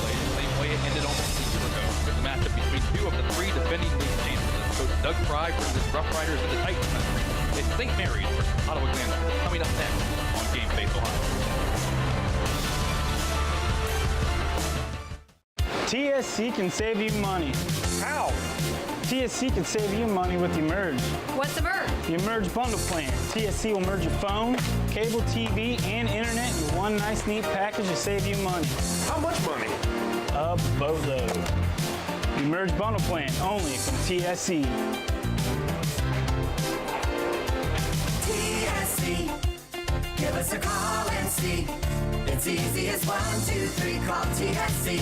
played the same way it ended almost a year ago. There's a matchup between two of the three defending league champions. Coach Doug Fry brings his Roughriders into Titans country. It's St. Mary's versus Ottawa-Glandorf coming up next on Game Face Ohio. TSC can save you money. How? TSC can save you money with Emerge. What's Emerge? The Emerge bundle plan. TSC will merge your phone, cable TV, and internet into one nice, neat package to save you money. How much money? A boatload. The Emerge bundle plan, only from TSC. TSC, give us a call and see. It's easy as 1, 2, 3, call TSC.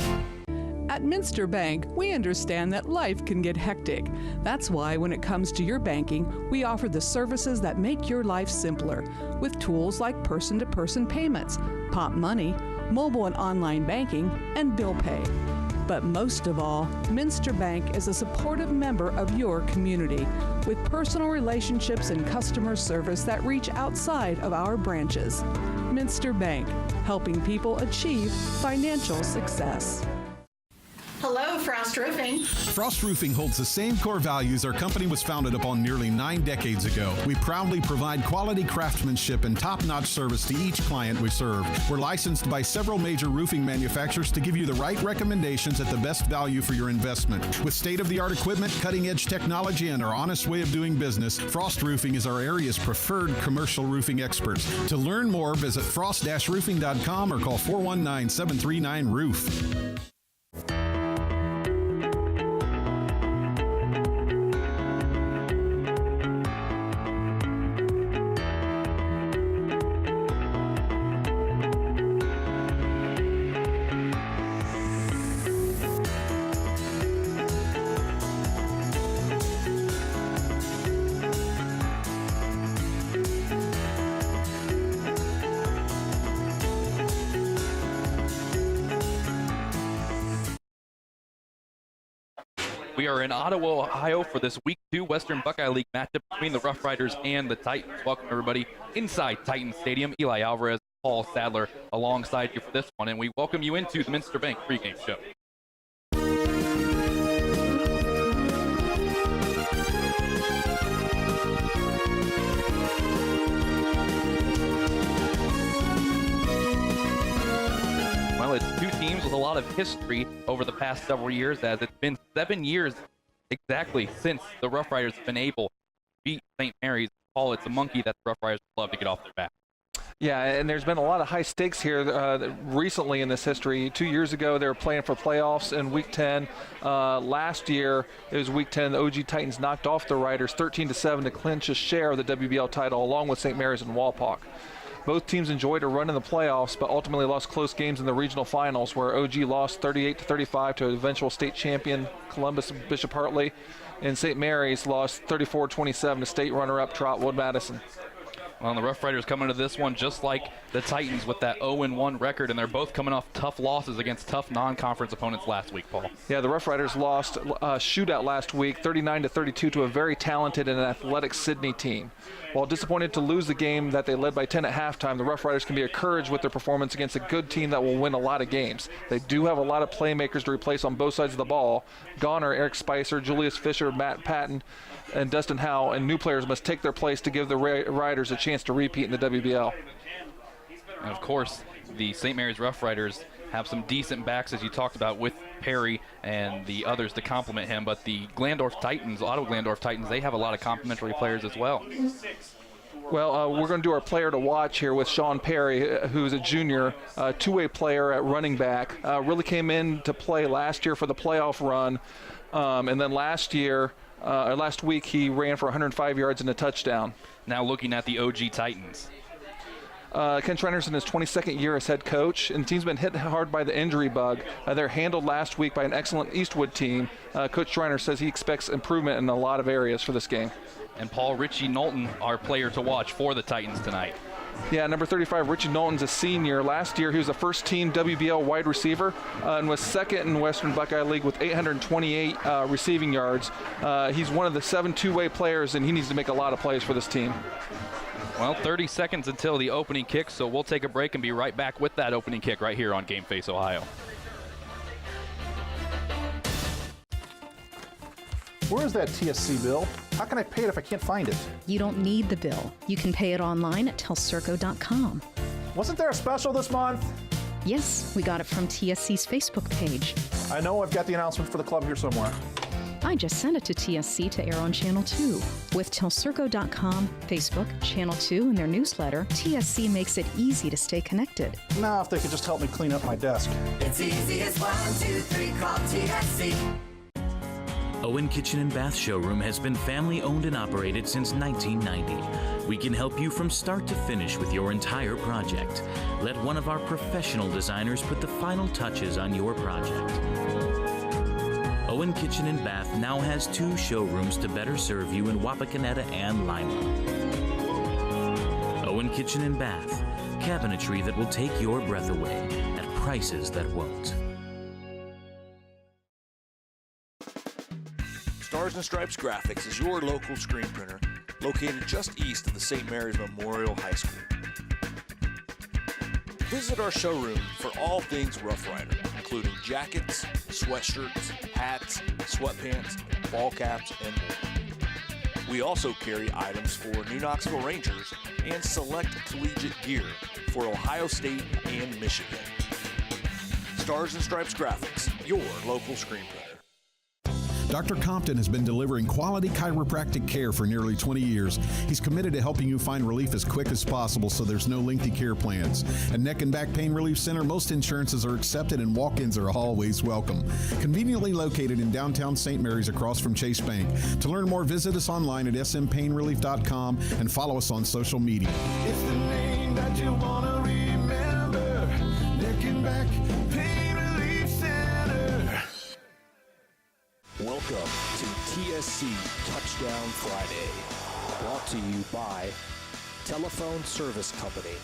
At Minster Bank, we understand that life can get hectic. That's why when it comes to your banking, we offer the services that make your life simpler with tools like person-to-person payments, Pop Money, mobile and online banking, and bill pay. But most of all, Minster Bank is a supportive member of your community with personal relationships and customer service that reach outside of our branches. Minster Bank, helping people achieve financial success. Hello, Frost Roofing. Frost Roofing holds the same core values our company was founded upon nearly 9 decades ago. We proudly provide quality craftsmanship and top-notch service to each client we serve. We're licensed by several major roofing manufacturers to give you the right recommendations at the best value for your investment. With state-of-the-art equipment, cutting-edge technology, and our honest way of doing business, Frost Roofing is our area's preferred commercial roofing experts. To learn more, visit frost-roofing.com or call 419-739-ROOF. We are in Ottawa, Ohio for this Week 2 Western Buckeye League matchup between the Roughriders and the Titans. Welcome, everybody, inside Titan Stadium. Eli Alvarez, Paul Sadler alongside you for this one, and we welcome you into the Minster Bank pregame show. Well, it's two teams with a lot of history over the past several years, as it's been 7 years exactly since the Roughriders have been able to beat St. Mary's. Paul, it's a monkey that the Roughriders love to get off their back. Yeah, and there's been a lot of high stakes here recently in this history. 2 years ago, they were playing for playoffs in Week 10. Last year, it was Week 10. The OG Titans knocked off the Riders 13-7 to clinch a share of the WBL title, along with St. Mary's and Walpock. Both teams enjoyed a run in the playoffs, but ultimately lost close games in the regional finals, where OG lost 38-35 to eventual state champion Columbus Bishop Hartley, and St. Mary's lost 34-27 to state runner-up Trotwood Madison. Well, the Roughriders coming to this one just like the Titans with that 0-1 record, and they're both coming off tough losses against tough non-conference opponents last week, Paul. Yeah, the Roughriders lost a shootout last week, 39-32 to a very talented and athletic Sydney team. While disappointed to lose the game that they led by 10 at halftime, the Roughriders can be encouraged with their performance against a good team that will win a lot of games. They do have a lot of playmakers to replace on both sides of the ball. Gone are Eric Spicer, Julius Fisher, Matt Patton, and Dustin Howe, and new players must take their place to give the Riders a chance to repeat in the WBL. And of course, the St. Mary's Roughriders have some decent backs, as you talked about, with Perry and the others to complement him, but the Glandorf Titans, Ottawa-Glandorf Titans, they have a lot of complementary players as well. Well, we're going to do our player to watch here with Sean Perry, who's a junior, two-way player at running back. Really came in to play last year for the playoff run, and then last week he ran for 105 yards and a touchdown. Now looking at the OG Titans. Ken Schreiner's in his 22nd year as head coach, and the team's been hit hard by the injury bug. They're handled last week by an excellent Eastwood team. Coach Schreiner says he expects improvement in a lot of areas for this game. And Paul, Richie Knowlton, our player to watch for the Titans tonight. Yeah, number 35, Richie Knowlton's a senior. Last year, he was a first-team WBL wide receiver and was second in Western Buckeye League with 828 receiving yards. He's one of the 7 two-way players, and he needs to make a lot of plays for this team. Well, 30 seconds until the opening kick, so we'll take a break and be right back with that opening kick right here on Game Face Ohio. Where is that TSC bill? How can I pay it if I can't find it? You don't need the bill. You can pay it online at telcirco.com. Wasn't there a special this month? Yes, we got it from TSC's Facebook page. I know I've got the announcement for the club here somewhere. I just sent it to TSC to air on Channel 2. With telcirco.com, Facebook, Channel 2, and their newsletter, TSC makes it easy to stay connected. Now, if they could just help me clean up my desk. It's easy as 1, 2, 3, call TSC. Owen Kitchen and Bath Showroom has been family owned and operated since 1990. We can help you from start to finish with your entire project. Let one of our professional designers put the final touches on your project. Owen Kitchen and Bath now has 2 showrooms to better serve you in Wapakoneta and Lima. Owen Kitchen and Bath, cabinetry that will take your breath away at prices that won't. Stars and Stripes Graphics is your local screen printer located just east of the St. Mary's Memorial High School. Visit our showroom for all things Rough Rider, including jackets, sweatshirts, hats, sweatpants, ball caps, and more. We also carry items for New Knoxville Rangers and select collegiate gear for Ohio State and Michigan. Stars and Stripes Graphics, your local screen printer. Dr. Compton has been delivering quality chiropractic care for nearly 20 years. He's committed to helping you find relief as quick as possible so there's no lengthy care plans. At Neck and Back Pain Relief Center, most insurances are accepted and walk-ins are always welcome. Conveniently located in downtown St. Mary's across from Chase Bank. To learn more, visit us online at smpainrelief.com and follow us on social media. It's the name that you want to remember. Neck and Back Pain Relief Center. Welcome to TSC Touchdown Friday, brought to you by Telephone Service Company,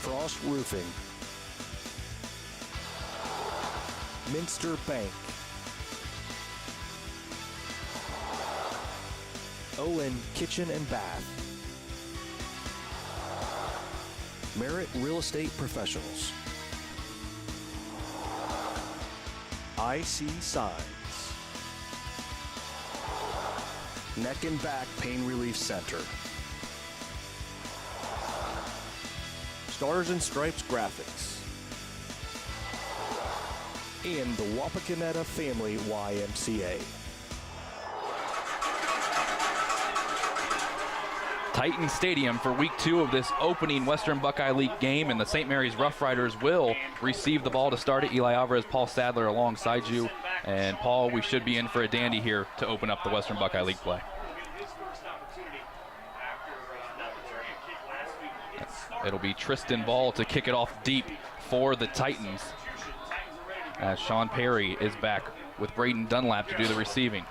Frost Roofing, Minster Bank, Owen Kitchen and Bath, Merit Real Estate Professionals, IC Signs, Neck and Back Pain Relief Center, Stars and Stripes Graphics, and the Wapakoneta Family YMCA. Titan Stadium for week 2 of this opening Western Buckeye League game, and the St. Mary's Roughriders will receive the ball to start it. Eli Alvarez, Paul Sadler alongside you. And Paul, we should be in for a dandy here to open up the Western Buckeye League play. It'll be Tristan Ball to kick it off deep for the Titans, as Sean Perry is back with Braden Dunlap to do the receiving.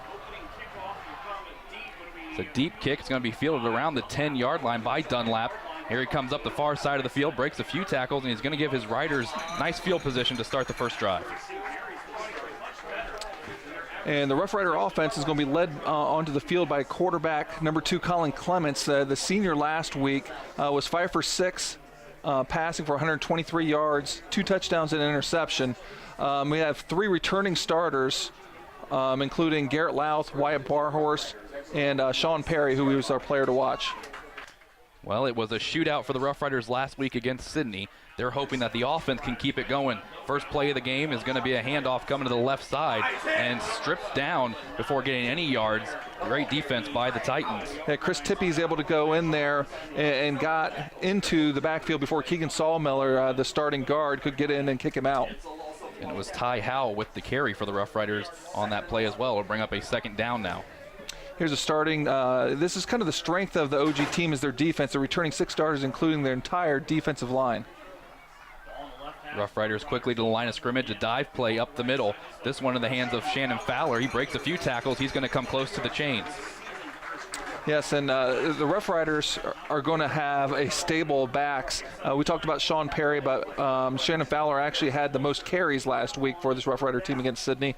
It's a deep kick. It's going to be fielded around the 10-yard line by Dunlap. Here he comes up the far side of the field, breaks a few tackles, and he's going to give his Riders nice field position to start the first drive. And the Rough Rider offense is going to be led onto the field by quarterback number 2, Colin Clements. The senior last week was 5 for 6, passing for 123 yards, 2 touchdowns and an interception. We have 3 returning starters, including Garrett Louth, Wyatt Barhorse, and Sean Perry, who was our player to watch. Well, it was a shootout for the Rough Riders last week against Sydney. They're hoping that the offense can keep it going. First play of the game is going to be a handoff coming to the left side and stripped down before getting any yards. Great defense by the Titans. Yeah, Chris Tippy's able to go in there and got into the backfield before Keegan Sawmiller, the starting guard, could get in and kick him out. And it was Ty Howell with the carry for the Rough Riders on that play as well. It'll bring up a second down now. Here's a starting, this is kind of the strength of the OG team is their defense. They're returning 6 starters, including their entire defensive line. Rough Riders quickly to the line of scrimmage, a dive play up the middle. This one in the hands of Shannon Fowler. He breaks a few tackles. He's going to come close to the chains. Yes, and the Rough Riders are going to have a stable backs. We talked about Sean Perry, but Shannon Fowler actually had the most carries last week for this Rough Rider team against Sydney.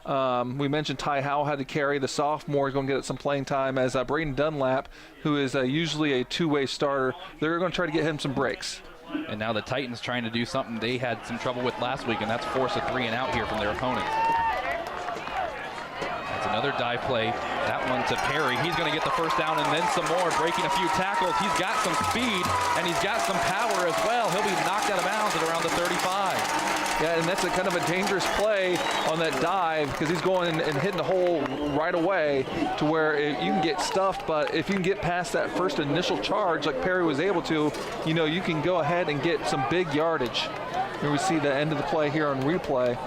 We mentioned Ty Howell had to carry. The sophomore is going to get some playing time as Braden Dunlap, who is usually a two-way starter. They're going to try to get him some breaks. And now the Titans trying to do something they had some trouble with last week, and that's force a 3 and out here from their opponents. Another dive play, that one to Perry. He's going to get the first down and then some more, breaking a few tackles. He's got some speed and he's got some power as well. He'll be knocked out of bounds at around the 35. Yeah, and that's a kind of a dangerous play on that dive because he's going and hitting the hole right away to where you can get stuffed, but if you can get past that first initial charge like Perry was able to, you know, you can go ahead and get some big yardage. Here we see the end of the play here on replay.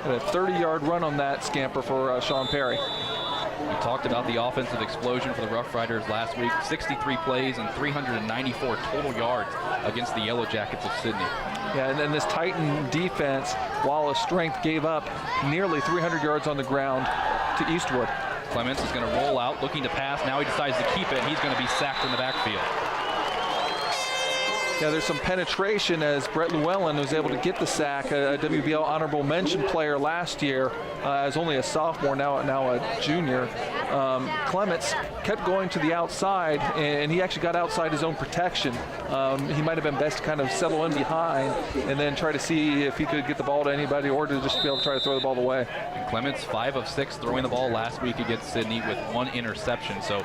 And a 30-yard run on that scamper for Sean Perry. We talked about the offensive explosion for the Rough Riders last week. 63 plays and 394 total yards against the Yellow Jackets of Sydney. Yeah, and then this Titan defense, while his strength, gave up nearly 300 yards on the ground to Eastwood. Clements is going to roll out, looking to pass. Now he decides to keep it. He's going to be sacked in the backfield. Yeah, there's some penetration as Brett Llewellyn was able to get the sack, a WBL honorable mention player last year, as only a sophomore, now a junior. Clements kept going to the outside, and he actually got outside his own protection. He might have been best to kind of settle in behind and then try to see if he could get the ball to anybody or to just be able to try to throw the ball away. And Clements, 5 of 6 throwing the ball last week against Sydney with 1 interception, so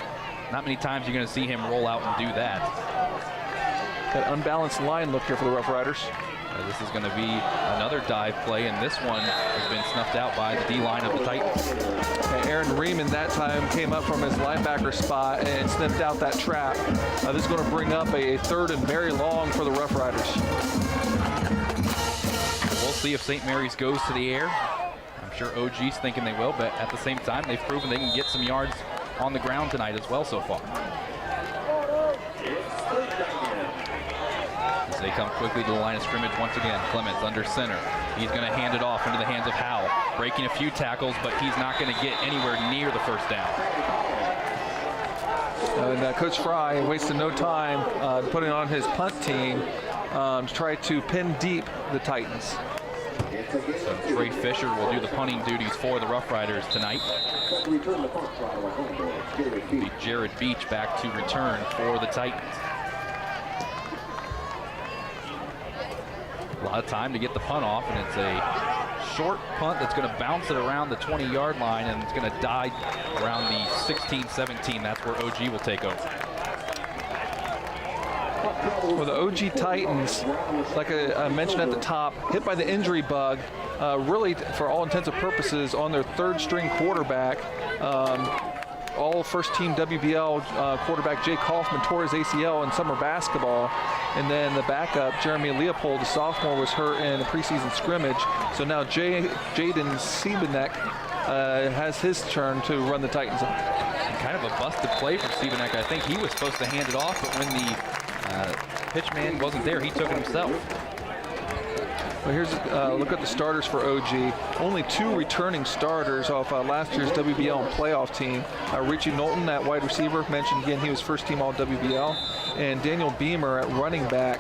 not many times you're going to see him roll out and do that. That unbalanced line look here for the Rough Riders. This is going to be another dive play, and this one has been snuffed out by the D-line of the Titans. And Aaron Riemann that time came up from his linebacker spot and sniffed out that trap. This is going to bring up a 3rd and very long for the Rough Riders. We'll see if St. Mary's goes to the air. I'm sure OG's thinking they will, but at the same time, they've proven they can get some yards on the ground tonight as well so far. They come quickly to the line of scrimmage once again. Clements under center. He's going to hand it off into the hands of Howell. Breaking a few tackles, but he's not going to get anywhere near the first down. And Coach Fry wasted no time putting on his punt team to try to pin deep the Titans. So Trey Fisher will do the punting duties for the Rough Riders tonight. Be Jared Beach back to return for the Titans. A lot of time to get the punt off, and it's a short punt that's going to bounce it around the 20-yard line, and it's going to die around the 16-17. That's where OG will take over. Well, the OG Titans, like I mentioned at the top, hit by the injury bug, really, for all intents and purposes, on their 3rd-string quarterback. All first-team WBL quarterback Jay Kaufman tore his ACL in summer basketball. And then the backup, Jeremy Leopold, the sophomore, was hurt in a preseason scrimmage. So now Jaden Siebenek has his turn to run the Titans. And kind of a busted play from Siebenek. I think he was supposed to hand it off, but when the pitch man wasn't there, he took it himself. Well, here's a look at the starters for OG. Only 2 returning starters off last year's WBL and playoff team. Richie Knowlton at wide receiver, mentioned again he was first team all WBL. And Daniel Beamer at running back.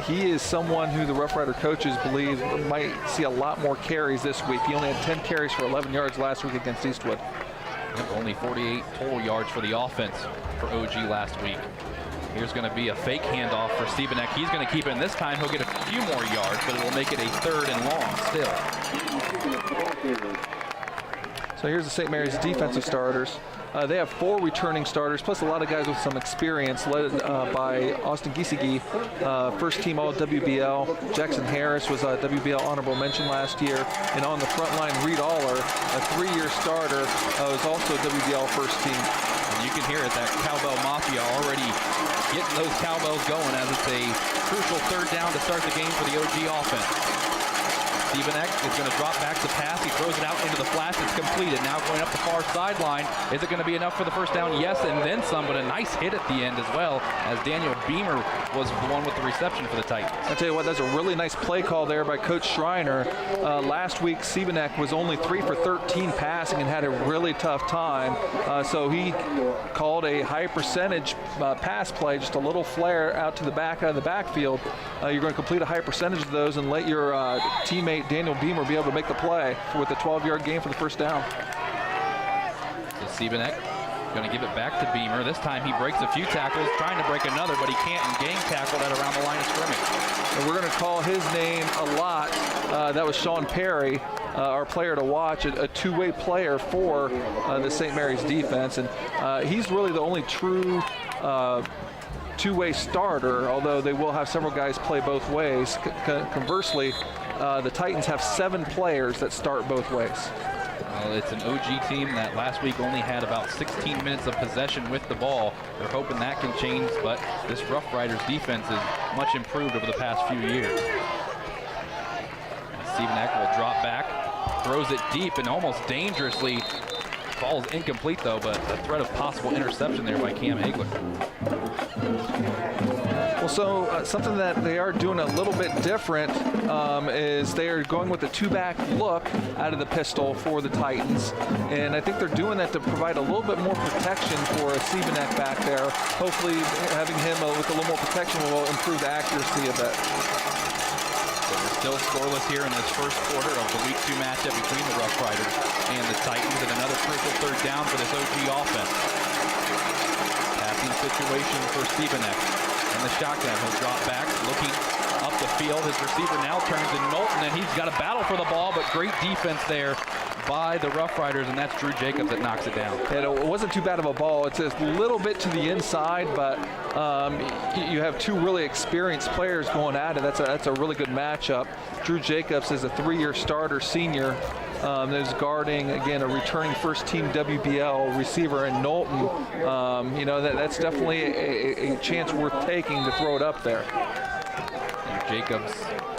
He is someone who the Rough Rider coaches believe might see a lot more carries this week. He only had 10 carries for 11 yards last week against Eastwood. Yep, only 48 total yards for the offense for OG last week. Here's going to be a fake handoff for Siebenek. He's going to keep it, and this time he'll get a few more yards, but it will make it a 3rd and long still. So here's the St. Mary's defensive starters. They have 4 returning starters, plus a lot of guys with some experience, led by Austin Giesige, first team all WBL. Jackson Harris was a WBL honorable mention last year. And on the front line, Reed Aller, a 3-year starter, was also WBL first team. And you can hear it, that Cowbell Mafia already getting those cowbells going as it's a crucial 3rd down to start the game for the OG offense. Siebenek is going to drop back to pass. He throws it out into the flats. It's completed. Now going up the far sideline. Is it going to be enough for the first down? Yes, and then some, but a nice hit at the end as well, as Daniel Beamer was the one with the reception for the Titans. I'll tell you what, that's a really nice play call there by Coach Schreiner. Last week, Siebenek was only 3 for 13 passing and had a really tough time. So he called a high percentage pass play, just a little flare out to the back of the backfield. You're going to complete a high percentage of those and let your teammate Daniel Beamer be able to make the play with a 12-yard gain for the first down. So Siebenek Going to give it back to Beamer. This time he breaks a few tackles, trying to break another, but he can't, and gang tackled at around the line of scrimmage. And we're going to call his name a lot. That was Sean Perry, our player to watch, a two-way player for the St. Mary's defense. And he's really the only true two-way starter, although they will have several guys play both ways. Conversely, the Titans have 7 players that start both ways. Well, it's an OG team that last week only had about 16 minutes of possession with the ball. They're hoping that can change, but this Roughriders defense is much improved over the past few years. Stevenak will drop back, throws it deep and almost dangerously. Ball's incomplete though, but a threat of possible interception there by Cam Hagler. Well, so something that they are doing a little bit different is they are going with a two-back look out of the pistol for the Titans. And I think they're doing that to provide a little bit more protection for Stevenak back there. Hopefully having him with a little more protection will improve the accuracy of it. Still scoreless here in this first quarter of the Week 2 matchup between the Roughriders and the Titans, and another crucial third down for this OG offense. Passing situation for Stevenak. In the shotgun, he'll drop back, looking up the field. His receiver now turns to Nolan, and he's got a battle for the ball, but great defense there by the Roughriders, and that's Drew Jacobs that knocks it down. And it wasn't too bad of a ball. It's a little bit to the inside, but you have two really experienced players going at it. That's a really good matchup. Drew Jacobs is a 3-year starter senior that is guarding, again, a returning first-team WBL receiver in Nolan. You know, that's definitely a chance worth taking to throw it up there. And Jacobs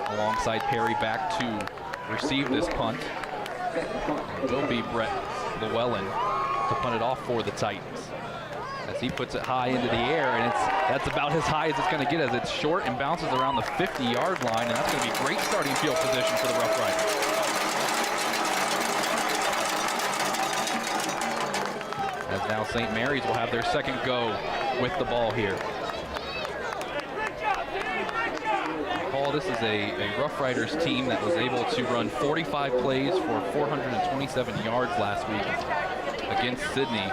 alongside Perry back to receive this punt. It will be Brett Llewellyn to punt it off for the Titans, as he puts it high into the air, and that's about as high as it's going to get, as it's short and bounces around the 50-yard line, and that's going to be great starting field position for the Roughriders. As now St. Mary's will have their second go with the ball here. This is a Roughriders team that was able to run 45 plays for 427 yards last week against Sydney.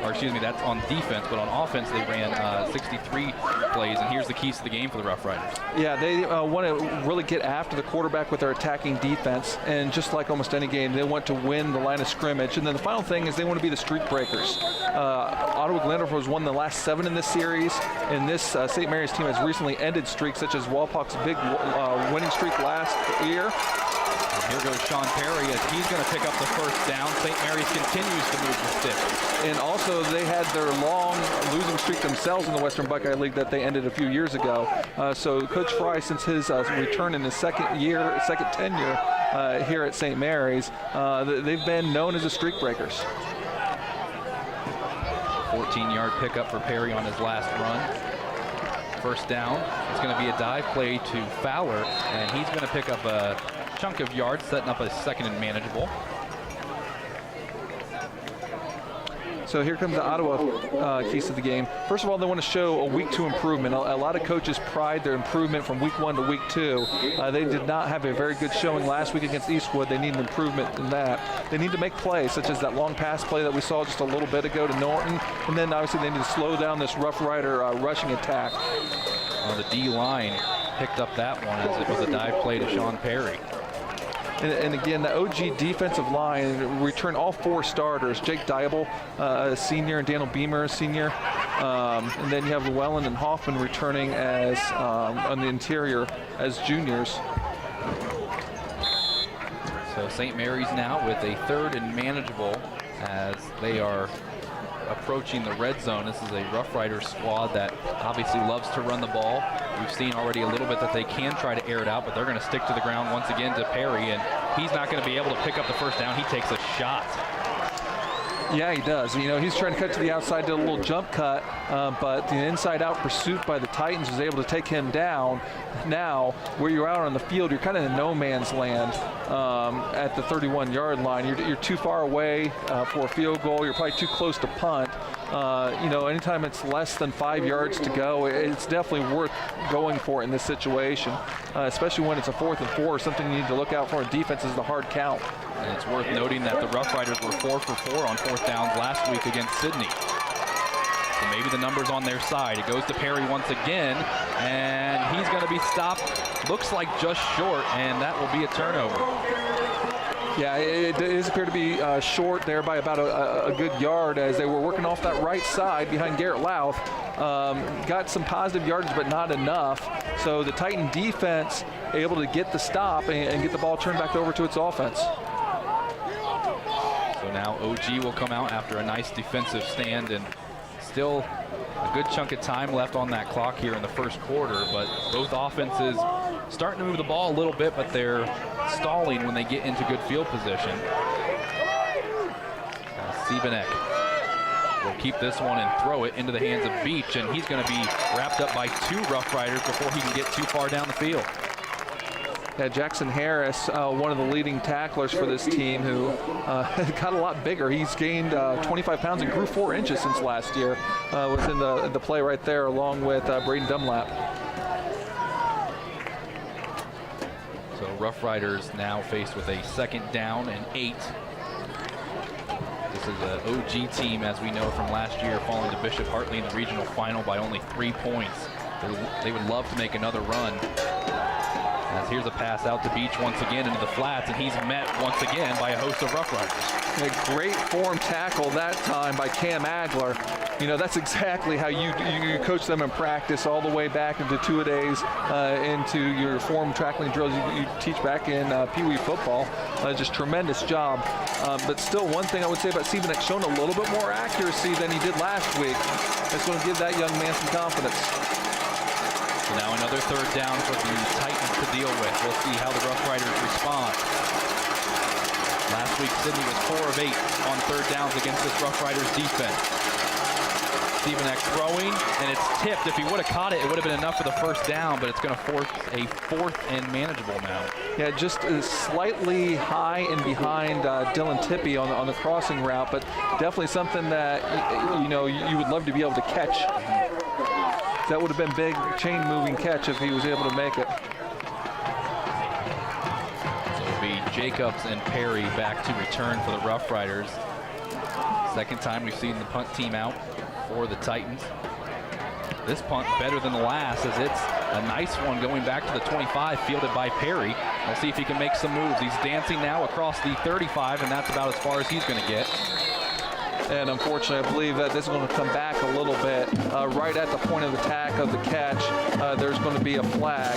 Or excuse me, that's on defense, but on offense they ran 63 plays, and here's the keys to the game for the Roughriders. Yeah, they want to really get after the quarterback with their attacking defense, and just like almost any game, they want to win the line of scrimmage. And then the final thing is they want to be the streak breakers. Ottawa-Glandorf has won the last 7 in this series, and this St. Mary's team has recently ended streaks, such as Walpock's big winning streak last year. Here goes Sean Perry as he's going to pick up the first down. St. Mary's continues to move the sticks. And also they had their long losing streak themselves in the Western Buckeye League that they ended a few years ago. So Coach Fry, since his return in his second tenure here at St. Mary's, they've been known as the streak breakers. 14-yard pickup for Perry on his last run. First down. It's going to be a dive play to Fowler, and he's going to pick up a chunk of yards, setting up a second and manageable. So here comes the Ottawa keys to the game. First of all, they want to show a week 2 improvement. A lot of coaches pride their improvement from week 1 to week 2. They did not have a very good showing last week against Eastwood. They need an improvement in that. They need to make plays, such as that long pass play that we saw just a little bit ago to Norton. And then obviously they need to slow down this Rough Rider rushing attack. Well, the D-line picked up that one as it was a dive play to Sean Perry. And again, the OG defensive line returned all 4 starters. Jake Dybel, a senior, and Daniel Beamer, a senior. And then you have Llewellyn and Hoffman returning as on the interior as juniors. So St. Mary's now with a third and manageable as they are approaching the red zone. This is a Rough Rider squad that obviously loves to run the ball. We've seen already a little bit that they can try to air it out, but they're going to stick to the ground once again to Perry, and he's not going to be able to pick up the first down. He takes a shot. Yeah, he does. You know, he's trying to cut to the outside, did a little jump cut, but the inside-out pursuit by the Titans was able to take him down. Now, where you're out on the field, you're kind of in no man's land at the 31-yard line. You're too far away for a field goal. You're probably too close to punt. Anytime it's less than 5 yards to go, it's definitely worth going for it in this situation, especially when it's a 4th and 4. Something you need to look out for in defense is the hard count. And it's worth noting that the Roughriders were 4 for 4 on 4th downs last week against Sydney. So maybe the number's on their side. It goes to Perry once again, and he's going to be stopped, looks like just short, and that will be a turnover. Yeah, it does appear to be short there by about a good yard as they were working off that right side behind Garrett Louth. Got some positive yardage, but not enough. So the Titan defense able to get the stop and get the ball turned back over to its offense. So now OG will come out after a nice defensive stand, and still a good chunk of time left on that clock here in the first quarter, but both offenses starting to move the ball a little bit, but they're stalling when they get into good field position. Siebenek will keep this one and throw it into the hands of Beach, and he's going to be wrapped up by 2 Roughriders before he can get too far down the field. Yeah, Jackson Harris, one of the leading tacklers for this team, who got a lot bigger. He's gained 25 pounds and grew 4 inches since last year. Was in the play right there, along with Braden Dunlap. So Roughriders now faced with a 2nd down and 8. This is an OG team, as we know from last year, falling to Bishop Hartley in the regional final by only 3 points. They would love to make another run. As here's a pass out to Beach once again into the flats, and he's met once again by a host of Roughriders. A great form tackle that time by Cam Agler. That's exactly how you coach them in practice, all the way back into two-a-days, into your form tackling drills you teach back in Pee Wee football. Just tremendous job. But still, one thing I would say about Siebenek, shown a little bit more accuracy than he did last week. That's going to give that young man some confidence. So now another 3rd down for the Titans to deal with. We'll see how the Roughriders respond. Last week, Sydney was 4 of 8 on 3rd downs against this Roughriders defense. Siebenek throwing, and it's tipped. If he would have caught it, it would have been enough for the 1st down, but it's going to force a 4th and manageable now. Yeah, just slightly high and behind Dylan Tippy on the crossing route, but definitely something that you would love to be able to catch. That would have been big chain-moving catch if he was able to make it. So it'll be Jacobs and Perry back to return for the Roughriders. 2nd time we've seen the punt team out for the Titans. This punt better than the last, as it's a nice one going back to the 25, fielded by Perry. We'll see if he can make some moves. He's dancing now across the 35, and that's about as far as he's going to get. And unfortunately, I believe that this is going to come back a little bit. Right at the point of attack of the catch, there's going to be a flag.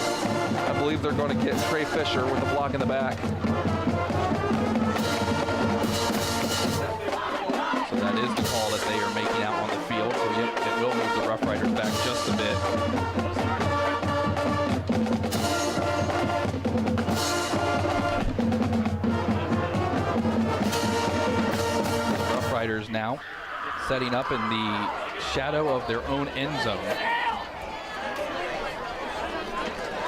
I believe they're going to get Trey Fisher with a block in the back. So that is the call that they are making out on the field. So it will move the Roughriders back just a bit. Roughriders now setting up in the shadow of their own end zone.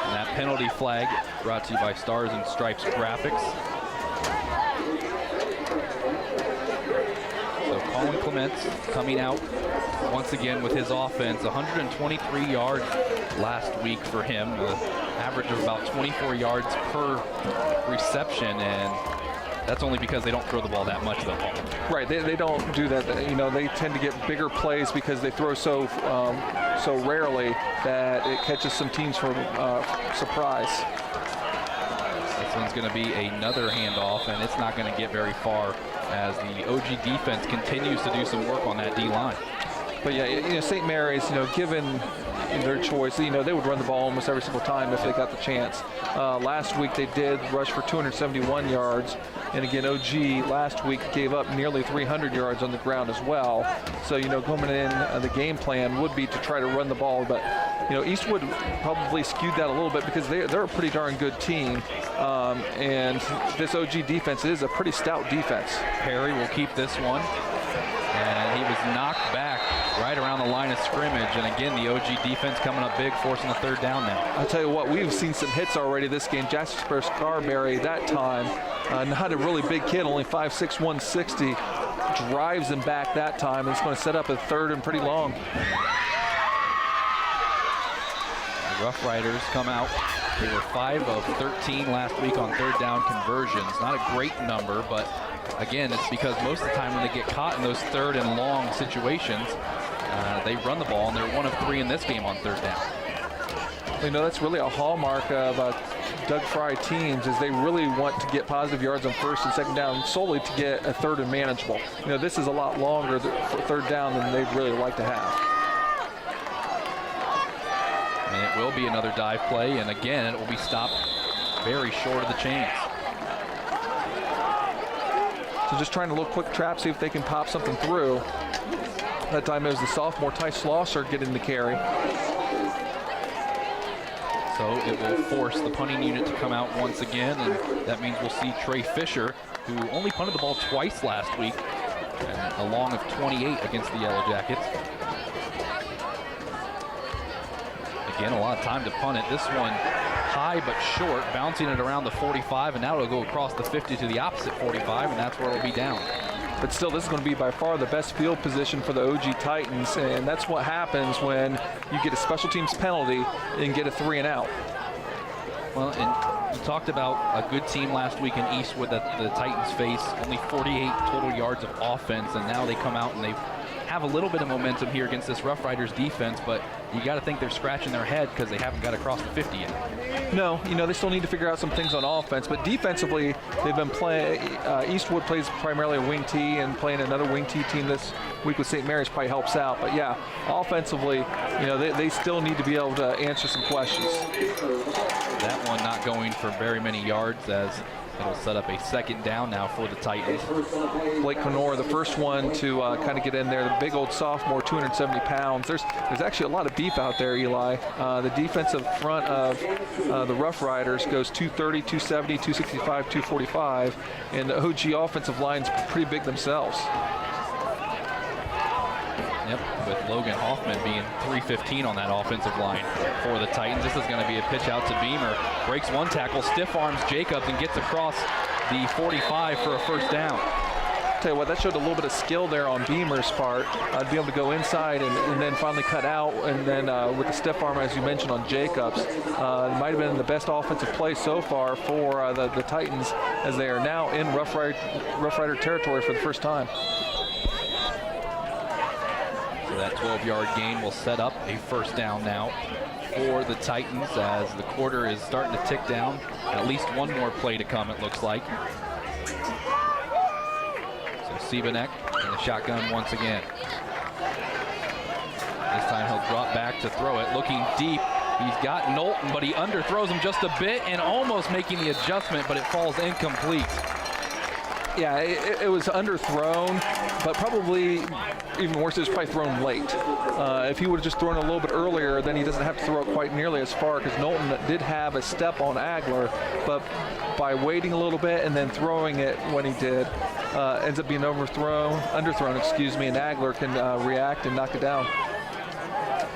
And that penalty flag brought to you by Stars and Stripes Graphics. So Colin Clements coming out once again with his offense. 123 yards last week for him. An average of about 24 yards per reception, and that's only because they don't throw the ball that much, though, Paul. Right, they don't do that. They tend to get bigger plays because they throw so rarely that it catches some teams for surprise. This one's going to be another handoff, and it's not going to get very far as the OG defense continues to do some work on that D-line. But yeah, St. Mary's, given their choice, they would run the ball almost every single time if they got the chance. Last week they did rush for 271 yards, and again, OG last week gave up nearly 300 yards on the ground as well. So, coming in, the game plan would be to try to run the ball, but Eastwood probably skewed that a little bit because they're a pretty darn good team, and this OG defense is a pretty stout defense. Perry will keep this one, and he was knocked back right around the line of scrimmage, and again the OG defense coming up big, forcing the 3rd down now. I'll tell you what, we've seen some hits already this game. Jasper Scarberry that time, not a really big kid, only 5'6", 160. drives him back that time. It's going to set up a third and pretty long. The Rough Riders come out. They were 5 of 13 last week on third down conversions. Not a great number, but again, it's because most of the time when they get caught in those third and long situations, they run the ball, and they're 1 of 3 in this game on third down. You know, that's really a hallmark of Doug Fry teams, is they really want to get positive yards on first and second down solely to get a third and manageable. You know, this is a lot longer for third down than they'd really like to have. And it will be another dive play, and again, it will be stopped very short of the chains. So just trying to look quick trap, see if they can pop something through. That time it was the sophomore Ty Schlosser getting the carry. So it will force the punting unit to come out once again, and that means we'll see Trey Fisher, who only punted the ball twice last week, a long of 28 against the Yellow Jackets. Again, a lot of time to punt it. This one high but short, bouncing it around the 45, and now it'll go across the 50 to the opposite 45, and that's where it'll be down. But still, this is going to be by far the best field position for the OG Titans, and that's what happens when you get a special teams penalty and get a 3 and out. Well, and you talked about a good team last week in Eastwood that the Titans face, only 48 total yards of offense, and now they come out and they have a little bit of momentum here against this Rough Riders defense, but you got to think they're scratching their head because they haven't got across the 50 yet. No, you know, they still need to figure out some things on offense, but defensively, they've been playing. Eastwood plays primarily a wing T, and playing another wing T team this week with St. Mary's probably helps out. But yeah, offensively, you know, they still need to be able to answer some questions. That one not going for very many yards, as it'll set up a second down now for the Titans. Blake Conor, the first one to kind of get in there, the big old sophomore, 270 pounds. There's actually a lot of beef out there, Eli. The defensive front of the Rough Riders goes 230, 270, 265, 245, and the OG offensive line's pretty big themselves. Yep, with Logan Hoffman being 315 on that offensive line for the Titans. This is going to be a pitch out to Beamer. Breaks one tackle, stiff arms Jacobs, and gets across the 45 for a first down. Tell you what, that showed a little bit of skill there on Beamer's part. To be able to go inside and then finally cut out, and then with the stiff arm, as you mentioned, on Jacobs. It might have been the best offensive play so far for the Titans, as they are now in Rough Rider territory for the first time. So that 12-yard gain will set up a first down now for the Titans, as the quarter is starting to tick down. At least one more play to come, it looks like. So Siebenek in the shotgun once again. This time he'll drop back to throw it, looking deep. He's got Nolan, but he underthrows him just a bit and almost making the adjustment, but it falls incomplete. Yeah, it was underthrown, but probably even worse, it was probably thrown late. If he would have just thrown it a little bit earlier, then he doesn't have to throw it quite nearly as far, because Nolan did have a step on Agler, but by waiting a little bit and then throwing it when he did, ends up being underthrown, and Agler can react and knock it down.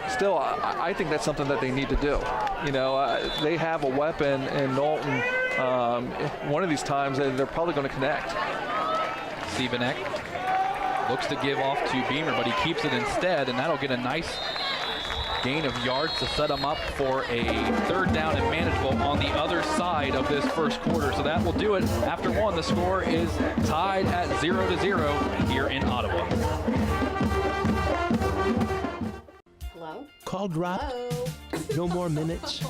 Still, I think that's something that they need to do. You know, they have a weapon in Nolan. One of these times, they're probably going to connect. Siebenek looks to give off to Beamer, but he keeps it instead, and that'll get a nice gain of yards to set him up for a third down and manageable on the other side of this first quarter. So that will do it. After one, the score is tied at 0-0 here in Ottawa. Hello? Call dropped? Hello? No more minutes?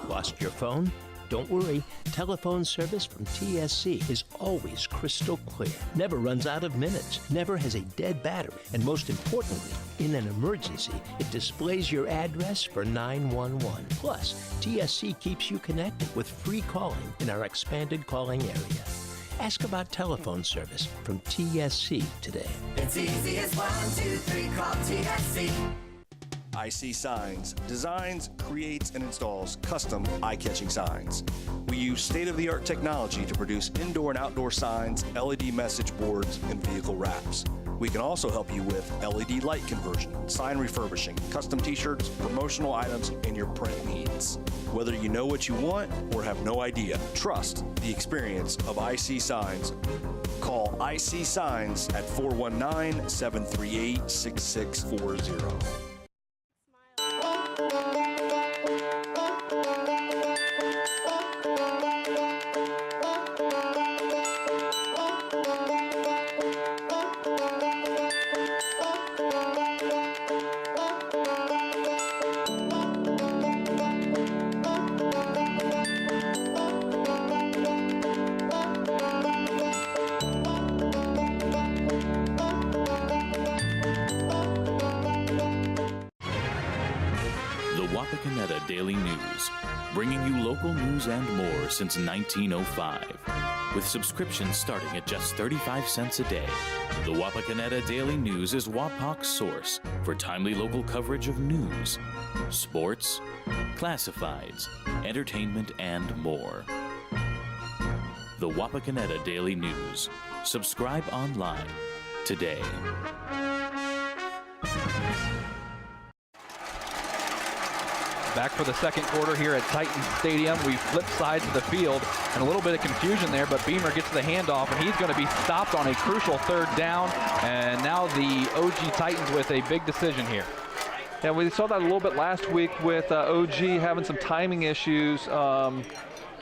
Lost your phone? Don't worry, telephone service from TSC is always crystal clear, never runs out of minutes, never has a dead battery, and most importantly, in an emergency, it displays your address for 911. Plus, TSC keeps you connected with free calling in our expanded calling area. Ask about telephone service from TSC today. It's easy as 1, 2, 3, call TSC. IC Signs designs, creates, and installs custom eye-catching signs. We use state-of-the-art technology to produce indoor and outdoor signs, LED message boards, and vehicle wraps. We can also help you with LED light conversion, sign refurbishing, custom t-shirts, promotional items, and your print needs. Whether you know what you want or have no idea, trust the experience of IC Signs. Call IC Signs at 419-738-6640. Wapakoneta Daily News, bringing you local news and more since 1905. With subscriptions starting at just 35 cents a day, the Wapakoneta Daily News is Wapak's source for timely local coverage of news, sports, classifieds, entertainment, and more. The Wapakoneta Daily News. Subscribe online today. Back for the second quarter here at Titan Stadium. We flip sides of the field and a little bit of confusion there, but Beamer gets the handoff and he's going to be stopped on a crucial third down. And now the OG Titans with a big decision here. Yeah, we saw that a little bit last week with OG having some timing issues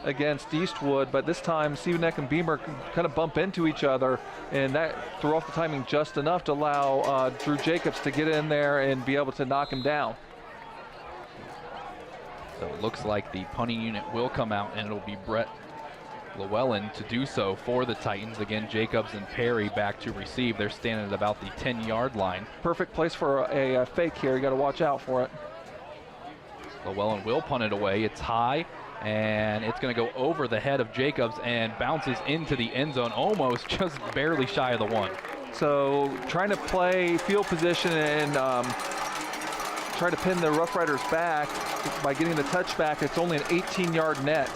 against Eastwood, but this time Steveneck and Beamer kind of bump into each other, and that threw off the timing just enough to allow Drew Jacobs to get in there and be able to knock him down. So it looks like the punting unit will come out, and it'll be Brett Llewellyn to do so for the Titans. Again, Jacobs and Perry back to receive. They're standing at about the 10-yard line. Perfect place for a fake here. You got to watch out for it. Llewellyn will punt it away. It's high, and it's going to go over the head of Jacobs and bounces into the end zone, almost just barely shy of the one. So trying to play field position and try to pin the Roughriders back by getting the touchback. It's only an 18-yard net.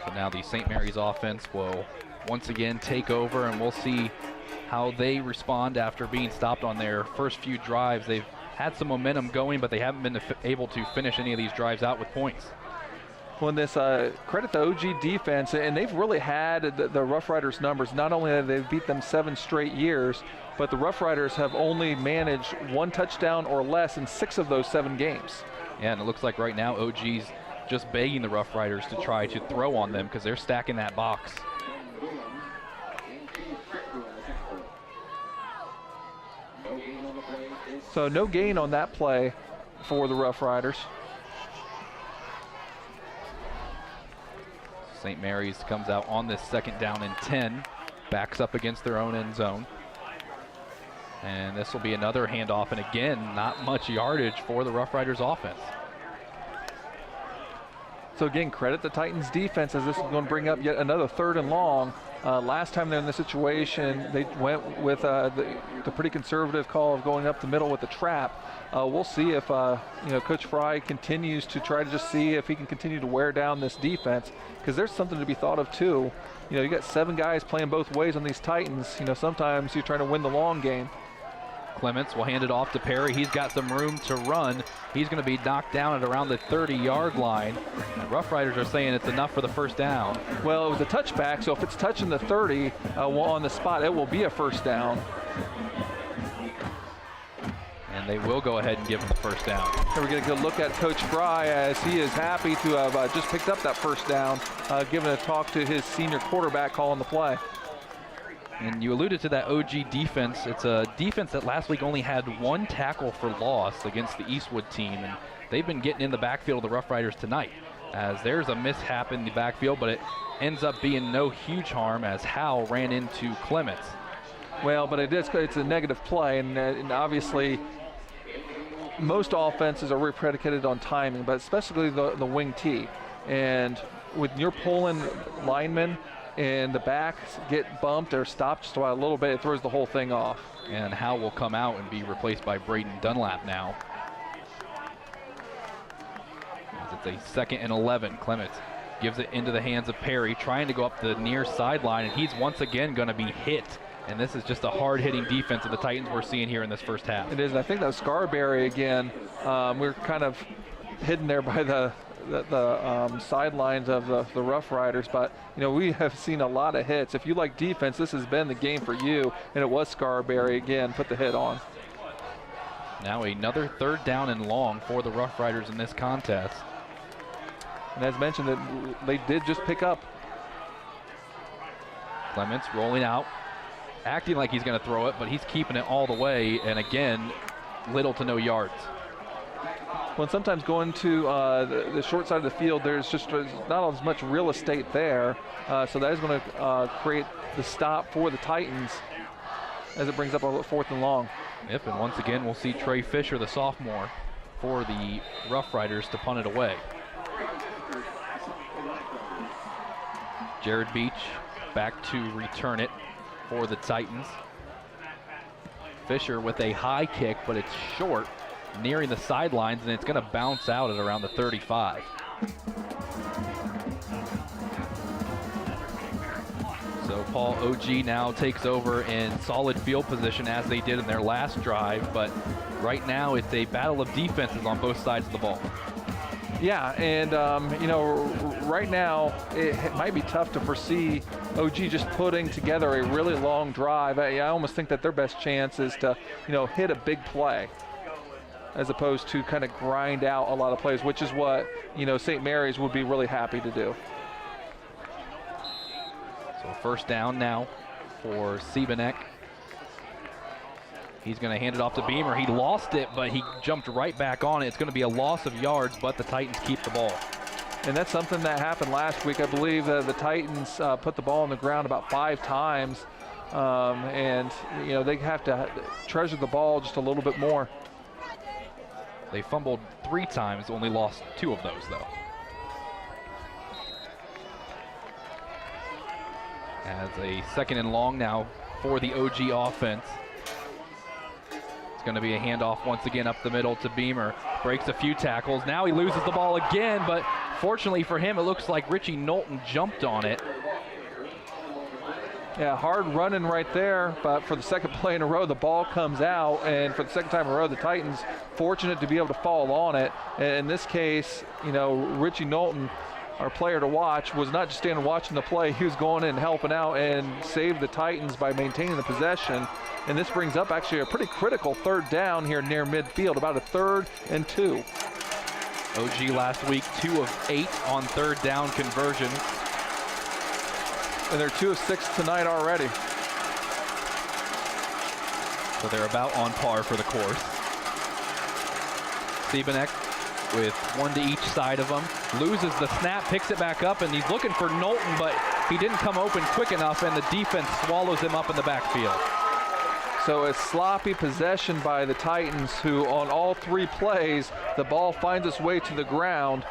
So now the St. Mary's offense will once again take over, and we'll see how they respond after being stopped on their first few drives. They've had some momentum going, but they haven't been able to finish any of these drives out with points. Well, this credit the OG defense, and they've really had the Roughriders numbers. Not only have they beat them 7 straight years, but the Roughriders have only managed 1 touchdown or less in 6 of those 7 games. Yeah, and it looks like right now OG's just begging the Roughriders to try to throw on them because they're stacking that box. So no gain on that play for the Roughriders. St. Mary's comes out on this second down and 10, backs up against their own end zone. And this will be another handoff, and again, not much yardage for the Roughriders offense. So again, credit the Titans defense as this is going to bring up yet another 3rd and long. Last time they're in this situation, they went with the pretty conservative call of going up the middle with the trap. We'll see if Coach Fry continues to try to just see if he can continue to wear down this defense, because there's something to be thought of too. You got 7 guys playing both ways on these Titans. Sometimes you're trying to win the long game. Clements will hand it off to Perry. He's got some room to run. He's going to be knocked down at around the 30-yard line. And Roughriders are saying it's enough for the first down. Well, it was a touchback, so if it's touching the 30 on the spot, it will be a first down. And they will go ahead and give him the first down. Here we get a good look at Coach Fry as he is happy to have just picked up that first down, giving a talk to his senior quarterback calling the play. And you alluded to that OG defense. It's a defense that last week only had 1 tackle for loss against the Eastwood team, and they've been getting in the backfield of the Roughriders tonight, as there's a mishap in the backfield, but it ends up being no huge harm as Howell ran into Clements. Well, but it's a negative play, and obviously most offenses are really predicated on timing, but especially the wing T. And with your pulling linemen and the backs get bumped or stopped just a little bit, it throws the whole thing off. And Howell will come out and be replaced by Braden Dunlap now. As it's a 2nd and 11. Clements gives it into the hands of Perry, trying to go up the near sideline, and he's once again going to be hit And this is just a hard-hitting defense of the Titans we're seeing here in this first half. It is, and I think that was Scarberry again. We're kind of hidden there by the sidelines of the Roughriders, but we have seen a lot of hits. If you like defense, this has been the game for you, and it was Scarberry again, put the hit on. Now another 3rd down and long for the Roughriders in this contest. And as mentioned, they did just pick up. Clements rolling out, acting like he's going to throw it, but he's keeping it all the way, and again, little to no yards. Well, sometimes going to the short side of the field, there's just not as much real estate there, so that is going to create the stop for the Titans as it brings up a 4th and long. Yep, and once again, we'll see Trey Fisher, the sophomore, for the Roughriders to punt it away. Jared Beach back to return it for the Titans. Fisher with a high kick, but it's short, nearing the sidelines, and it's going to bounce out at around the 35. So Paul OG now takes over in solid field position as they did in their last drive, but right now it's a battle of defenses on both sides of the ball. Yeah, and right now it might be tough to foresee OG just putting together a really long drive. I almost think that their best chance is to hit a big play as opposed to kind of grind out a lot of plays, which is what St. Mary's would be really happy to do. So 1st down now for Siebenek. He's going to hand it off to Beamer. He lost it, but he jumped right back on it. It's going to be a loss of yards, but the Titans keep the ball. And that's something that happened last week. I believe the Titans put the ball on the ground about 5 times, and they have to treasure the ball just a little bit more. They fumbled 3 times, only lost 2 of those, though. As a 2nd and long now for the OG offense. It's going to be a handoff once again up the middle to Beamer. Breaks a few tackles. Now he loses the ball again, but fortunately for him, it looks like Richie Knowlton jumped on it. Yeah, hard running right there, but for the 2nd play in a row, the ball comes out, and for the 2nd time in a row, the Titans fortunate to be able to fall on it. And in this case, Richie Knowlton, our player to watch, was not just standing watching the play, he was going in and helping out and saved the Titans by maintaining the possession. And this brings up actually a pretty critical 3rd down here near midfield, about a 3rd and 2. OG last week, 2 of 8 on 3rd down conversion. And they're 2 of 6 tonight already. So they're about on par for the course. Siebenek with 1 to each side of him. Loses the snap, picks it back up, and he's looking for Knowlton, but he didn't come open quick enough, and the defense swallows him up in the backfield. So a sloppy possession by the Titans, who on all 3 plays, the ball finds its way to the ground.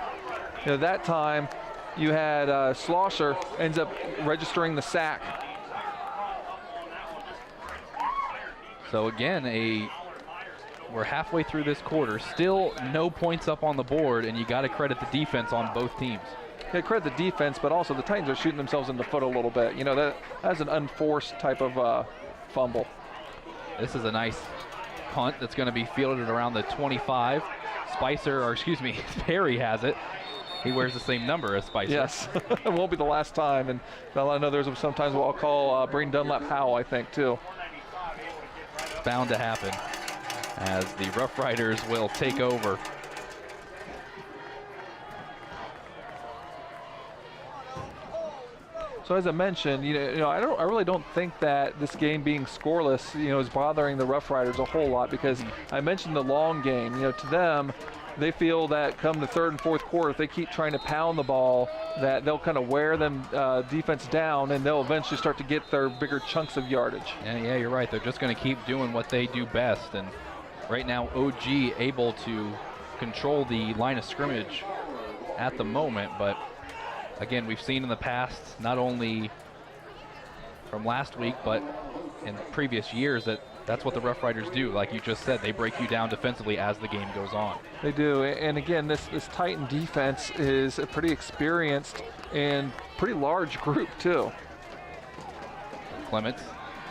That time you had Schlosser ends up registering the sack. So again, we're halfway through this quarter, still no points up on the board, and you got to credit the defense on both teams. Yeah, credit the defense, but also the Titans are shooting themselves in the foot a little bit. That's an unforced type of fumble. This is a nice punt that's going to be fielded around the 25. Perry has it. He wears the same number as Spicer. Yes, it won't be the last time. And I know there's sometimes what I'll call Braden Dunlap Powell, I think, too. Bound to happen as the Roughriders will take over. So as I mentioned, I really don't think that this game being scoreless, is bothering the Roughriders a whole lot, because I mentioned the long game. To them, they feel that come the 3rd and 4th quarter, if they keep trying to pound the ball, that they'll kind of wear them defense down, and they'll eventually start to get their bigger chunks of yardage. Yeah, you're right. They're just going to keep doing what they do best, and right now OG able to control the line of scrimmage at the moment, but again, we've seen in the past, not only from last week, but in previous years, that's what the Roughriders do. Like you just said, they break you down defensively as the game goes on. They do, and again, this Titan defense is a pretty experienced and pretty large group too. Clements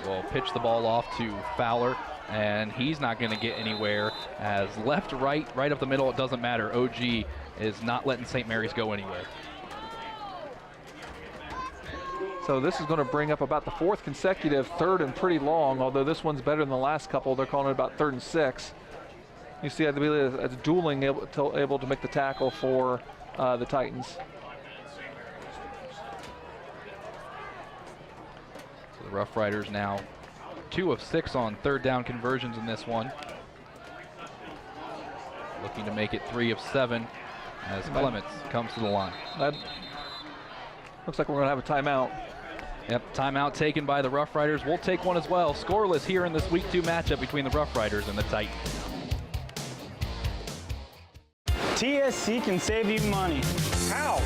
will pitch the ball off to Fowler, and he's not going to get anywhere. As left, right up the middle, it doesn't matter. OG is not letting St. Mary's go anywhere. So this is going to bring up about the 4th consecutive 3rd and pretty long, although this one's better than the last couple. They're calling it about 3rd and 6. You see, I believe it's Dueling able to make the tackle for the Titans. So the Rough Riders now 2 of 6 on 3rd down conversions in this one. Looking to make it 3 of 7 as Clements comes to the line. That looks like we're going to have a timeout. Yep, timeout taken by the Rough Riders. We'll take one as well. Scoreless here in this Week 2 matchup between the Rough Riders and the Titans. TSC can save you money. How?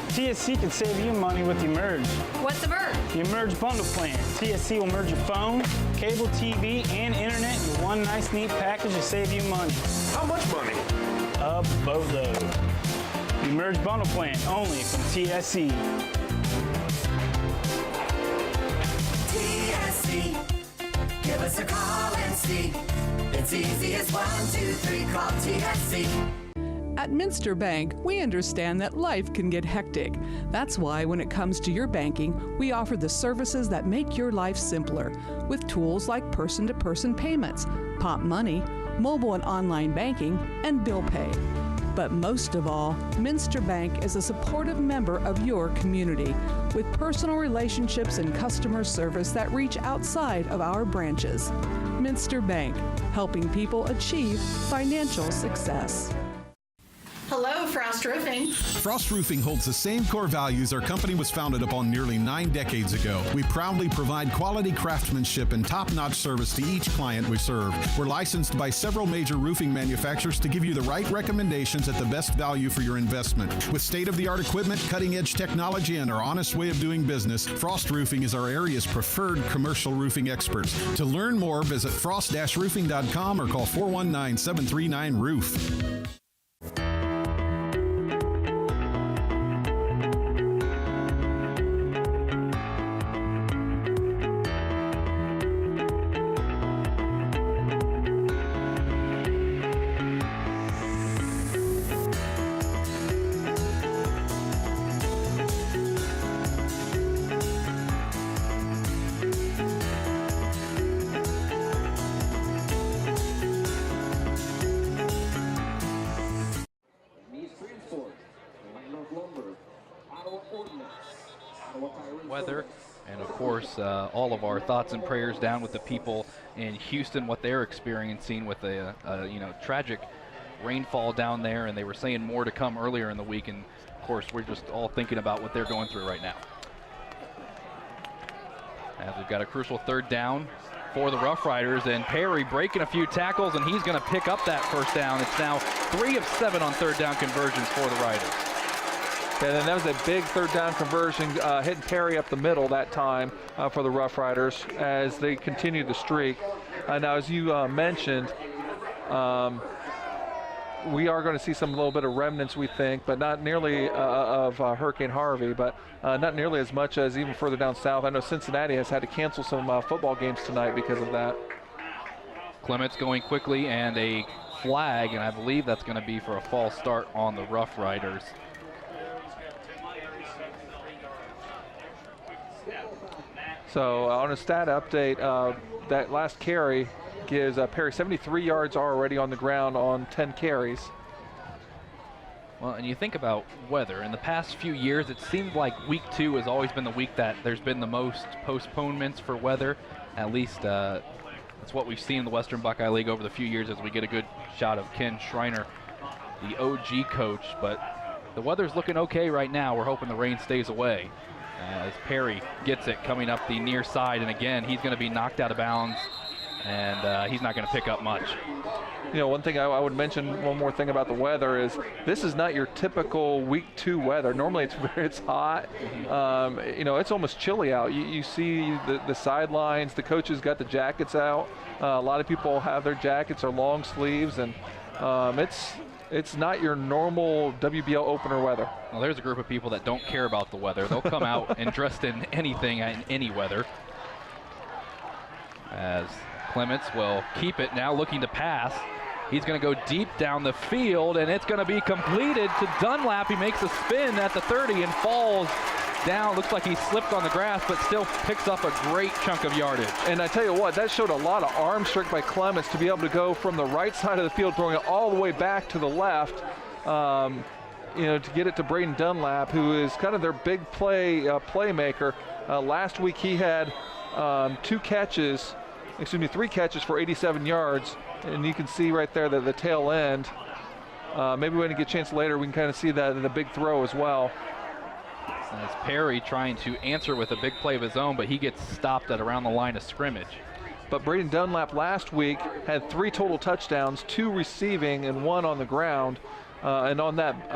TSC can save you money with Emerge. What's Emerge? The Emerge bundle plan. TSC will merge your phone, cable TV, and internet into one nice, neat package to save you money. How much money? A boatload. The Emerge bundle plan only from TSC. TSC, give us a call and see. It's easy as 1, 2, 3, call TSC. At Minster Bank, we understand that life can get hectic. That's why when it comes to your banking, we offer the services that make your life simpler with tools like person-to-person payments, Pop Money, mobile and online banking, and bill pay. But most of all, Minster Bank is a supportive member of your community with personal relationships and customer service that reach outside of our branches. Minster Bank, helping people achieve financial success. Hello, Frost Roofing. Frost Roofing holds the same core values our company was founded upon nearly 9 decades ago. We proudly provide quality craftsmanship and top-notch service to each client we serve. We're licensed by several major roofing manufacturers to give you the right recommendations at the best value for your investment. With state-of-the-art equipment, cutting-edge technology, and our honest way of doing business, Frost Roofing is our area's preferred commercial roofing experts. To learn more, visit frost-roofing.com or call 419-739-ROOF. Weather, and of course all of our thoughts and prayers down with the people in Houston, what they're experiencing with a tragic rainfall down there, and they were saying more to come earlier in the week, and of course we're just all thinking about what they're going through right now. And we've got a crucial 3rd down for the Rough Riders, and Perry breaking a few tackles, and he's going to pick up that 1st down. It's now 3 of 7 on 3rd down conversions for the Riders. And then that was a big 3rd down conversion, hitting Perry up the middle that time for the Rough Riders as they continue the streak. Now, as you mentioned, we are going to see some little bit of remnants, we think, but not nearly of Hurricane Harvey, but not nearly as much as even further down south. I know Cincinnati has had to cancel some football games tonight because of that. Clements going quickly, and a flag, and I believe that's going to be for a false start on the Rough Riders. So on a stat update, that last carry gives Perry 73 yards already on the ground on 10 carries. Well, and you think about weather. In the past few years, it seemed like Week 2 has always been the week that there's been the most postponements for weather. At least that's what we've seen in the Western Buckeye League over the few years as we get a good shot of Ken Schreiner, the OG coach. But the weather's looking okay right now. We're hoping the rain stays away. As Perry gets it coming up the near side, and again, he's going to be knocked out of bounds, and he's not going to pick up much. You know, one thing I would mention, one more thing about the weather is this is not your typical Week 2 weather. Normally it's hot. You know, it's almost chilly out. You see the sidelines, the coaches got the jackets out. A lot of people have their jackets or long sleeves, and it's not your normal WBL opener weather. Well, there's a group of people that don't care about the weather. They'll come out and dressed in anything in any weather. as Clements will keep it now, looking to pass. He's going to go deep down the field, and it's going to be completed to Dunlap. He makes a spin at the 30 and falls down. Looks like he slipped on the grass, but still picks up a great chunk of yardage. And I tell you what, that showed a lot of arm strength by Clements to be able to go from the right side of the field, throwing it all the way back to the left, to get it to Braden Dunlap, who is kind of their big playmaker. Last week he had 3 catches for 87 yards. And you can see right there that the tail end, maybe when we get a chance later, we can kind of see that in the big throw as well. As Perry trying to answer with a big play of his own, but he gets stopped at around the line of scrimmage. But Braden Dunlap last week had 3 total touchdowns, 2 receiving and 1 on the ground. And on that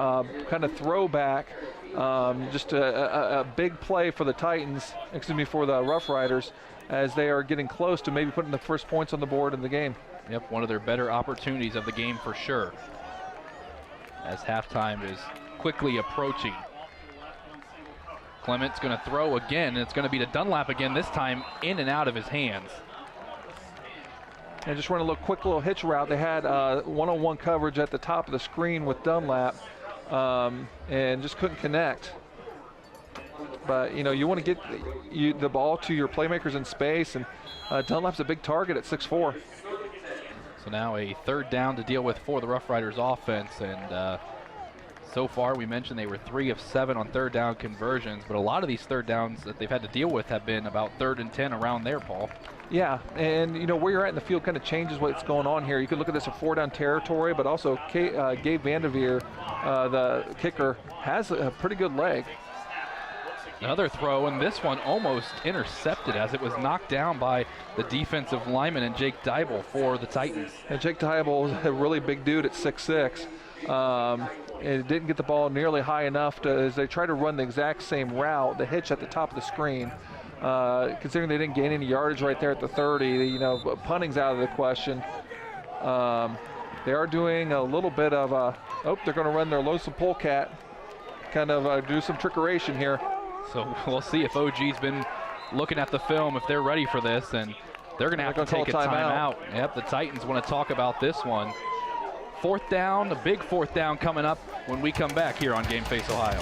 kind of throwback, just a big play for the Titans, for the Roughriders, as they are getting close to maybe putting the first points on the board in the game. Yep, one of their better opportunities of the game for sure. As halftime is quickly approaching. Clement's going to throw again, and it's going to be to Dunlap again, this time in and out of his hands. And just run a quick little hitch route. They had one-on-one coverage at the top of the screen with Dunlap, and just couldn't connect. But you want to get the ball to your playmakers in space, and Dunlap's a big target at 6'4". So now a 3rd down to deal with for the Roughriders offense, and so far we mentioned they were 3 of 7 on 3rd down conversions, but a lot of these 3rd downs that they've had to deal with have been about 3rd and 10 around there, Paul. Yeah, and where you're at in the field kind of changes what's going on here. You could look at this as 4-down territory, but also Gabe Vanderveer, the kicker, has a pretty good leg. Another throw, and this one almost intercepted as it was knocked down by the defensive lineman and Jake Dybel for the Titans. And Jake Dybel is a really big dude at 6'6". And didn't get the ball nearly high enough as they try to run the exact same route, the hitch at the top of the screen. Considering they didn't gain any yardage right there at the 30, punting's out of the question. They are doing a little bit of they're going to run their lonesome polecat, kind of do some trickeration here. So we'll see if OG's been looking at the film, if they're ready for this, and they're going to have to take a timeout. Yep, the Titans want to talk about this one. 4th down, a big 4th down coming up when we come back here on Game Face Ohio.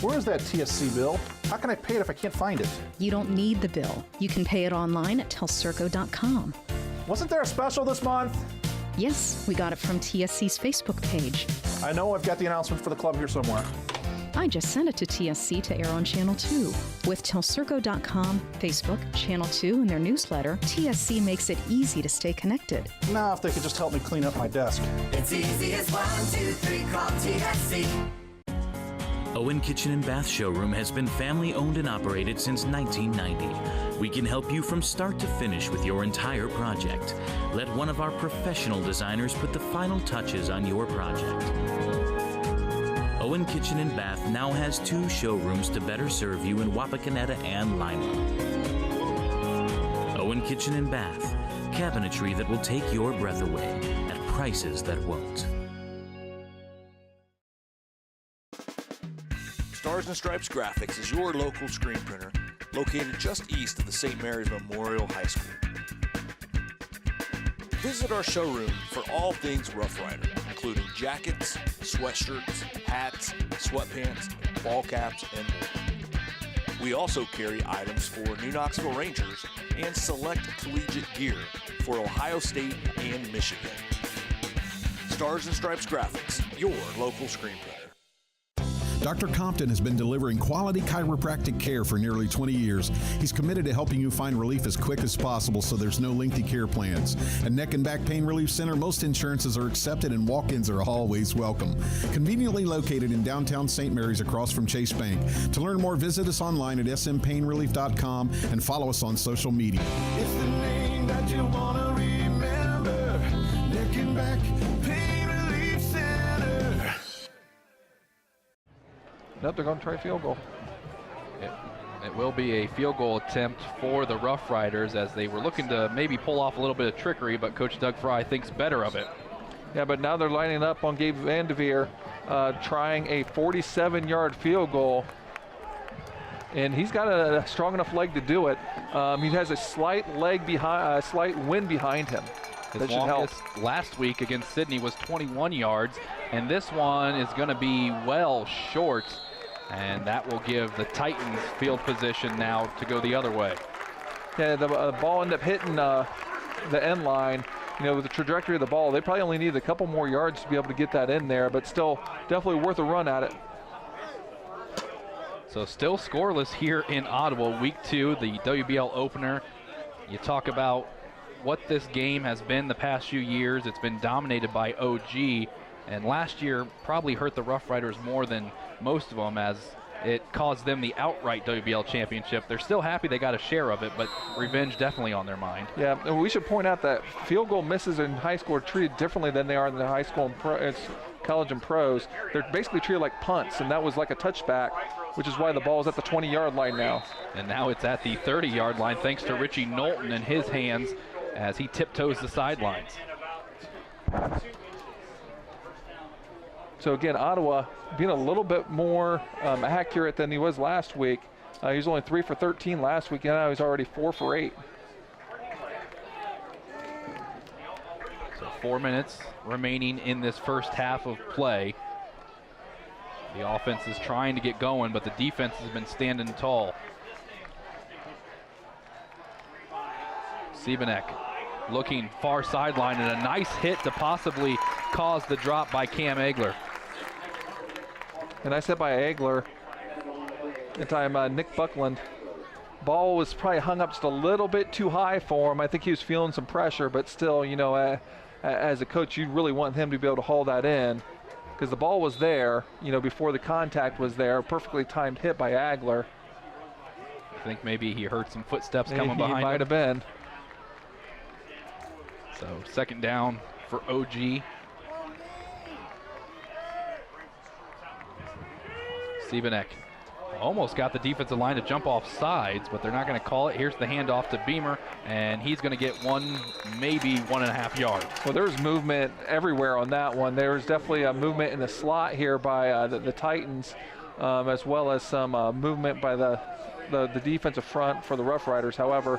Where is that TSC bill? How can I pay it if I can't find it? You don't need the bill. You can pay it online at telcirco.com. Wasn't there a special this month? Yes, we got it from TSC's Facebook page. I know I've got the announcement for the club here somewhere. I just sent it to TSC to air on Channel 2. With telcirco.com, Facebook, Channel 2, and their newsletter, TSC makes it easy to stay connected. Now, if they could just help me clean up my desk. It's easy as 1, 2, 3, call TSC. Owen Kitchen and Bath Showroom has been family owned and operated since 1990. We can help you from start to finish with your entire project. Let one of our professional designers put the final touches on your project. Owen Kitchen and Bath now has 2 showrooms to better serve you in Wapakoneta and Lima. Owen Kitchen and Bath, cabinetry that will take your breath away at prices that won't. Stars and Stripes Graphics is your local screen printer located just east of the St. Mary's Memorial High School. Visit our showroom for all things Rough Rider, including jackets, sweatshirts, hats, sweatpants, ball caps, and more. We also carry items for New Knoxville Rangers and select collegiate gear for Ohio State and Michigan. Stars and Stripes Graphics, your local screen printer. Dr. Compton has been delivering quality chiropractic care for nearly 20 years. He's committed to helping you find relief as quick as possible so there's no lengthy care plans. At Neck and Back Pain Relief Center, most insurances are accepted and walk-ins are always welcome. Conveniently located in downtown St. Mary's across from Chase Bank. To learn more, visit us online at smpainrelief.com and follow us on social media. It's the name that you want to remember. Neck and Back Pain Relief Center. Nope, they're going to try a field goal. It will be a field goal attempt for the Rough Riders as they were looking to maybe pull off a little bit of trickery, but Coach Doug Fry thinks better of it. Yeah, but now they're lining up on Gabe Vanderveer, trying a 47-yard field goal. and he's got a strong enough leg to do it. He has a slight wind behind him. His longest last week against Sydney was 21 yards, and this one is going to be well short, and that will give the Titans field position now to go the other way. Yeah, the ball ended up hitting the end line. With the trajectory of the ball, they probably only needed a couple more yards to be able to get that in there, but still definitely worth a run at it. So still scoreless here in Ottawa, week 2, the WBL opener. You talk about what this game has been the past few years. It's been dominated by OG, and last year probably hurt the Roughriders more than most of them, as it caused them the outright WBL championship. They're still happy they got a share of it, but revenge definitely on their mind. Yeah, and we should point out that field goal misses in high school are treated differently than they are in the high school and college and pros. They're basically treated like punts, and that was like a touchback, which is why the ball is at the 20-yard line now. And now it's at the 30-yard line thanks to Richie Nolan and his hands as he tiptoes the sidelines. So again, Ottawa being a little bit more accurate than he was last week. He was only 3 for 13 last week, and now he's already 4 for 8. So 4 minutes remaining in this first half of play. The offense is trying to get going, but the defense has been standing tall. Siebenek looking far sideline, and a nice hit to possibly cause the drop by Cam Egler. And I said by Egler, at time Nick Buckland. Ball was probably hung up just a little bit too high for him. I think he was feeling some pressure, but still, as a coach, you really want him to be able to haul that in, because the ball was there, before the contact was there. Perfectly timed hit by Egler. I think maybe he heard some footsteps coming behind him. He might have been. So second down for OG. Siebenek almost got the defensive line to jump off sides, but they're not going to call it. Here's the handoff to Beamer, and he's going to get maybe 1.5 yards. Well, there's movement everywhere on that one. There was definitely a movement in the slot here by the Titans, as well as some movement by the defensive front for the Roughriders. However,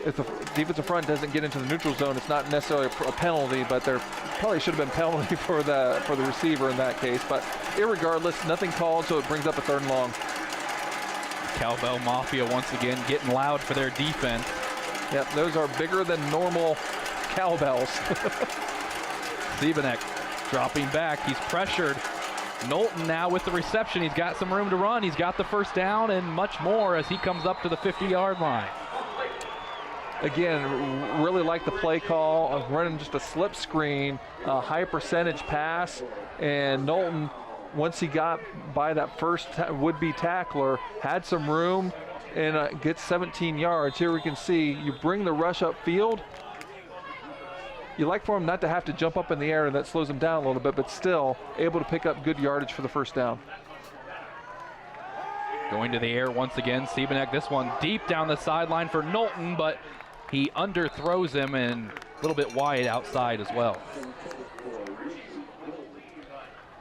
if the defensive front doesn't get into the neutral zone, it's not necessarily a penalty, but there probably should have been penalty for the receiver in that case. But irregardless, nothing called, so it brings up a 3rd and long. Cowbell Mafia once again getting loud for their defense. Yep, those are bigger than normal cowbells. Siebenek dropping back. He's pressured. Nolan now with the reception. He's got some room to run. He's got the first down and much more as he comes up to the 50-yard line. Again, really like the play call of running just a slip screen, a high percentage pass, and Nolan, once he got by that first would-be tackler, had some room and gets 17 yards. Here we can see you bring the rush up field. You like for him not to have to jump up in the air, and that slows him down a little bit, but still able to pick up good yardage for the first down. Going to the air once again, Siebenek, this one deep down the sideline for Nolan, but he underthrows him and a little bit wide outside as well.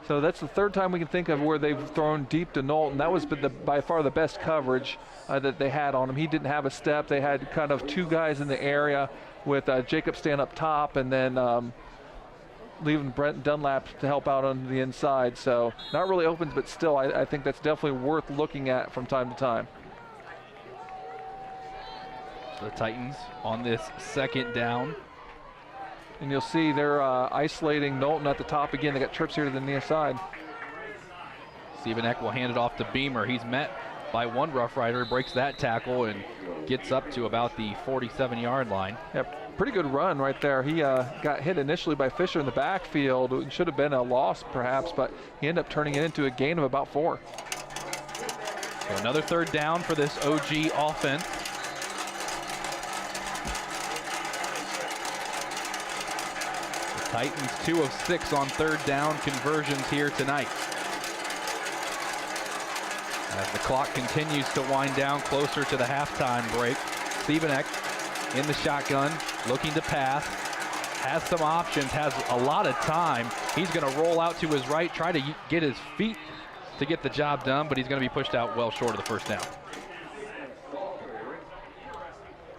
So that's the 3rd time we can think of where they've thrown deep to Nolan. That was by far the best coverage that they had on him. He didn't have a step. They had kind of 2 guys in the area with Jacob staying up top and then leaving Brent Dunlap to help out on the inside. So not really open, but still I think that's definitely worth looking at from time to time. The Titans on this 2nd down. And you'll see they're isolating Nolan at the top again. They got trips here to the near side. Siebenek will hand it off to Beamer. He's met by one Rough Rider, breaks that tackle and gets up to about the 47-yard line. Yep, pretty good run right there. He got hit initially by Fisher in the backfield. It should have been a loss perhaps, but he ended up turning it into a gain of about 4. So another 3rd down for this OG offense. Titans 2 of 6 on 3rd down conversions here tonight. As the clock continues to wind down closer to the halftime break, Siebenek in the shotgun, looking to pass, has some options, has a lot of time. He's going to roll out to his right, try to get his feet to get the job done, but he's going to be pushed out well short of the first down.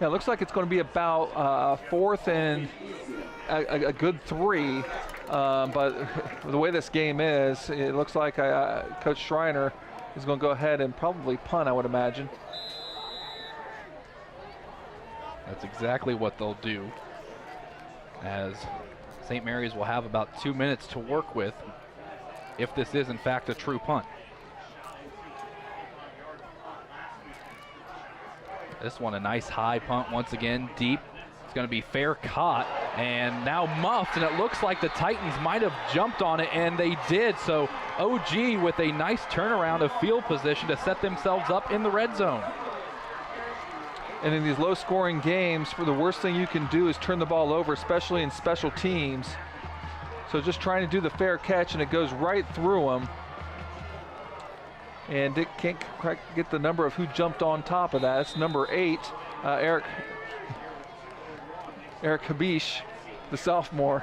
Yeah, it looks like it's going to be about fourth and a good 3. But the way this game is, it looks like Coach Schreiner is going to go ahead and probably punt, I would imagine. That's exactly what they'll do, as St. Mary's will have about 2 minutes to work with if this is in fact a true punt. This one a nice high punt once again, deep. It's going to be fair caught and now muffed, and it looks like the Titans might have jumped on it, and they did. So OG with a nice turnaround of field position to set themselves up in the red zone. And in these low-scoring games, the worst thing you can do is turn the ball over, especially in special teams. So just trying to do the fair catch, and it goes right through them. And Dick can't quite get the number of who jumped on top of that. It's number 8, Eric Habish, the sophomore.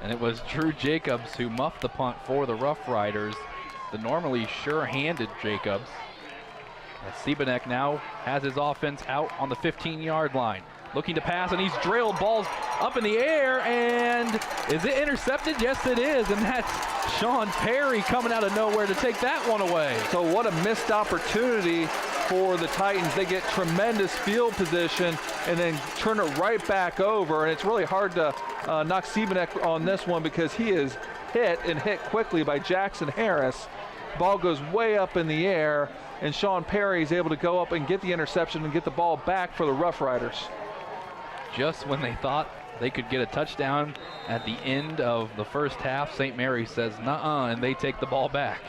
And it was Drew Jacobs who muffed the punt for the Roughriders, the normally sure-handed Jacobs. As Siebenek now has his offense out on the 15-yard line. Looking to pass, and he's drilled. Ball's up in the air, and is it intercepted? Yes, it is, and that's Sean Perry coming out of nowhere to take that one away. So what a missed opportunity for the Titans. They get tremendous field position and then turn it right back over, and it's really hard to knock Siebenek on this one because he is hit quickly by Jackson Harris. Ball goes way up in the air, and Sean Perry is able to go up and get the interception and get the ball back for the Roughriders. Just when they thought they could get a touchdown at the end of the first half, St. Mary says nuh-uh, and they take the ball back.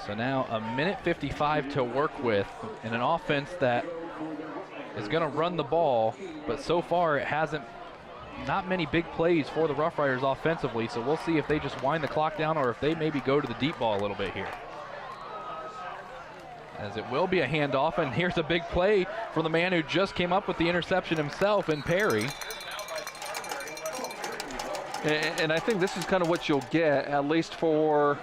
So now a minute 55 to work with in an offense that is going to run the ball, but so far it hasn't, not many big plays for the Roughriders offensively, so we'll see if they just wind the clock down or if they maybe go to the deep ball a little bit here. As it will be a handoff, and here's a big play for the man who just came up with the interception himself in Perry. And I think this is kind of what you'll get, at least for,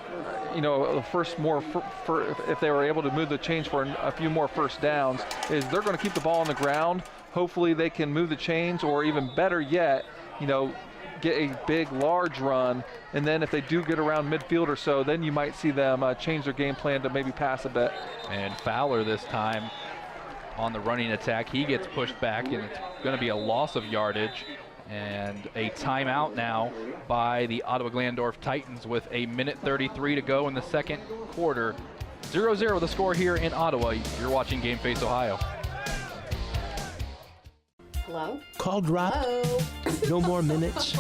the first if they were able to move the chains for a few more first downs, is they're going to keep the ball on the ground. Hopefully they can move the chains, or even better yet, get a big, large run. And then if they do get around midfield or so, then you might see them change their game plan to maybe pass a bit. And Fowler this time on the running attack. He gets pushed back, and it's going to be a loss of yardage. And a timeout now by the Ottawa-Glandorf Titans with a minute 33 to go in the second quarter. 0-0 the score here in Ottawa. You're watching Game Face Ohio. Hello? Call dropped? Hello? No more minutes?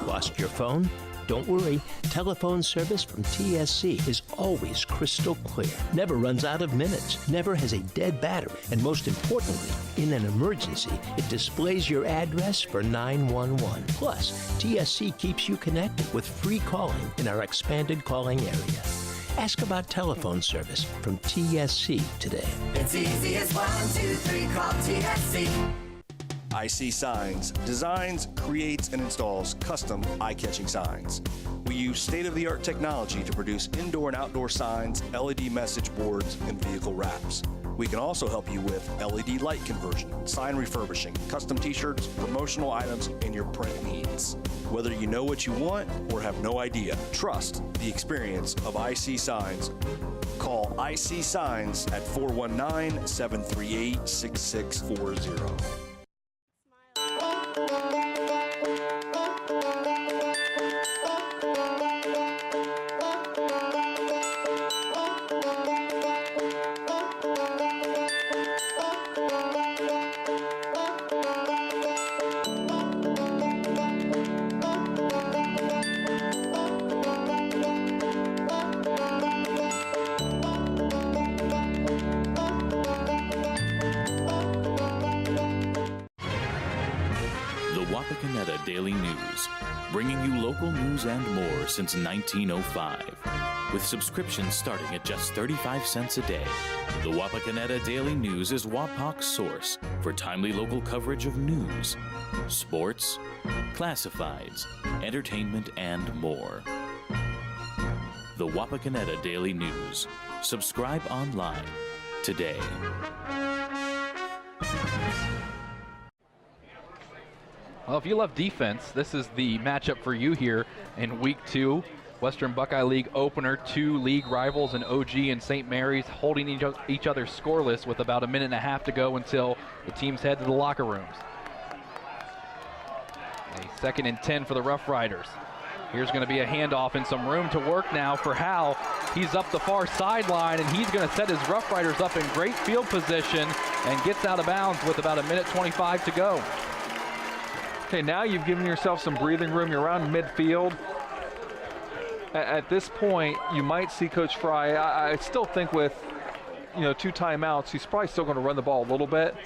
Lost your phone? Don't worry. Telephone service from TSC is always crystal clear. Never runs out of minutes. Never has a dead battery. And most importantly, in an emergency, it displays your address for 911. Plus, TSC keeps you connected with free calling in our expanded calling area. Ask about telephone service from TSC today. It's easy as 1, 2, 3, call TSC. IC Signs designs, creates, and installs custom eye-catching signs. We use state-of-the-art technology to produce indoor and outdoor signs, LED message boards, and vehicle wraps. We can also help you with LED light conversion, sign refurbishing, custom t-shirts, promotional items, and your print needs. Whether you know what you want or have no idea, trust the experience of IC Signs. Call IC Signs at 419-738-6640. Daily News, bringing you local news and more since 1905. with subscriptions starting at just 35 cents a day. The Wapakoneta Daily News is Wapak's source for timely local coverage of news, sports, classifieds, entertainment, and more. The Wapakoneta Daily News. Subscribe online today. Well, if you love defense, this is the matchup for you here in Week 2. Western Buckeye League opener, 2 league rivals in OG and St. Mary's holding each other scoreless with about a minute and a half to go until the teams head to the locker rooms. A 2nd and 10 for the Roughriders. Here's going to be a handoff and some room to work now for Hal. He's up the far sideline, and he's going to set his Roughriders up in great field position and gets out of bounds with about a minute 25 to go. Okay, now you've given yourself some breathing room. You're around midfield. At this point, you might see Coach Fry. I still think with 2 timeouts, he's probably still going to run the ball a little bit.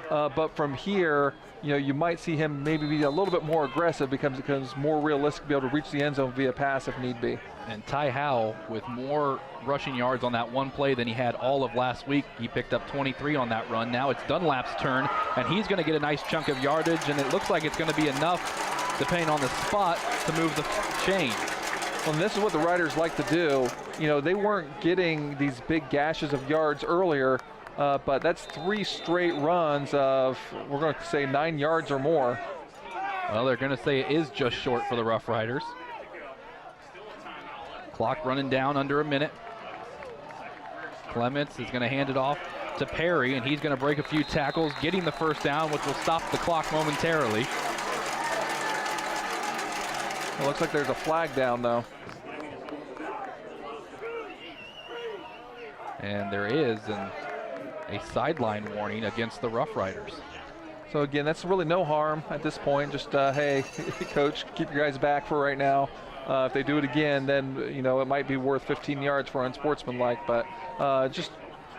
But from here, you might see him maybe be a little bit more aggressive because it becomes more realistic to be able to reach the end zone via pass if need be. And Ty Howell with more rushing yards on that one play than he had all of last week. He picked up 23 on that run. Now it's Dunlap's turn, and he's going to get a nice chunk of yardage, and it looks like it's going to be enough, depending on the spot, to move the chain. Well, and this is what the Riders like to do. They weren't getting these big gashes of yards earlier, but that's 3 straight runs of, we're going to say, 9 yards or more. Well, they're going to say it is just short for the Roughriders. Clock running down under a minute. Clements is going to hand it off to Perry, and he's going to break a few tackles, getting the first down, which will stop the clock momentarily. It looks like there's a flag down, though. And there is a sideline warning against the Roughriders. So again, that's really no harm at this point. Just, hey, coach, keep your guys back for right now. If they do it again, then, it might be worth 15 yards for unsportsmanlike, but just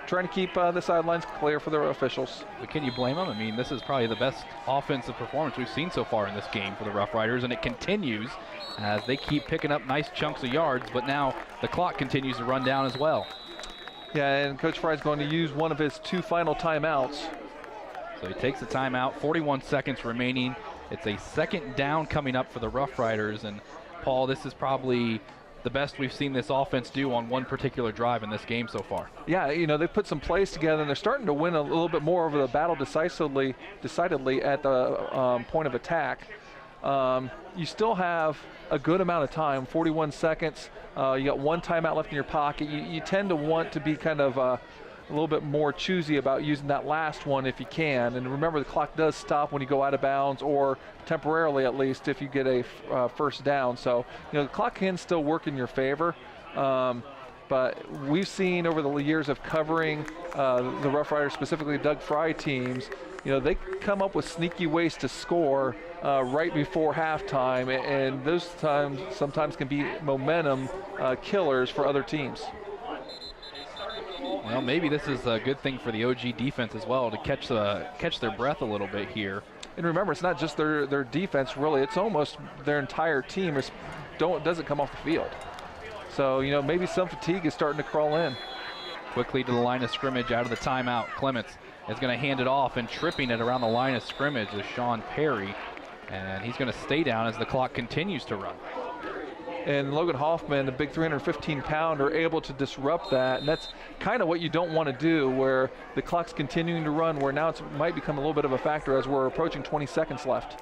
trying to keep the sidelines clear for the officials. But can you blame them? I mean, this is probably the best offensive performance we've seen so far in this game for the Roughriders, and it continues as they keep picking up nice chunks of yards, but now the clock continues to run down as well. Yeah, and Coach Fry's going to use one of his 2 final timeouts. So he takes a timeout, 41 seconds remaining. It's a 2nd down coming up for the Roughriders, and Paul, this is probably the best we've seen this offense do on one particular drive in this game so far. Yeah, they put some plays together, and they're starting to win a little bit more over the battle decidedly at the point of attack. You still have a good amount of time, 41 seconds. You got 1 timeout left in your pocket. You tend to want to be kind of a little bit more choosy about using that last one if you can. And remember, the clock does stop when you go out of bounds, or temporarily at least if you get a first down. So, the clock can still work in your favor. But we've seen over the years of covering the Roughriders, specifically Doug Fry teams, they come up with sneaky ways to score right before halftime, and those times sometimes can be momentum killers for other teams. Well, maybe this is a good thing for the OG defense as well, to catch their breath a little bit here. And remember, it's not just their defense, really. It's almost their entire team doesn't come off the field. So, maybe some fatigue is starting to crawl in. Quickly to the line of scrimmage out of the timeout. Clements is going to hand it off, and tripping it around the line of scrimmage is Sean Perry. And he's going to stay down as the clock continues to run. And Logan Hoffman, a big 315-pounder, able to disrupt that. And that's kind of what you don't want to do, where the clock's continuing to run, where now it might become a little bit of a factor as we're approaching 20 seconds left.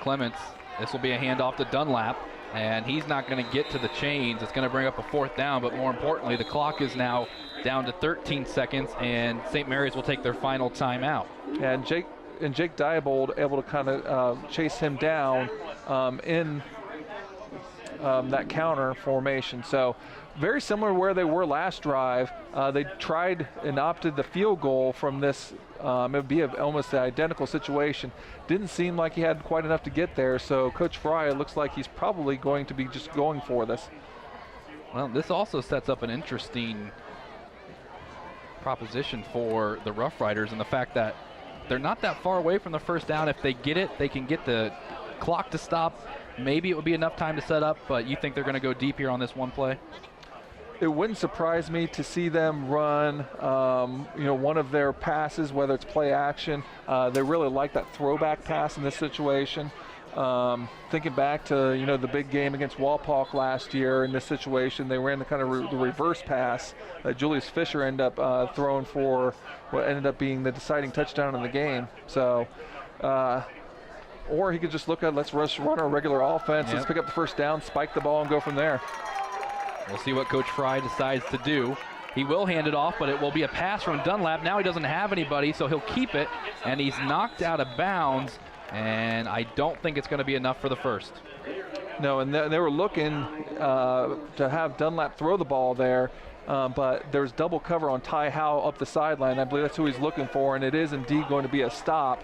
Clements, this will be a handoff to Dunlap, and he's not going to get to the chains. It's going to bring up a 4th down, but more importantly, the clock is now down to 13 seconds, and St. Mary's will take their final timeout. And Jake Diebold able to kind of chase him down in that counter formation. So very similar where they were last drive. They tried and opted the field goal from this. It would be almost an identical situation. Didn't seem like he had quite enough to get there, so Coach Fry, it looks like he's probably going to be just going for this. Well, this also sets up an interesting proposition for the Roughriders, and the fact that they're not that far away from the first down. If they get it, they can get the clock to stop. Maybe it would be enough time to set up, but you think they're going to go deep here on this one play? It wouldn't surprise me to see them run, one of their passes, whether it's play action. They really like that throwback pass in this situation. Thinking back to, the big game against Walpock last year in this situation, they ran the kind of the reverse pass. Julius Fisher ended up throwing for what ended up being the deciding touchdown in the game. So, or he could just look at, let's run our regular offense, let's pick up the first down, spike the ball, and go from there. We'll see what Coach Fry decides to do. He will hand it off, but it will be a pass from Dunlap. Now he doesn't have anybody, so he'll keep it, and he's knocked out of bounds, and I don't think it's going to be enough for the first. No, and they were looking to have Dunlap throw the ball there, but there's double cover on Ty Howe up the sideline. I believe that's who he's looking for, and it is indeed going to be a stop.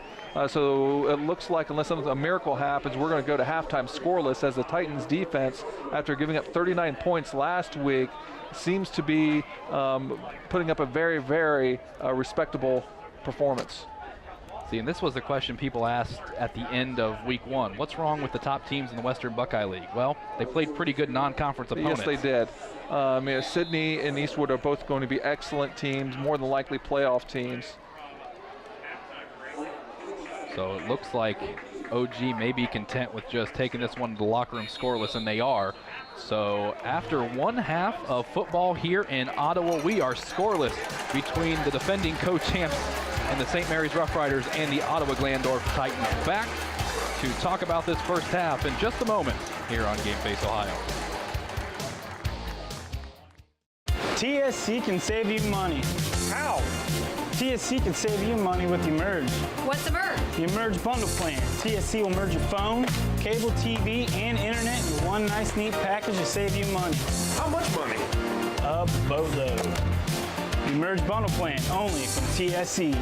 So it looks like, unless a miracle happens, we're going to go to halftime scoreless, as the Titans defense, after giving up 39 points last week, seems to be putting up a very, very respectable performance. See, and this was the question people asked at the end of week 1. What's wrong with the top teams in the Western Buckeye League? Well, they played pretty good non-conference opponents. Yes, they did. Sydney and Eastwood are both going to be excellent teams, more than likely playoff teams. So it looks like OG may be content with just taking this one to the locker room scoreless, and they are. So after one half of football here in Ottawa, we are scoreless between the defending co-champs and the St. Mary's Roughriders and the Ottawa-Glandorf Titans. Back to talk about this first half in just a moment here on Game Face Ohio. TSC can save you money. How? TSC can save you money with Emerge. What's Emerge? The Emerge bundle plan. TSC will merge your phone, cable TV, and internet into one nice, neat package to save you money. How much money? A boatload. The Emerge bundle plan, only from TSC.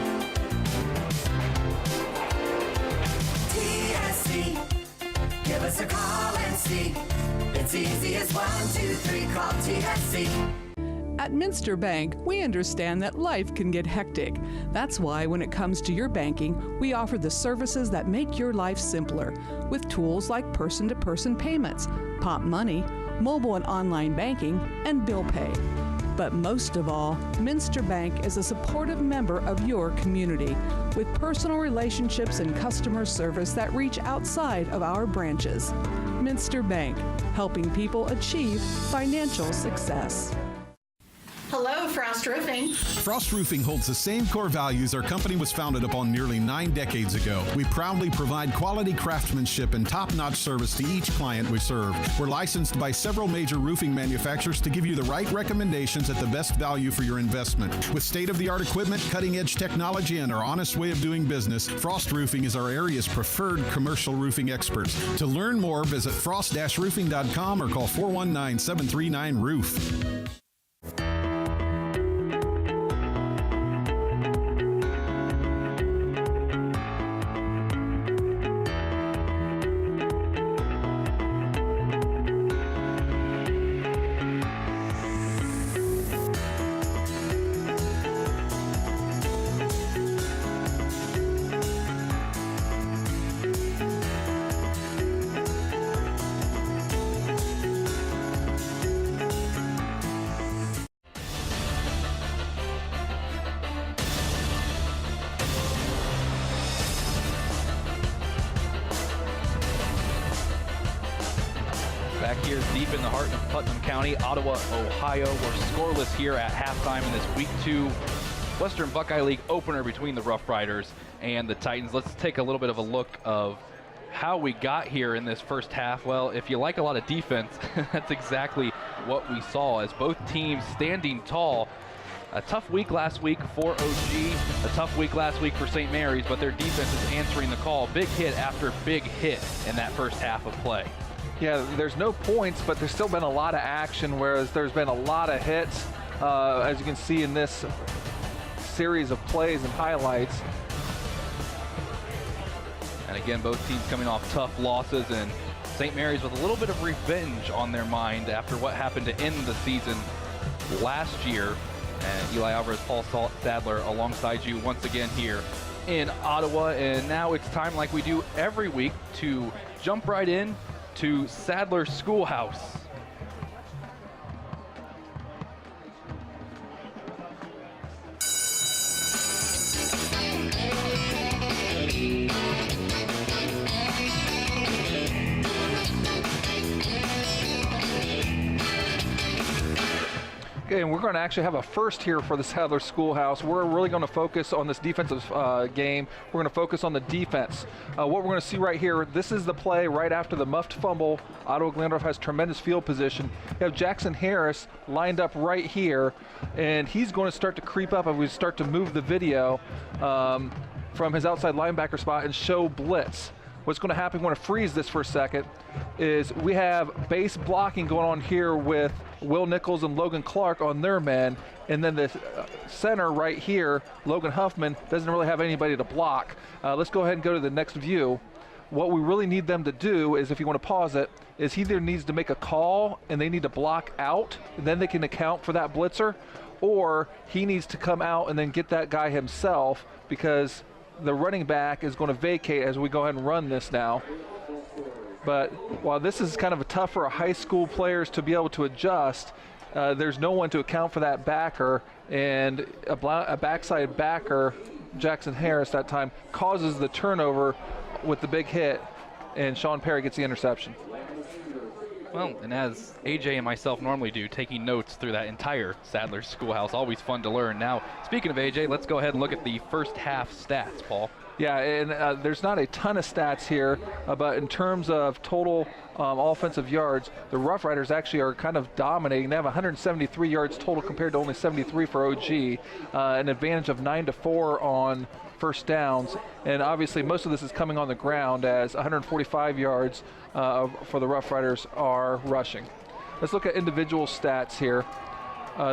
TSC, give us a call and see. It's easy as 1, 2, 3, call TSC. At Minster Bank, we understand that life can get hectic. That's why when it comes to your banking, we offer the services that make your life simpler, with tools like person-to-person payments, Pop Money, mobile and online banking, and bill pay. But most of all, Minster Bank is a supportive member of your community, with personal relationships and customer service that reach outside of our branches. Minster Bank, helping people achieve financial success. Hello, Frost Roofing. Frost Roofing holds the same core values our company was founded upon nearly 9 decades ago. We proudly provide quality craftsmanship and top-notch service to each client we serve. We're licensed by several major roofing manufacturers to give you the right recommendations at the best value for your investment. With state-of-the-art equipment, cutting-edge technology, and our honest way of doing business, Frost Roofing is our area's preferred commercial roofing experts. To learn more, visit frost-roofing.com or call 419-739-ROOF. Back here deep in the heart of Putnam County, Ottawa, Ohio. We're scoreless here at halftime in this Week 2 Western Buckeye League opener between the Roughriders and the Titans. Let's take a little bit of a look of how we got here in this first half. Well, if you like a lot of defense, that's exactly what we saw, as both teams standing tall. A tough week last week for OG, a tough week last week for St. Mary's, but their defense is answering the call. Big hit after big hit in that first half of play. Yeah, there's no points, but there's still been a lot of action, whereas there's been a lot of hits, as you can see in this series of plays and highlights. And again, both teams coming off tough losses, and St. Mary's with a little bit of revenge on their mind after what happened to end the season last year. And Eli Alvarez, Paul Sadler alongside you once again here in Ottawa. And now it's time, like we do every week, to jump right in to Sadler Schoolhouse. and we're going to actually have a first here for the Sadler Schoolhouse. We're really going to focus on this defensive game. We're going to focus on the defense. What we're going to see right here, this is the play right after the muffed fumble. Ottawa-Glandorf has tremendous field position. You have Jackson Harris lined up right here, and he's going to start to creep up as we start to move the video from his outside linebacker spot and show blitz. What's going to happen, we want to freeze this for a second, is we have base blocking going on here with Will Nichols and Logan Clark on their men, and then the center right here, Logan Huffman, doesn't really have anybody to block. Let's go ahead and go to the next view. What we really need them to do is, if you want to pause it, is he either needs to make a call and they need to block out, and then they can account for that blitzer, or he needs to come out and then get that guy himself, because the running back is going to vacate as we go ahead and run this now. But while this is kind of tough for high school players to be able to adjust, there's no one to account for that backer, and a backside backer, Jackson Harris that time, causes the turnover with the big hit, and Sean Perry gets the interception. Well, and as AJ and myself normally do, taking notes through that entire Sadler Schoolhouse, always fun to learn. Now, speaking of AJ, let's go ahead and look at the first half stats, Paul. Yeah, and there's not a ton of stats here, but in terms of total offensive yards, the Roughriders actually are kind of dominating. They have 173 yards total compared to only 73 for OG, an advantage of 9-4 on first downs, and obviously most of this is coming on the ground, as 145 yards for the Roughriders are rushing. Let's look at individual stats here.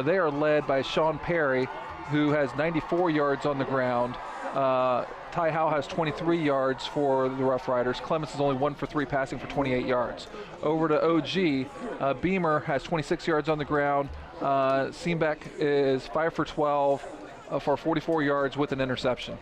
They are led by Sean Perry, who has 94 yards on the ground. Ty Howe has 23 yards for the Roughriders. Clemens is only 1 for 3 passing for 28 yards. Over to OG, Beamer has 26 yards on the ground. Seambeck is 5 for 12 for 44 yards with an interception.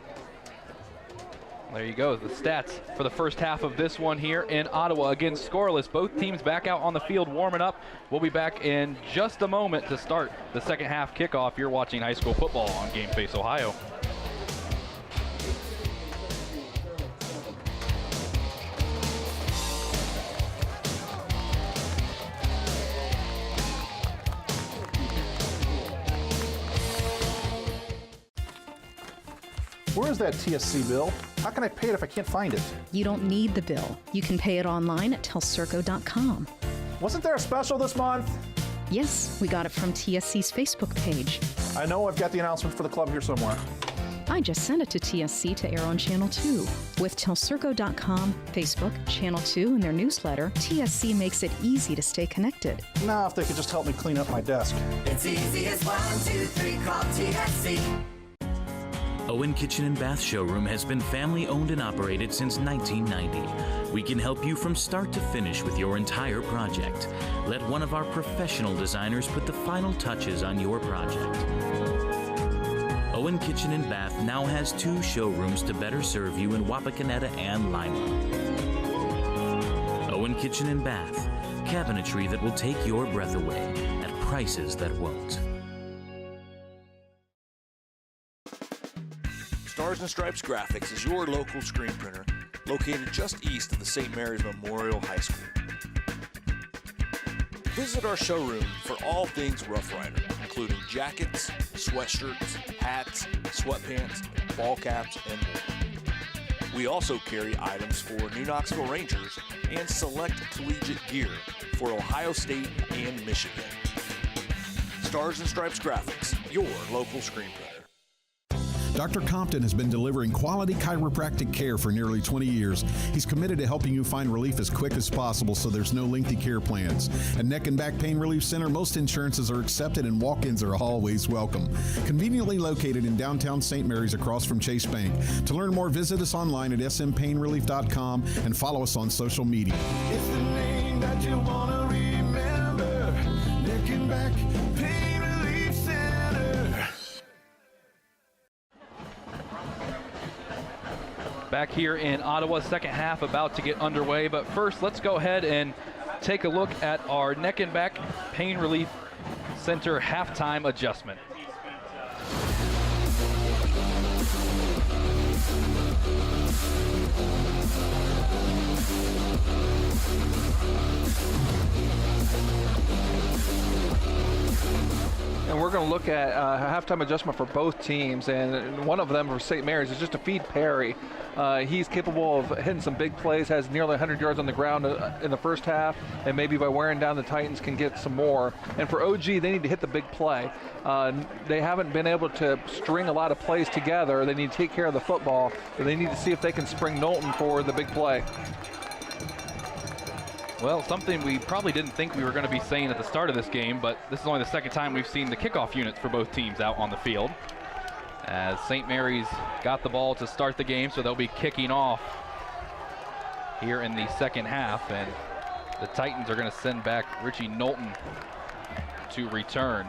There you go, the stats for the first half of this one here in Ottawa. Again, scoreless. Both teams back out on the field warming up. We'll be back in just a moment to start the second half kickoff. You're watching high school football on Game Face Ohio. Where is that TSC bill? How can I pay it if I can't find it? You don't need the bill. You can pay it online at telcirco.com. Wasn't there a special this month? Yes, we got it from TSC's Facebook page. I know I've got the announcement for the club here somewhere. I just sent it to TSC to air on Channel 2. With telcirco.com, Facebook, Channel 2, and their newsletter, TSC makes it easy to stay connected. Now, if they could just help me clean up my desk. It's easy as 1, 2, 3, call TSC. Owen Kitchen and Bath Showroom has been family owned and operated since 1990. We can help you from start to finish with your entire project. Let one of our professional designers put the final touches on your project. Owen Kitchen and Bath now has 2 showrooms to better serve you in Wapakoneta and Lima. Owen Kitchen and Bath, cabinetry that will take your breath away at prices that won't. Stars and Stripes Graphics is your local screen printer located just east of the St. Mary's Memorial High School. Visit our showroom for all things Rough Rider, including jackets, sweatshirts, hats, sweatpants, ball caps, and more. We also carry items for New Knoxville Rangers and select collegiate gear for Ohio State and Michigan. Stars and Stripes Graphics, your local screen printer. Dr. Compton has been delivering quality chiropractic care for nearly 20 years. He's committed to helping you find relief as quick as possible so there's no lengthy care plans. At Neck and Back Pain Relief Center, most insurances are accepted and walk-ins are always welcome. Conveniently located in downtown St. Mary's across from Chase Bank. To learn more, visit us online at smpainrelief.com and follow us on social media. It's the name that you want to remember. Neck and Back Pain Relief Center. Back here in Ottawa, second half about to get underway. But first, let's go ahead and take a look at our Neck and Back Pain Relief Center halftime adjustment. And we're we're going to look at a halftime adjustment for both teams, and one of them for St. Mary's is just to feed Perry. He's capable of hitting some big plays, has nearly 100 yards on the ground in the first half, and maybe by wearing down the Titans can get some more. And for OG, they need to hit the big play. They haven't been able to string a lot of plays together. They need to take care of the football, but they need to see if they can spring Nolan for the big play. Well, something we probably didn't think we were going to be saying at the start of this game, but this is only the second time we've seen the kickoff units for both teams out on the field. As St. Mary's got the ball to start the game, so they'll be kicking off here in the second half, and the Titans are going to send back Richie Knowlton to return.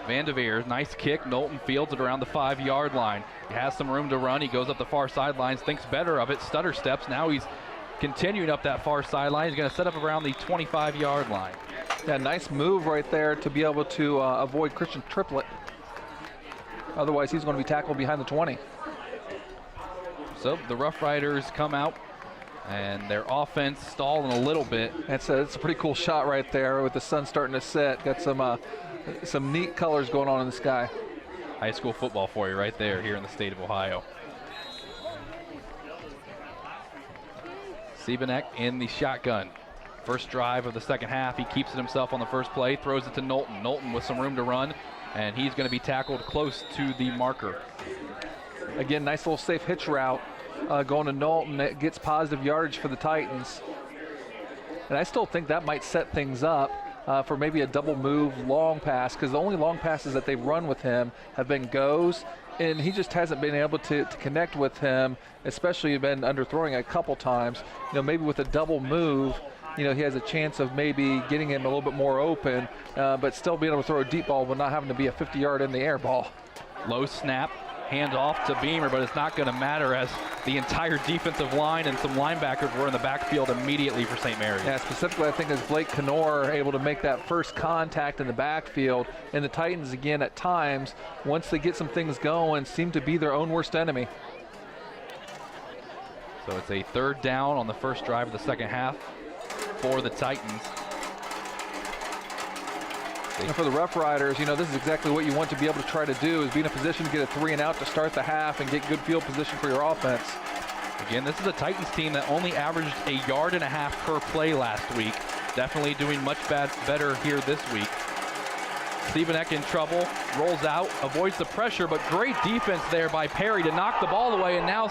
Van de Veer, nice kick. Knowlton fields it around the 5-yard line. He has some room to run. He goes up the far sidelines, thinks better of it, stutter steps. Now he's continuing up that far sideline. He's going to set up around the 25-yard line. Yeah, nice move right there to be able to avoid Christian Triplett. Otherwise, he's going to be tackled behind the 20. So the Rough Riders come out, and their offense stalling a little bit. It's a pretty cool shot right there with the sun starting to set. Got some neat colors going on in the sky. High school football for you right there here in the state of Ohio. Siebenek in the shotgun. First drive of the second half. He keeps it himself on the first play, throws it to Knowlton. Knowlton with some room to run, and he's going to be tackled close to the marker. Again, nice little safe hitch route going to Knowlton. It gets positive yardage for the Titans. And I still think that might set things up for maybe a double move long pass, because the only long passes that they've run with him have been goes, and he just hasn't been able to connect with him, especially been underthrowing a couple times. Maybe with a double move, he has a chance of maybe getting him a little bit more open, but still being able to throw a deep ball but not having to be a 50-yard in the air ball. Low snap, hand off to Beamer, but it's not going to matter as the entire defensive line and some linebackers were in the backfield immediately for St. Mary's. Yeah, specifically I think as Blake Knorr able to make that first contact in the backfield, and the Titans again at times, once they get some things going, seem to be their own worst enemy. So it's a third down on the first drive of the second half for the Titans. And for the Rough Riders, this is exactly what you want to be able to try to do, is be in a position to get a 3 and out to start the half and get good field position for your offense. Again, this is a Titans team that only averaged 1.5 yards per play last week. Definitely doing much better here this week. Siebenek in trouble, rolls out, avoids the pressure, but great defense there by Perry to knock the ball away, and now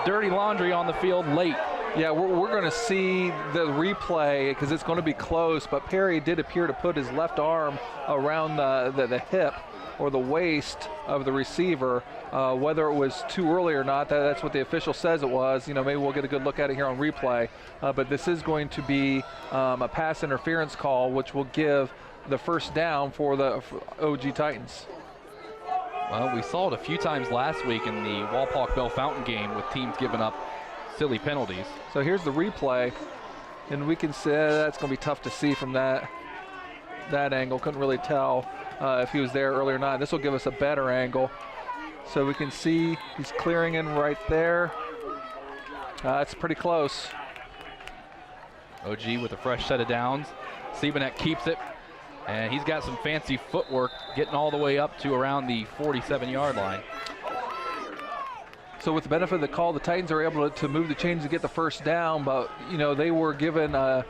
dirty laundry on the field late. Yeah, we're going to see the replay because it's going to be close, but Perry did appear to put his left arm around the hip or the waist of the receiver. Whether it was too early or not, that's what the official says it was. Maybe we'll get a good look at it here on replay. But this is going to be a pass interference call, which will give the first down for the OG Titans. Well, we saw it a few times last week in the Walpock Bell Fountain game with teams giving up silly penalties. So here's the replay, and we can say that's going to be tough to see from that angle. Couldn't really tell if he was there earlier or not. This will give us a better angle. So we can see he's clearing in right there. It's pretty close. OG with a fresh set of downs. Siebenek keeps it, and he's got some fancy footwork getting all the way up to around the 47-yard line. So with the benefit of the call, the Titans are able to move the chains to get the first down, but they were given a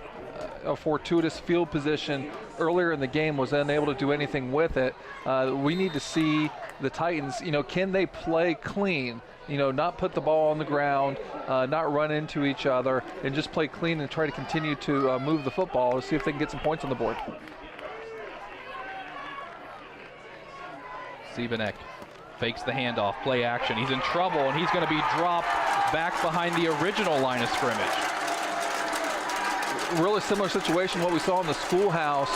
fortuitous field position earlier in the game, was unable to do anything with it. We need to see the Titans, can they play clean? Not put the ball on the ground, not run into each other, and just play clean and try to continue to move the football to see if they can get some points on the board. Siebenek fakes the handoff, play action. He's in trouble, and he's going to be dropped back behind the original line of scrimmage. Really similar situation what we saw in the schoolhouse.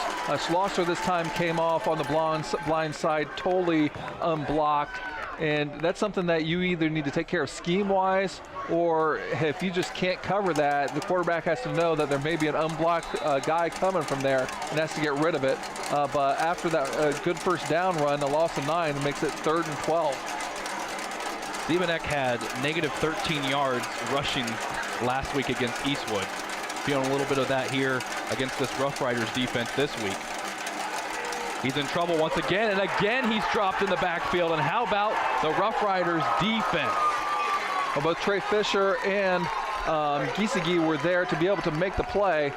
Schlosser this time came off on the blind side, totally unblocked. And that's something that you either need to take care of scheme-wise, or if you just can't cover that, the quarterback has to know that there may be an unblocked guy coming from there and has to get rid of it. But after that good first down run, a loss of 9 makes it 3rd and 12. Siebenek had negative 13 yards rushing last week against Eastwood. Feeling a little bit of that here against this Rough Riders defense this week. He's in trouble once again, and again he's dropped in the backfield. And how about the Rough Riders defense? Well, both Trey Fisher and Giesecke were there to be able to make the play.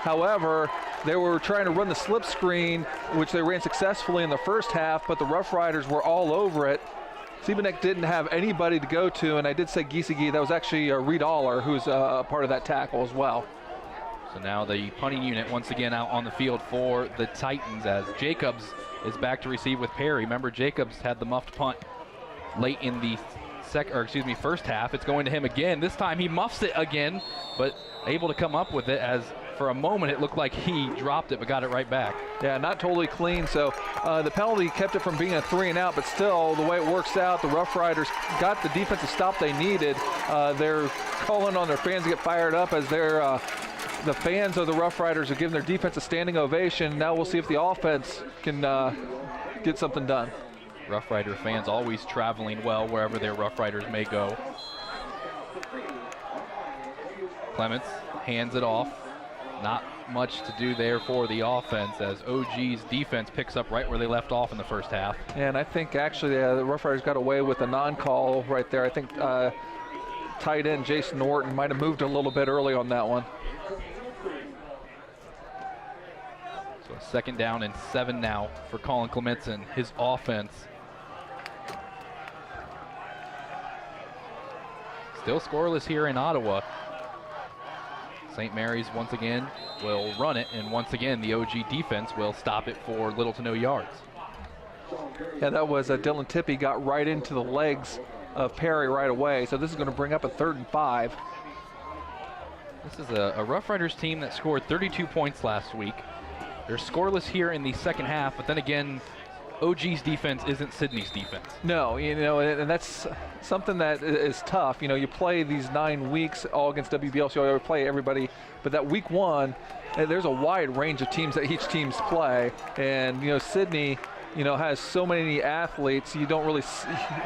However, they were trying to run the slip screen, which they ran successfully in the first half, but the Rough Riders were all over it. Siebenek didn't have anybody to go to, and I did say Giesecke. That was actually Reed Aller, who's a part of that tackle as well. So now the punting unit once again out on the field for the Titans as Jacobs is back to receive with Perry. Remember, Jacobs had the muffed punt late in the first half. It's going to him again. This time he muffs it again, but able to come up with it as for a moment it looked like he dropped it but got it right back. Yeah, not totally clean. So the penalty kept it from being a 3-and-out, but still the way it works out, the Rough Riders got the defensive stop they needed. They're calling on their fans to get fired up as the fans of the Rough Riders are giving their defense a standing ovation. Now we'll see if the offense can get something done. Rough Rider fans always traveling well wherever their Rough Riders may go. Clements hands it off. Not much to do there for the offense as OG's defense picks up right where they left off in the first half. And I think actually the Rough Riders got away with a non-call right there. I think tight end Jason Norton might have moved a little bit early on that one. So 2nd down and 7 now for Colin Clements and his offense. Still scoreless here in Ottawa. St. Mary's once again will run it, and once again the OG defense will stop it for little to no yards. Yeah, that was Dylan Tippie got right into the legs of Perry right away, so this is going to bring up a 3rd and 5. This is a Rough Riders team that scored 32 points last week. They're scoreless here in the second half, but then again, OG's defense isn't Sydney's defense. No, and that's something that is tough. You play these 9 weeks all against WBL, so you play everybody. But that week 1, there's a wide range of teams that each team's play. And, Sydney, has so many athletes, you don't really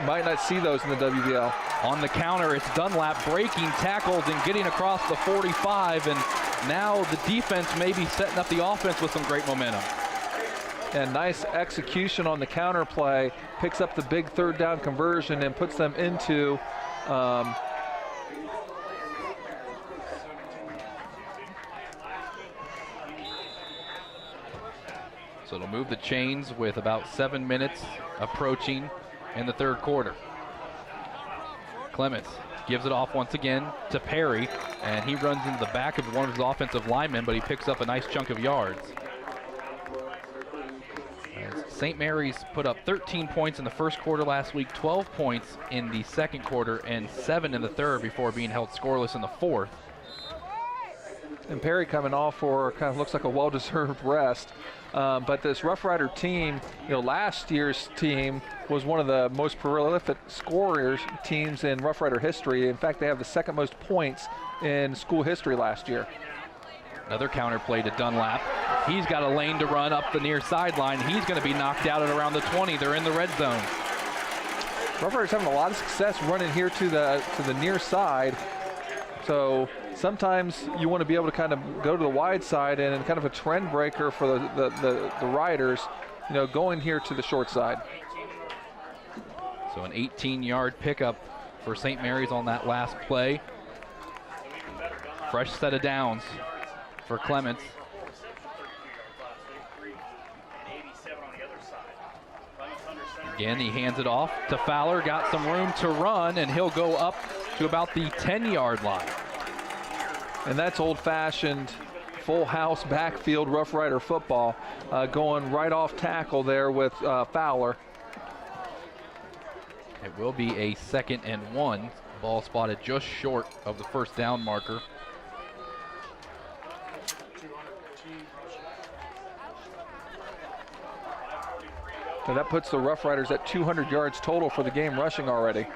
might not see those in the WBL. On the counter, it's Dunlap breaking tackles and getting across the 45. And now the defense may be setting up the offense with some great momentum. And nice execution on the counter play, picks up the big 3rd down conversion and puts them into so it'll move the chains with about 7 minutes approaching in the 3rd quarter. Clements gives it off once again to Perry, and he runs into the back of one of his offensive linemen, but he picks up a nice chunk of yards. St. Mary's put up 13 points in the first quarter last week, 12 points in the second quarter, and 7 in the third before being held scoreless in the fourth. And Perry coming off for kind of looks like a well-deserved rest. But this Rough Rider team, last year's team was one of the most prolific scorers teams in Rough Rider history. In fact, they have the 2nd most points in school history last year. Another counter play to Dunlap. He's got a lane to run up the near sideline. He's going to be knocked out at around the 20. They're in the red zone. Rough Riders having a lot of success running here to the near side. So sometimes you want to be able to kind of go to the wide side, and kind of a trend breaker for the Riders, going here to the short side. So an 18-yard pickup for St. Mary's on that last play. Fresh set of downs for Clements. Again, he hands it off to Fowler, got some room to run, and he'll go up to about the 10-yard line. And that's old-fashioned full house backfield Rough Rider football, going right off tackle there with Fowler. It will be a 2nd and 1. Ball spotted just short of the 1st down marker. So that puts the Rough Riders at 200 yards total for the game rushing already.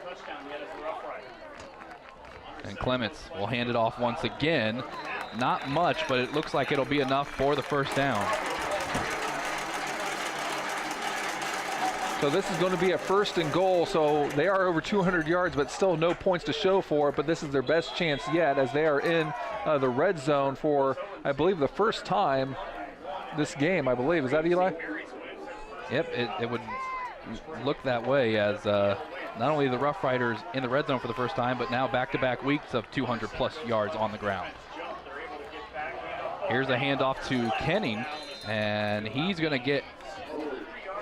And Clements will hand it off once again. Not much, but it looks like it'll be enough for the 1st down. So this is going to be a 1st and goal. So they are over 200 yards, but still no points to show for it. But this is their best chance yet, as they are in the red zone for, I believe, the first time this game, I believe. Is that Eli? Yep, it would look that way as not only the Rough Riders in the red zone for the first time, but now back-to-back weeks of 200-plus yards on the ground. Here's a handoff to Kenning, and he's going to get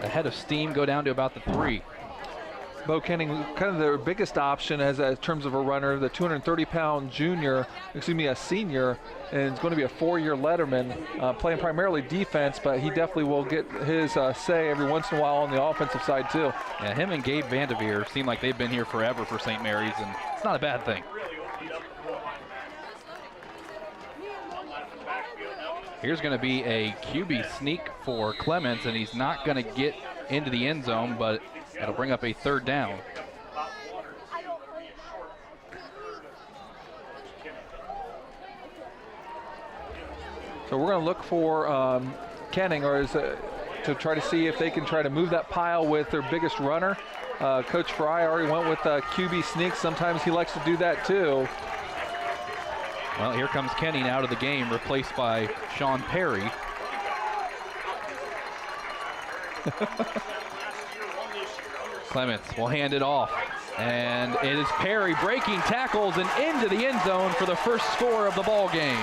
ahead of steam, go down to about the 3. Bo Kenning, kind of their biggest option as in terms of a runner, the 230-pound a senior, and it's going to be a 4-year letterman, playing primarily defense, but he definitely will get his say every once in a while on the offensive side too. Yeah, him and Gabe Vanderveer seem like they've been here forever for St. Mary's, and it's not a bad thing. Here's going to be a QB sneak for Clements, and he's not going to get into the end zone, but that'll bring up a 3rd down. So we're going to look for Kenning, to try to see if they can try to move that pile with their biggest runner. Coach Fry already went with QB sneak. Sometimes he likes to do that too. Well, here comes Kenning out of the game, replaced by Sean Perry. Clements will hand it off, and it is Perry breaking tackles and into the end zone for the first score of the ball game.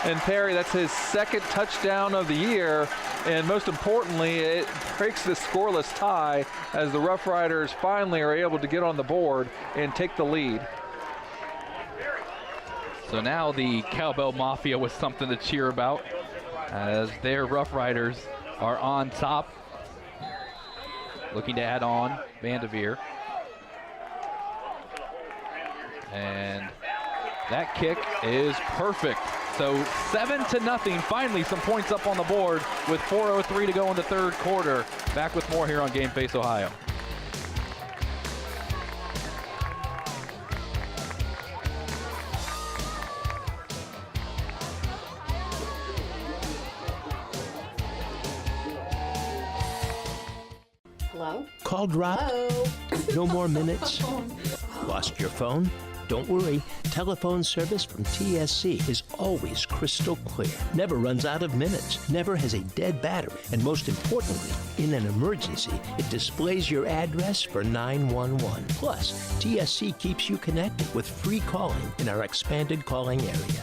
And Perry, that's his 2nd touchdown of the year, and most importantly, it breaks the scoreless tie as the Rough Riders finally are able to get on the board and take the lead. So now the Cowbell Mafia was something to cheer about as their Rough Riders are on top. Looking to add on Vanderveer. And that kick is perfect. So 7-0, finally some points up on the board with 4:03 to go in the 3rd quarter. Back with more here on Game Face Ohio. Hello? Call dropped? Hello? No more minutes? Lost your phone? Don't worry. Telephone service from TSC is always crystal clear. Never runs out of minutes. Never has a dead battery. And most importantly, in an emergency, it displays your address for 911. Plus, TSC keeps you connected with free calling in our expanded calling area.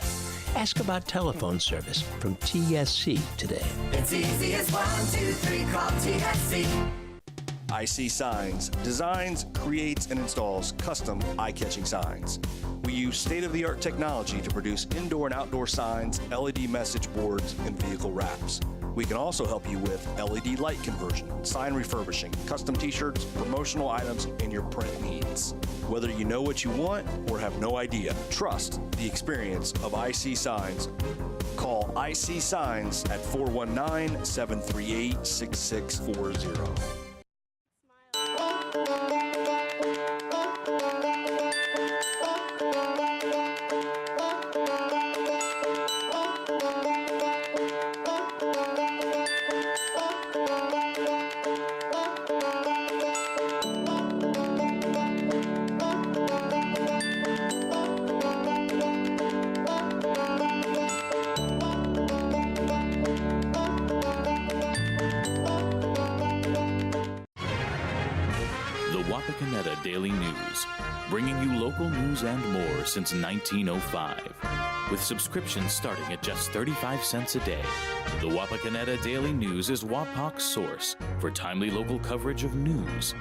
Ask about telephone service from TSC today. It's easy as 1, 2, 3, call TSC. IC Signs designs, creates, and installs custom eye-catching signs. We use state-of-the-art technology to produce indoor and outdoor signs, LED message boards, and vehicle wraps. We can also help you with LED light conversion, sign refurbishing, custom t-shirts, promotional items, and your print needs. Whether you know what you want or have no idea, trust the experience of IC Signs. Call IC Signs at 419-738-6640. Wapakoneta Daily News, bringing you local news and more since 1905. With subscriptions starting at just 35 cents a day, the Wapakoneta Daily News is Wapak's source for timely local coverage of news,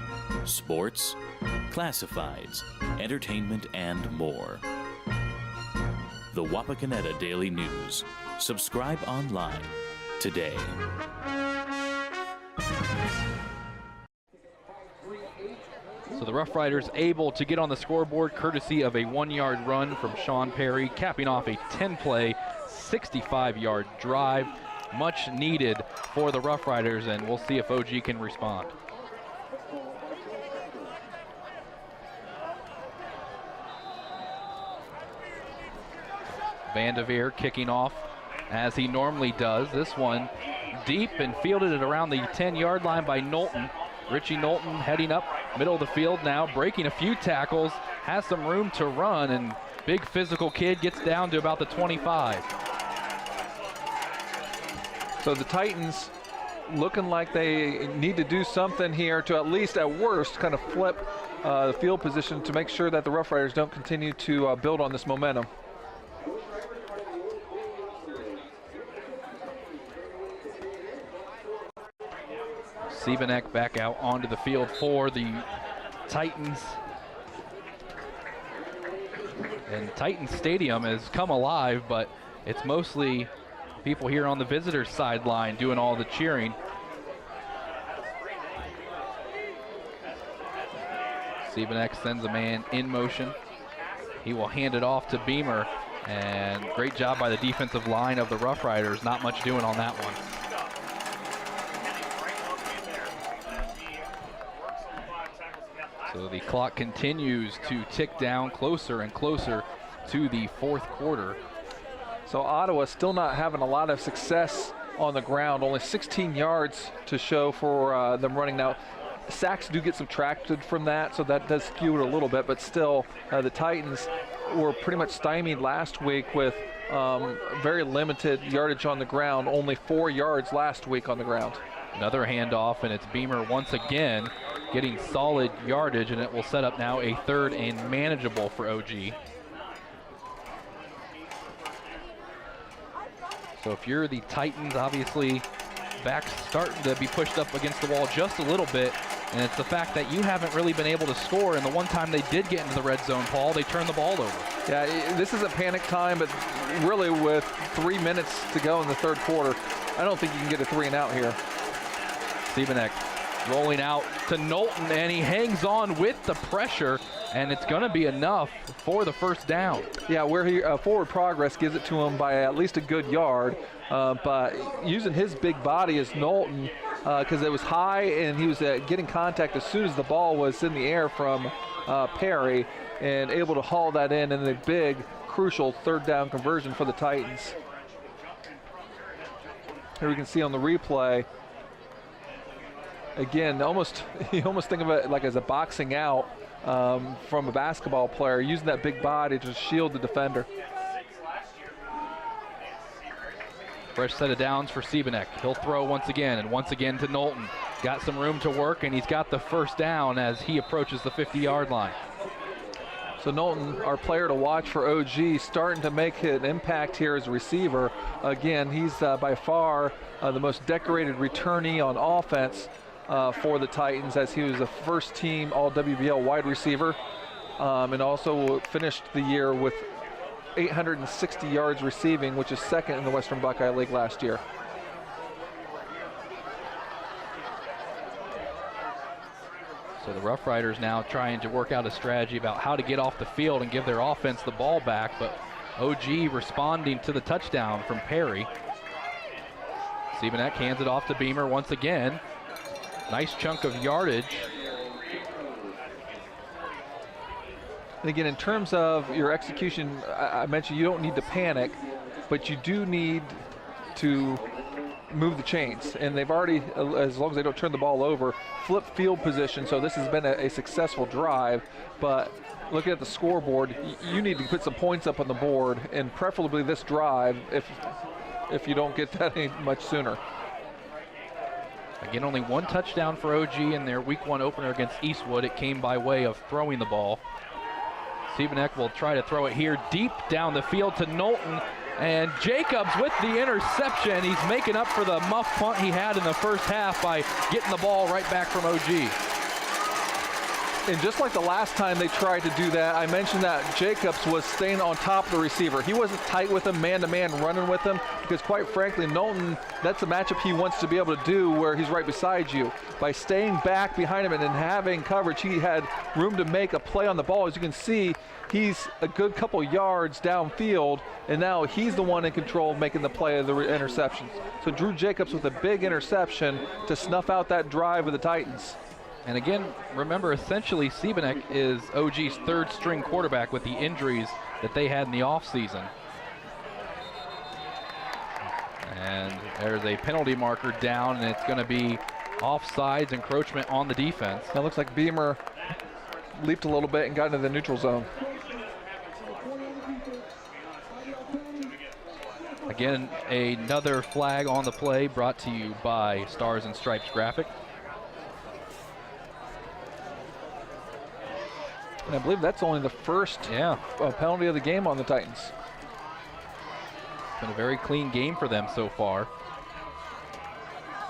sports, classifieds, entertainment, and more. The Wapakoneta Daily News. Subscribe online today. So the Rough Riders able to get on the scoreboard courtesy of a 1-yard run from Sean Perry, capping off a 10-play, 65-yard drive. Much needed for the Rough Riders, and we'll see if OG can respond. Vanderveer kicking off as he normally does. This one deep and fielded it around the 10-yard line by Knowlton. Richie Knowlton heading up middle of the field now, breaking a few tackles, has some room to run, and big physical kid gets down to about the 25. So the Titans looking like they need to do something here to at least, at worst, kind of flip the field position to make sure that the Rough Riders don't continue to build on this momentum. Siebenek back out onto the field for the Titans. And Titan Stadium has come alive, but it's mostly people here on the visitors' sideline doing all the cheering. Siebenek sends a man in motion. He will hand it off to Beamer, and great job by the defensive line of the Rough Riders. Not much doing on that one. So the clock continues to tick down closer and closer to the fourth quarter. So Ottawa still not having a lot of success on the ground, only 16 yards to show for them running. Now, sacks do get subtracted from that, so that does skew it a little bit, but still the Titans were pretty much stymied last week with very limited yardage on the ground, only 4 yards last week on the ground. Another handoff, and it's Beamer once again getting solid yardage, and it will set up now a third and manageable for OG. So if you're the Titans, obviously backs starting to be pushed up against the wall just a little bit, and it's the fact that you haven't really been able to score, and the one time they did get into the red zone, Paul, they turned the ball over. Yeah, this isn't panic time, but really with 3 minutes to go in the third quarter, I don't think you can get a 3-and-out here. Siebenek rolling out to Nolan, and he hangs on with the pressure, and it's going to be enough for the first down. Yeah, where he forward progress gives it to him by at least a good yard, but using his big body as Nolan, because it was high and he was getting contact as soon as the ball was in the air from Perry, and able to haul that in the big, crucial third down conversion for the Titans. Here we can see on the replay, again, you almost think of it like as a boxing out from a basketball player, using that big body to shield the defender. Fresh set of downs for Siebenek. He'll throw once again, and once again to Nolan. Got some room to work, and he's got the first down as he approaches the 50-yard line. So Nolan, our player to watch for OG, starting to make an impact here as a receiver. Again, he's by far the most decorated returnee on offense for the Titans, as he was a first-team All-WBL wide receiver, and also finished the year with 860 yards receiving, which is second in the Western Buckeye League last year. So the Rough Riders now trying to work out a strategy about how to get off the field and give their offense the ball back, but OG responding to the touchdown from Perry. Siebenek hands it off to Beamer once again. Nice chunk of yardage. And again, in terms of your execution, I mentioned you don't need to panic, but you do need to move the chains. And they've already, as long as they don't turn the ball over, flip field position. So this has been a successful drive. But looking at the scoreboard, you need to put some points up on the board, and preferably this drive if you don't get that any much sooner. Again, only one touchdown for OG in their week 1 opener against Eastwood. It came by way of throwing the ball. Siebenek will try to throw it here deep down the field to Nolan, and Jacobs with the interception. He's making up for the muff punt he had in the first half by getting the ball right back from OG. And just like the last time they tried to do that, I mentioned that Jacobs was staying on top of the receiver. He wasn't tight with him, man-to-man running with him, because quite frankly, Nolan, that's a matchup he wants to be able to do where he's right beside you. By staying back behind him and then having coverage, he had room to make a play on the ball. As you can see, he's a good couple yards downfield, and now he's the one in control of making the play of the interceptions. So Drew Jacobs with a big interception to snuff out that drive of the Titans. And again, remember, essentially Siebenek is OG's third string quarterback with the injuries that they had in the offseason. And there's a penalty marker down, and it's going to be offsides, encroachment on the defense. That looks like Beamer leaped a little bit and got into the neutral zone. Again, another flag on the play brought to you by Stars and Stripes Graphic. And I believe that's only the first penalty of the game on the Titans. It's been a very clean game for them so far.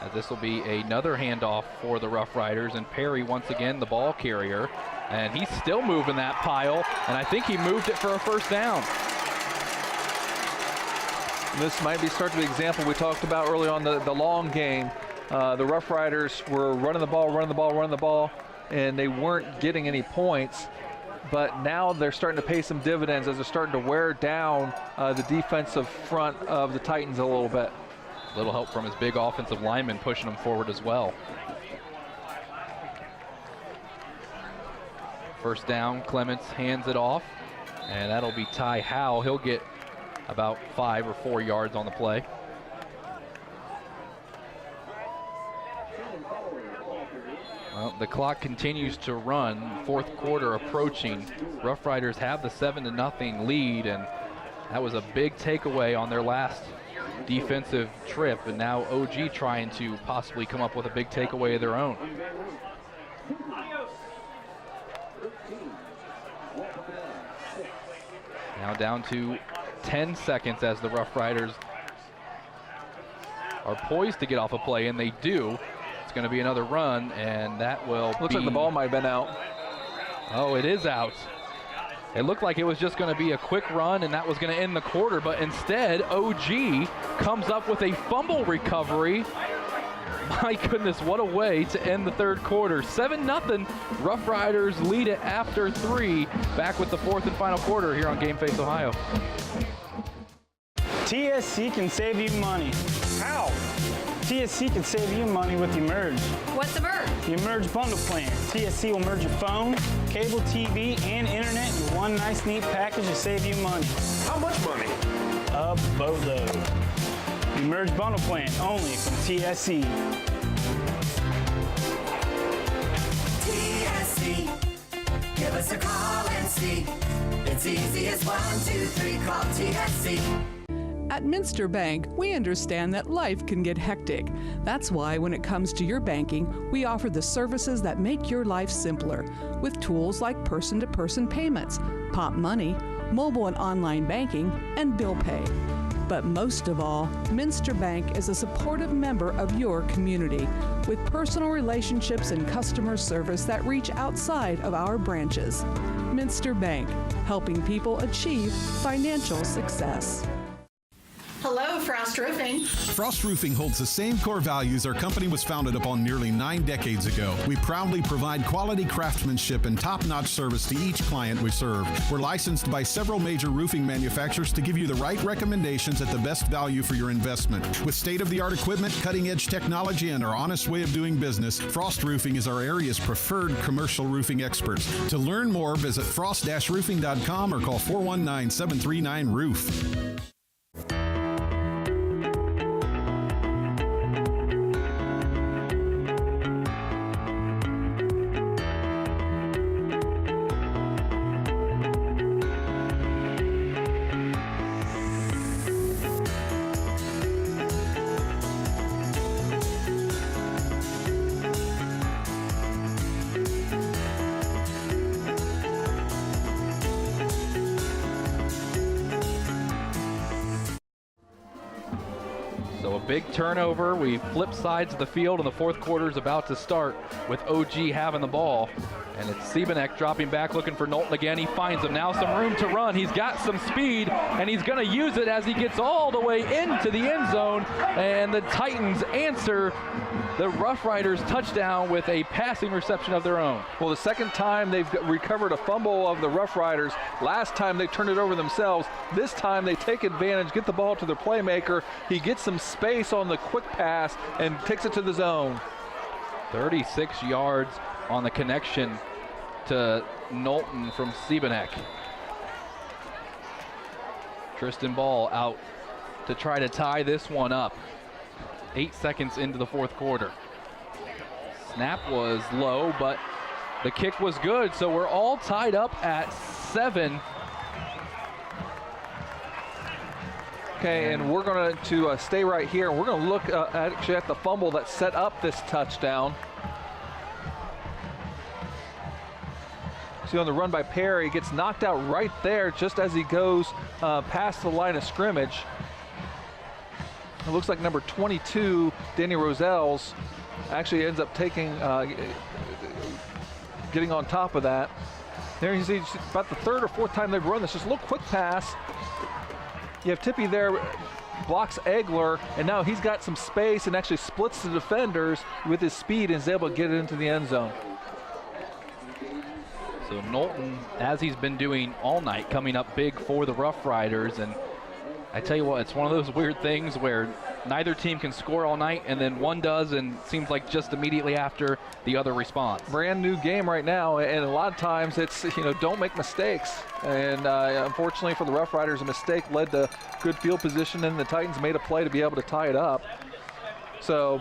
As this will be another handoff for the Rough Riders, and Perry once again the ball carrier, and he's still moving that pile, and I think he moved it for a first down. This might be start to the example we talked about early on the long game. The Rough Riders were running the ball, and they weren't getting any points. But now they're starting to pay some dividends as they're starting to wear down the defensive front of the Titans a little bit. Little help from his big offensive lineman pushing him forward as well. First down, Clements hands it off, and that'll be Ty Howe. He'll get about 5 or 4 yards on the play. Well, the clock continues to run. Fourth quarter approaching. Rough Riders have the 7-0 lead, and that was a big takeaway on their last defensive trip, and now OG trying to possibly come up with a big takeaway of their own. Now down to 10 seconds as the Rough Riders are poised to get off a play, and they do. It's going to be another run, and that will Looks like the ball might have been out. Oh, it is out. It looked like it was just going to be a quick run, and that was going to end the quarter, but instead, OG comes up with a fumble recovery. My goodness, what a way to end the third quarter. 7-0, Rough Riders lead it after 3. Back with the fourth and final quarter here on Game Face Ohio. TSC can save you money. How? TSC can save you money with Emerge. What's Emerge? The Emerge bundle plan. TSC will merge your phone, cable TV, and internet in one nice, neat package to save you money. How much money? A boatload. The Emerge bundle plan only from TSC. TSC, give us a call and see. It's easy as 1, 2, 3, call TSC. At Minster Bank, we understand that life can get hectic. That's why when it comes to your banking, we offer the services that make your life simpler, with tools like person-to-person payments, Pop Money, mobile and online banking, and bill pay. But most of all, Minster Bank is a supportive member of your community, with personal relationships and customer service that reach outside of our branches. Minster Bank, helping people achieve financial success. Hello, Frost Roofing. Frost Roofing holds the same core values our company was founded upon nearly 9 decades ago. We proudly provide quality craftsmanship and top-notch service to each client we serve. We're licensed by several major roofing manufacturers to give you the right recommendations at the best value for your investment. With state-of-the-art equipment, cutting-edge technology, and our honest way of doing business, Frost Roofing is our area's preferred commercial roofing experts. To learn more, visit frost-roofing.com or call 419-739-ROOF. Big turnover. We flip sides of the field, and the fourth quarter is about to start with OG having the ball. And it's Siebenek dropping back, looking for Nolan again. He finds him. Now some room to run. He's got some speed, and he's going to use it as he gets all the way into the end zone. And the Titans answer the Rough Riders touchdown with a passing reception of their own. Well, the second time they've recovered a fumble of the Rough Riders. Last time they turned it over themselves. This time they take advantage, get the ball to their playmaker. He gets some space on the quick pass and takes it to the zone. 36 yards on the connection to Knowlton from Siebenek. Tristan Ball out to try to tie this one up. 8 seconds into the fourth quarter. Snap was low, but the kick was good, so we're all tied up at 7. Okay, and we're going to stay right here, and we're going to look actually at the fumble that set up this touchdown. See on the run by Perry, gets knocked out right there just as he goes past the line of scrimmage. It looks like number 22, Danny Rosells, actually ends up taking, getting on top of that. There you see about the third or fourth time they've run this. Just a little quick pass. You have Tippy there, blocks Egler, and now he's got some space and actually splits the defenders with his speed and is able to get it into the end zone. So Knowlton, as he's been doing all night, coming up big for the Roughriders. And I tell you what, it's one of those weird things where neither team can score all night, and then one does, and seems like just immediately after the other responds. Brand new game right now, and a lot of times it's, don't make mistakes. And unfortunately for the Roughriders, a mistake led to good field position, and the Titans made a play to be able to tie it up. So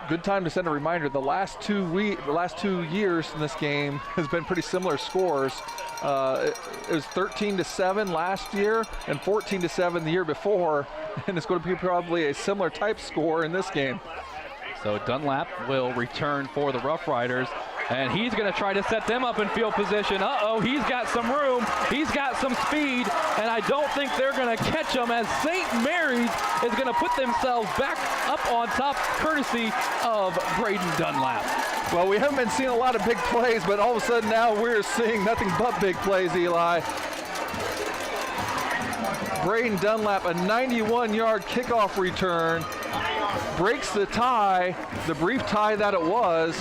good time to send a reminder. The last 2 years in this game has been pretty similar scores. It was 13-7 last year and 14-7 the year before, and it's going to be probably a similar type score in this game. So Dunlap will return for the Roughriders, and he's going to try to set them up in field position. Uh-oh, he's got some room, he's got some speed, and I don't think they're going to catch him as St. Mary's is going to put themselves back up on top courtesy of Braden Dunlap. Well, we haven't been seeing a lot of big plays, but all of a sudden now we're seeing nothing but big plays, Eli. Braden Dunlap, a 91-yard kickoff return, breaks the tie, the brief tie that it was,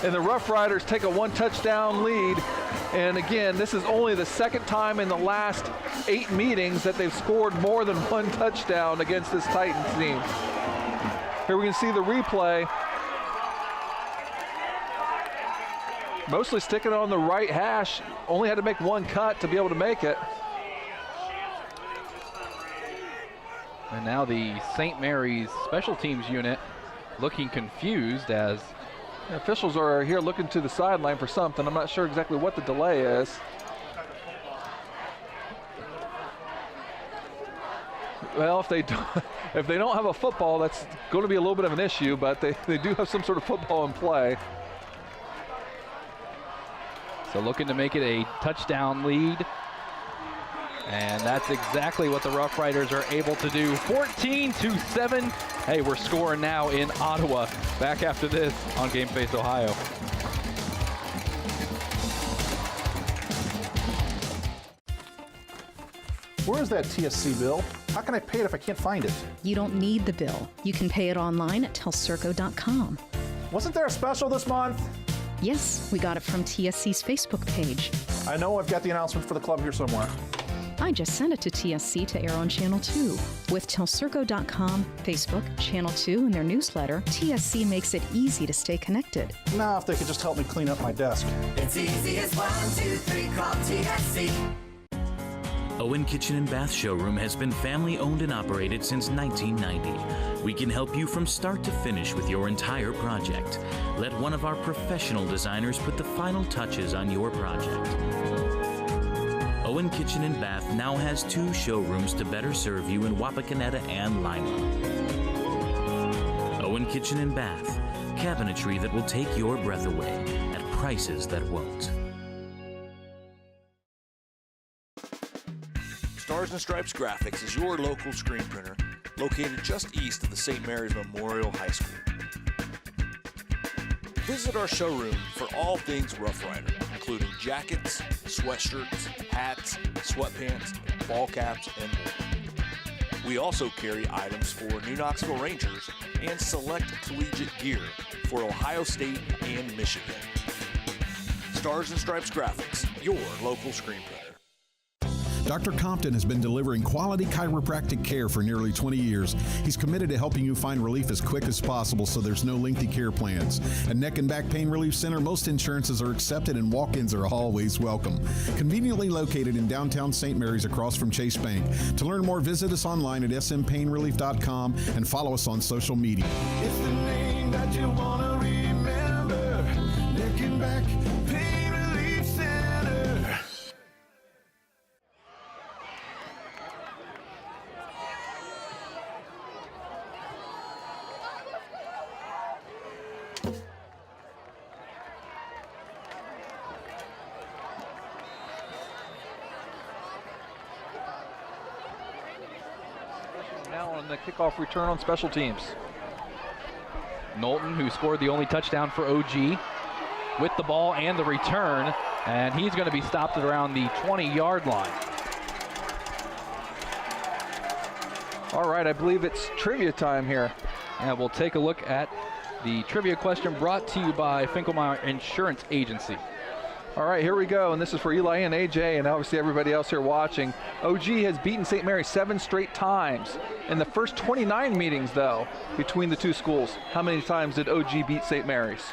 and the Roughriders take a one-touchdown lead. And again, this is only the second time in the last 8 meetings that they've scored more than one touchdown against this Titans team. Here we can see the replay. Mostly sticking on the right hash, only had to make one cut to be able to make it. And now the St. Mary's special teams unit looking confused as the officials are here looking to the sideline for something. I'm not sure exactly what the delay is. Well, if they don't have a football, that's going to be a little bit of an issue, but they do have some sort of football in play. So looking to make it a touchdown lead. And that's exactly what the Roughriders are able to do. 14-7. Hey, we're scoring now in Ottawa. Back after this on Game Face Ohio. Where is that TSC bill? How can I pay it if I can't find it? You don't need the bill. You can pay it online at telcirco.com. Wasn't there a special this month? Yes, we got it from TSC's Facebook page. I know I've got the announcement for the club here somewhere. I just sent it to TSC to air on Channel 2. With telcirco.com, Facebook, Channel 2, and their newsletter, TSC makes it easy to stay connected. Now, if they could just help me clean up my desk. It's easy as 1, 2, 3, call TSC. Owen Kitchen and Bath Showroom has been family owned and operated since 1990. We can help you from start to finish with your entire project. Let one of our professional designers put the final touches on your project. Owen Kitchen and Bath now has 2 showrooms to better serve you in Wapakoneta and Lima. Owen Kitchen and Bath, cabinetry that will take your breath away at prices that won't. Stars and Stripes Graphics is your local screen printer located just east of the St. Mary's Memorial High School. Visit our showroom for all things Rough Rider, including jackets, sweatshirts, hats, sweatpants, ball caps, and more. We also carry items for New Knoxville Rangers and select collegiate gear for Ohio State and Michigan. Stars and Stripes Graphics, your local screen printer. Dr. Compton has been delivering quality chiropractic care for nearly 20 years. He's committed to helping you find relief as quick as possible so there's no lengthy care plans. At Neck and Back Pain Relief Center, most insurances are accepted and walk-ins are always welcome. Conveniently located in downtown St. Mary's across from Chase Bank. To learn more, visit us online at smpainrelief.com and follow us on social media. It's the name that you want to remember. Neck and Back Pain Relief Center. now on the kickoff return on special teams. Nolan, who scored the only touchdown for OG, with the ball and the return, and he's going to be stopped at around the 20-yard line. All right, I believe it's trivia time here. And we'll take a look at the trivia question brought to you by Finkelmeyer Insurance Agency. All right, here we go, and this is for Eli and AJ and obviously everybody else here watching. OG has beaten St. Mary's 7 straight times. In the first 29 meetings, though, between the two schools, how many times did OG beat St. Mary's?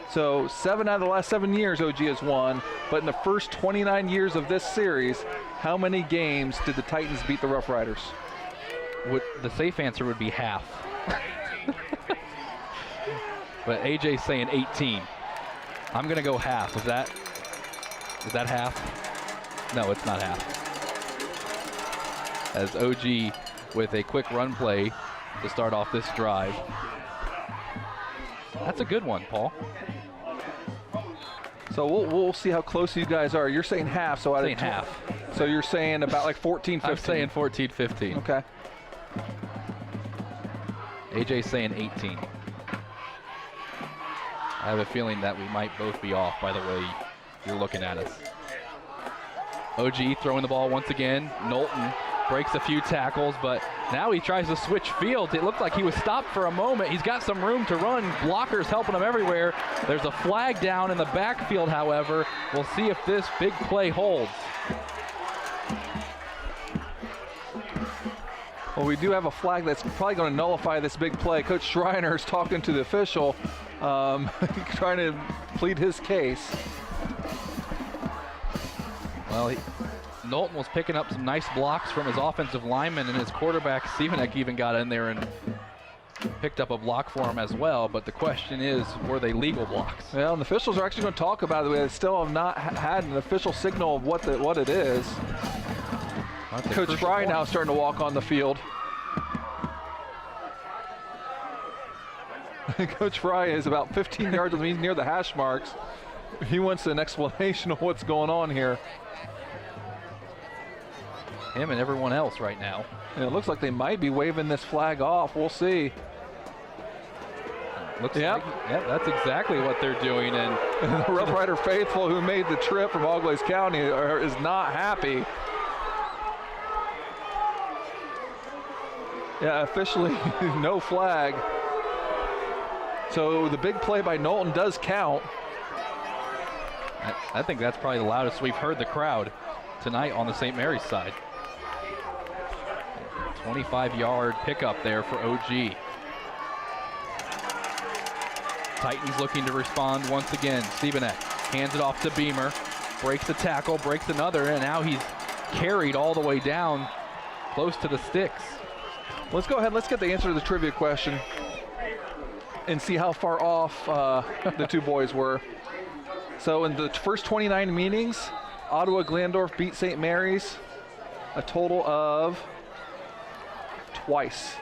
So 7 out of the last 7 years OG has won, but in the first 29 years of this series, how many games did the Titans beat the Roughriders? The safe answer would be half. But AJ's saying 18. I'm gonna go half. Is that half? No, it's not half. As OG with a quick run play to start off this drive. That's a good one, Paul. So we'll see how close you guys are. You're saying half, so saying half. So you're saying about like 14, 15. I'm saying 14, 15. Okay. AJ's saying 18. I have a feeling that we might both be off by the way you're looking at us. OG throwing the ball once again. Nolan breaks a few tackles, but now he tries to switch fields. It looked like he was stopped for a moment. He's got some room to run. Blockers helping him everywhere. There's a flag down in the backfield, however. We'll see if this big play holds. Well, we do have a flag that's probably going to nullify this big play. Coach Schreiner is talking to the official, trying to plead his case. Well, Nolan was picking up some nice blocks from his offensive lineman, and his quarterback, Stevenek, even got in there and picked up a block for him as well. But the question is, were they legal blocks? Well, and the officials are actually going to talk about it. They still have not had an official signal of what it is. Coach Fry now starting to walk on the field. Coach Fry is about 15 yards he's near the hash marks. He wants an explanation of what's going on here. Him and everyone else right now. And it looks like they might be waving this flag off. We'll see. Looks like, that's exactly what they're doing. And the Rough Rider faithful who made the trip from Auglaize County is not happy. Yeah, officially no flag. So the big play by Nolan does count. I think that's probably the loudest we've heard the crowd tonight on the St. Mary's side. 25-yard pickup there for OG. Titans looking to respond once again. Stevenek hands it off to Beamer. Breaks a tackle, breaks another, and now he's carried all the way down close to the sticks. Let's go ahead, let's get the answer to the trivia question and see how far off the two boys were. So in the first 29 meetings, Ottawa-Glandorf beat St. Mary's a total of twice.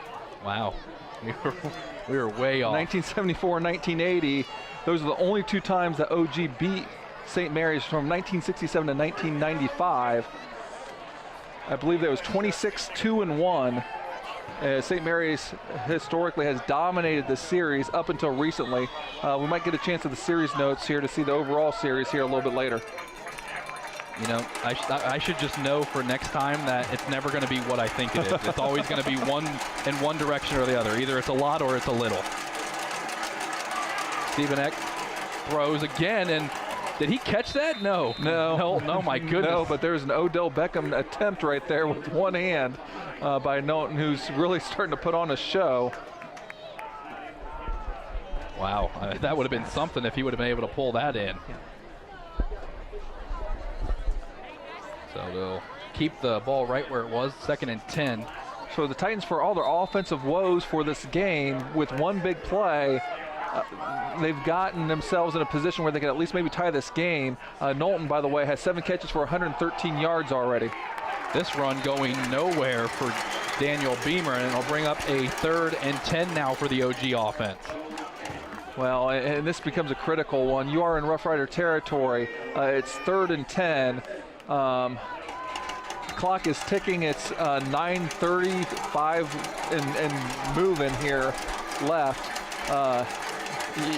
Wow, we were way off. 1974 and 1980, those are the only two times that OG beat St. Mary's from 1967 to 1995. I believe that was 26-2-1. St. Mary's historically has dominated the series up until recently. We might get a chance at the series notes here to see the overall series here a little bit later. You know, I should just know for next time that it's never going to be what I think it is. It's always going to be one in one direction or the other. Either it's a lot or it's a little. Stevenek throws again, and did he catch that? No, my goodness. No, but there's an Odell Beckham attempt right there with one hand by Nolan, who's really starting to put on a show. Wow, that would have been something if he would have been able to pull that in. So they'll keep the ball right where it was, 2nd and 10. So the Titans, for all their offensive woes for this game, with one big play, they've gotten themselves in a position where they can at least maybe tie this game. Nolan, by the way, has 7 catches for 113 yards already. This run going nowhere for Daniel Beamer, and it'll bring up a 3rd and 10 now for the OG offense. Well, and this becomes a critical one. You are in Rough Rider territory. It's 3rd and 10. clock is ticking. It's 9:35 and moving here left.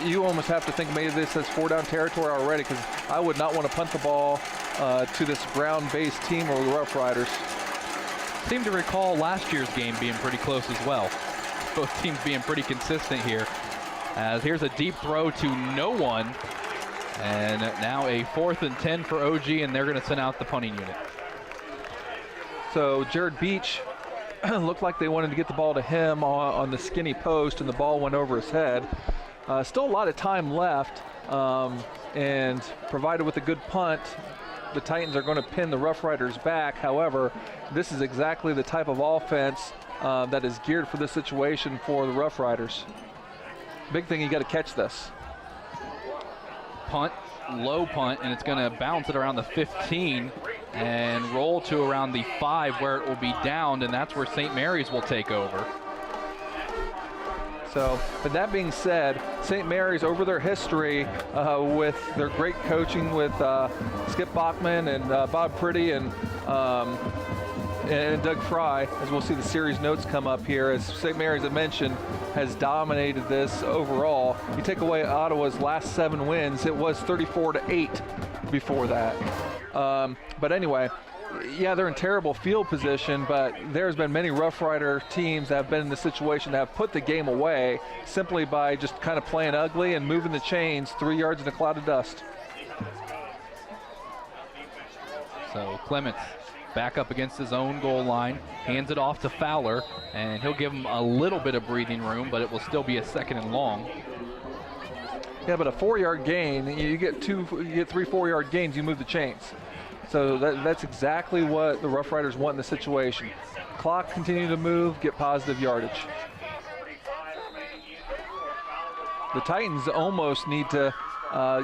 You almost have to think maybe this is 4-down territory already, because I would not want to punt the ball to this ground-based team or the Roughriders. Seem to recall last year's game being pretty close as well. Both teams being pretty consistent here. As here's a deep throw to no one. And now a 4th and 10 for OG, and they're going to send out the punting unit. So Jared Beach looked like they wanted to get the ball to him on the skinny post, and the ball went over his head. Still a lot of time left, and provided with a good punt, the Titans are going to pin the Roughriders back. However, this is exactly the type of offense that is geared for this situation for the Roughriders. Big thing, you got to catch this. Punt, low punt, and it's going to bounce it around the 15 and roll to around the 5, where it will be downed, and that's where St. Mary's will take over. So, but that being said, St. Mary's, over their history with their great coaching with Skip Bachman and Bob Priddy and Doug Fry, as we'll see the series notes come up here, as St. Mary's, I mentioned, has dominated this overall. You take away Ottawa's last 7 wins, it was 34-8 before that. But anyway, yeah, they're in terrible field position, but there's been many Rough Rider teams that have been in the situation that have put the game away simply by just kind of playing ugly and moving the chains 3 yards in a cloud of dust. So Clements back up against his own goal line, hands it off to Fowler, and he'll give him a little bit of breathing room, but it will still be a 2nd and long. Yeah, but a 4-yard gain, you get 3 4-yard gains, you move the chains. So that's exactly what the Rough Riders want in the situation. Clock continue to move, get positive yardage. The Titans almost need to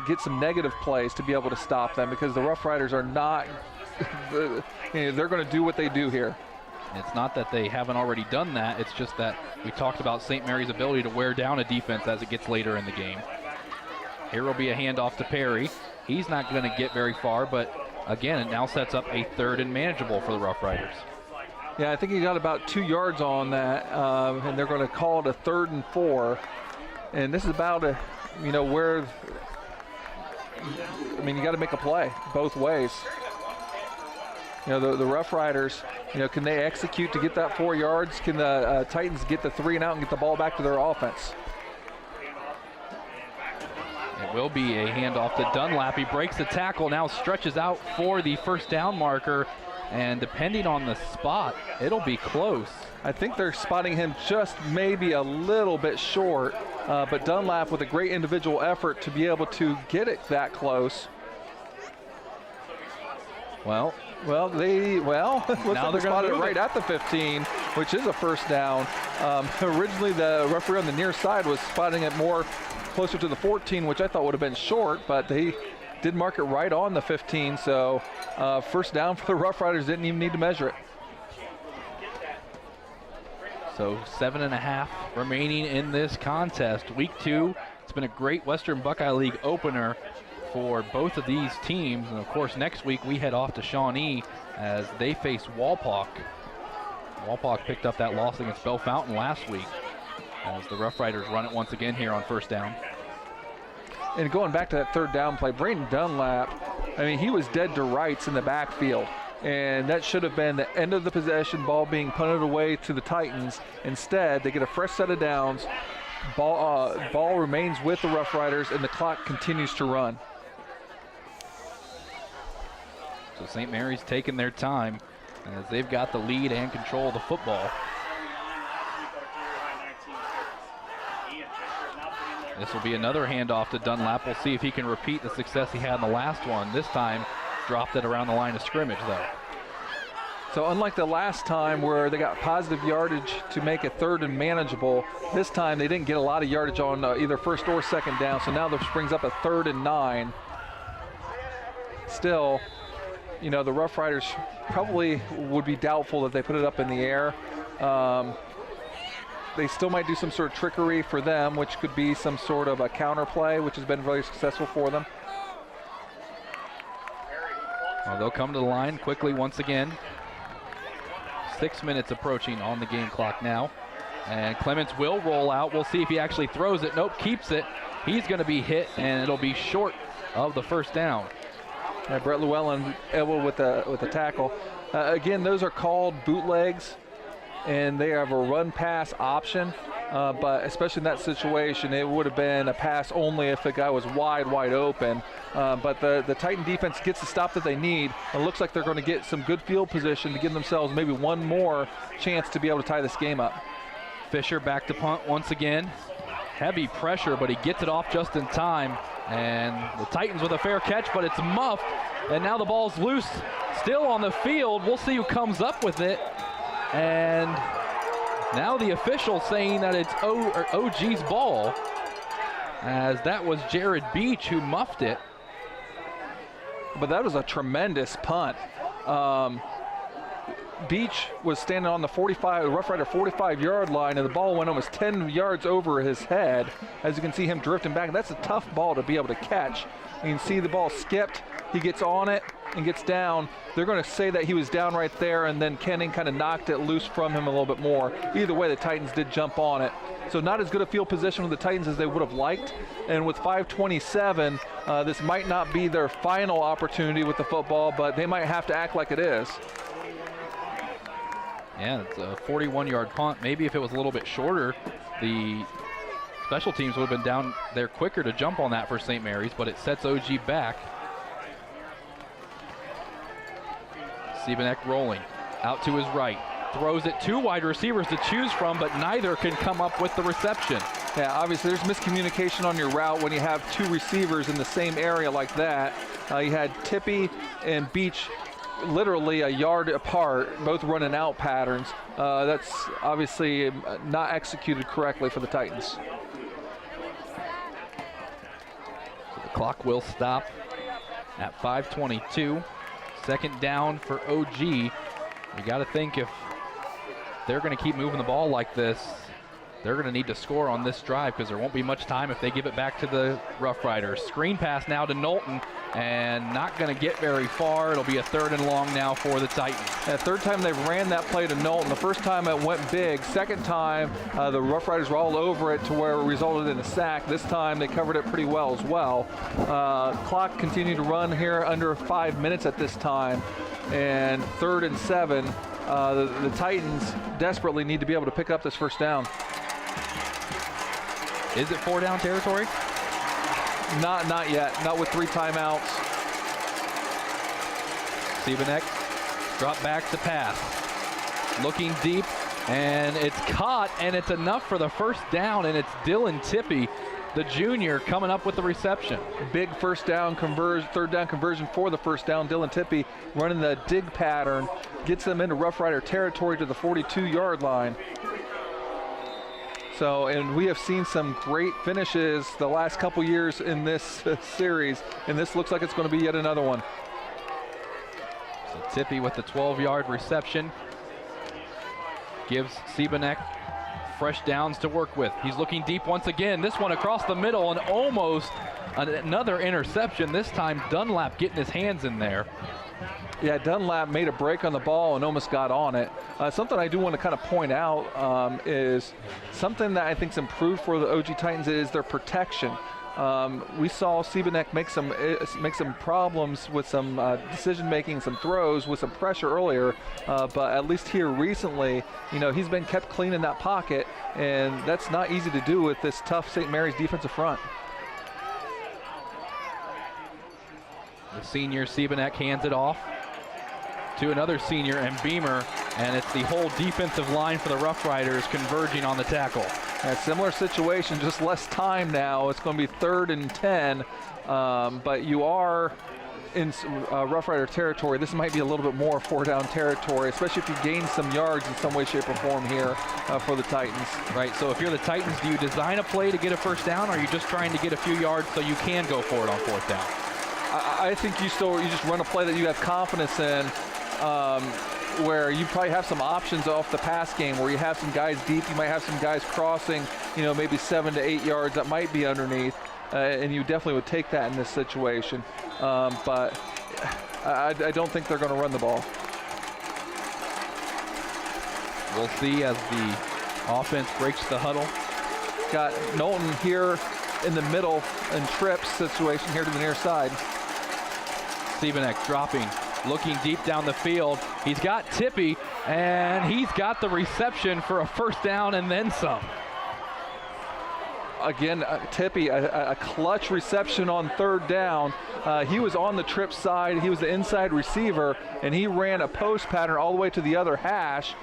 get some negative plays to be able to stop them, because the Rough Riders are not, they're going to do what they do here. It's not that they haven't already done that, it's just that we talked about St. Mary's ability to wear down a defense as it gets later in the game. Here will be a handoff to Perry. He's not going to get very far, but again, it now sets up a 3rd and manageable for the Rough Riders. Yeah, I think he got about 2 yards on that, and they're going to call it a 3rd and 4. And this is about where, you got to make a play both ways. The Rough Riders, can they execute to get that 4 yards? Can the Titans get the 3 and out and get the ball back to their offense? It will be a handoff to Dunlap. He breaks the tackle, now stretches out for the 1st down marker, and depending on the spot, it'll be close. I think they're spotting him just maybe a little bit short, but Dunlap with a great individual effort to be able to get it that close. Well, looks like they spotted it right at the 15, which is a 1st down. Originally, the referee on the near side was spotting it more closer to the 14, which I thought would have been short, but they did mark it right on the 15, so 1st down for the Rough Riders, didn't even need to measure it. So 7.5 remaining in this contest. Week 2, it's been a great Western Buckeye League opener for both of these teams, and of course next week we head off to Shawnee as they face Walpock. Walpock picked up that loss against Bellefontaine last week as the Rough Riders run it once again here on 1st down. And going back to that 3rd down play, Braden Dunlap, he was dead to rights in the backfield, and that should have been the end of the possession, ball being punted away to the Titans. Instead, they get a fresh set of downs, ball remains with the Rough Riders, and the clock continues to run. So St. Mary's taking their time as they've got the lead and control of the football. This will be another handoff to Dunlap. We'll see if he can repeat the success he had in the last one. This time, dropped it around the line of scrimmage, though. So unlike the last time where they got positive yardage to make it 3rd and manageable, this time they didn't get a lot of yardage on either 1st or 2nd down. So now this brings up a 3rd and 9. Still, the Rough Riders probably would be doubtful that they put it up in the air. They still might do some sort of trickery for them, which could be some sort of a counter play, which has been very successful for them. Well, they'll come to the line quickly once again. 6 minutes approaching on the game clock now. And Clements will roll out. We'll see if he actually throws it. Nope, keeps it. He's going to be hit, and it'll be short of the first down. Yeah, Brett Llewellyn able with the tackle. Again, those are called bootlegs, and they have a run-pass option. But especially in that situation, it would have been a pass only if the guy was wide open. But the Titan defense gets the stop that they need. It looks like they're going to get some good field position to give themselves maybe one more chance to be able to tie this game up. Fisher back to punt once again. Heavy pressure, but he gets it off just in time. And the Titans with a fair catch, but it's muffed. And now the ball's loose, still on the field. We'll see who comes up with it. And now the official saying that it's OG's ball, as that was Jared Beach who muffed it. But that was a tremendous punt. Beach was standing on the Rough Rider 45-yard line, and the ball went almost 10 yards over his head. As you can see him drifting back. That's a tough ball to be able to catch. You can see the ball skipped. He gets on it and gets down. They're going to say that he was down right there, and then Kenning kind of knocked it loose from him a little bit more. Either way, the Titans did jump on it. So not as good a field position with the Titans as they would have liked. And with 5:27, this might not be their final opportunity with the football, but they might have to act like it is. Yeah, it's a 41-yard punt. Maybe if it was a little bit shorter, the special teams would have been down there quicker to jump on that for St. Mary's, but it sets OG back. Siebenek rolling out to his right. Throws it, 2 wide receivers to choose from, but neither can come up with the reception. Yeah, obviously there's miscommunication on your route when you have 2 receivers in the same area like that. You had Tippy and Beach literally a yard apart, both running out patterns. That's obviously not executed correctly for the Titans. So the clock will stop at 5:22. Second down for OG. You got to think if they're going to keep moving the ball like this, they're going to need to score on this drive because there won't be much time if they give it back to the Rough Riders. Screen pass now to Knowlton, and not going to get very far. It'll be a 3rd and long now for the Titans. The third time they've ran that play to Knowlton. The first time it went big. Second time, the Rough Riders were all over it to where it resulted in a sack. This time they covered it pretty well as well. Clock continued to run here under 5 minutes at this time. And 3rd and 7. The Titans desperately need to be able to pick up this first down. Is it 4-down territory? Not yet. Not with 3 timeouts. Siebenek drop back to pass. Looking deep, and it's caught, and it's enough for the first down, and it's Dylan Tippy, the junior, coming up with the reception. Big third down conversion for the first down. Dylan Tippy running the dig pattern, gets them into Rough Rider territory to the 42-yard line. So, and we have seen some great finishes the last couple years in this series, and this looks like it's going to be yet another one. So Tippy with the 12-yard reception gives Siebenek fresh downs to work with. He's looking deep once again. This one across the middle, and almost another interception. This time Dunlap getting his hands in there. Yeah, Dunlap made a break on the ball and almost got on it. Something I do want to kind of point out is something that I think is improved for the OG Titans is their protection. We saw Siebenek make some problems with some decision making, some throws with some pressure earlier, but at least here recently, you know, he's been kept clean in that pocket, and that's not easy to do with this tough St. Mary's defensive front. The senior Siebenek hands it off to another senior and Beamer, and it's the whole defensive line for the Rough Riders converging on the tackle. A similar situation, just less time now. It's going to be 3rd and 10, but you are in Rough Rider territory. This might be a little bit more 4-down territory, especially if you gain some yards in some way, shape, or form here for the Titans. Right, so if you're the Titans, do you design a play to get a first down, or are you just trying to get a few yards so you can go for it on 4th down? I think you just run a play that you have confidence in, where you probably have some options off the pass game, where you have some guys deep, you might have some guys crossing, you know, maybe 7 to 8 yards that might be underneath, and you definitely would take that in this situation. But I don't think they're going to run the ball. We'll see as the offense breaks the huddle. Got Nolan here in the middle and trips situation here to the near side. Siebenek dropping, looking deep down the field. He's got Tippy, and he's got the reception for a first down and then some. Again, Tippy, a clutch reception on third down. He was on the trip side. He was the inside receiver, and he ran a post pattern all the way to the other hash,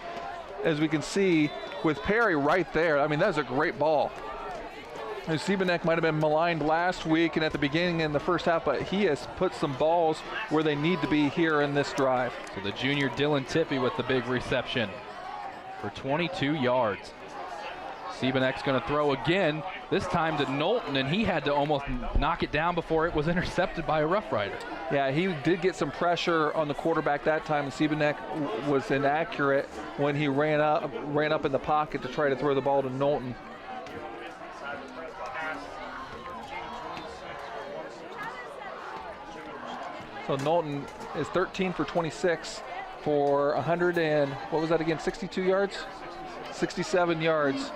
as we can see with Perry right there. I mean, that was a great ball. And Siebenek might have been maligned last week and at the beginning in the first half, but he has put some balls where they need to be here in this drive. So the junior Dylan Tippy with the big reception for 22 yards. Siebenek's going to throw again, this time to Knowlton, and he had to almost knock it down before it was intercepted by a Rough Rider. Yeah, he did get some pressure on the quarterback that time, and Siebenek was inaccurate when he ran up in the pocket to try to throw the ball to Knowlton. So Knowlton is 13 for 26 for 100 and, what was that again, 62 yards? 67 yards.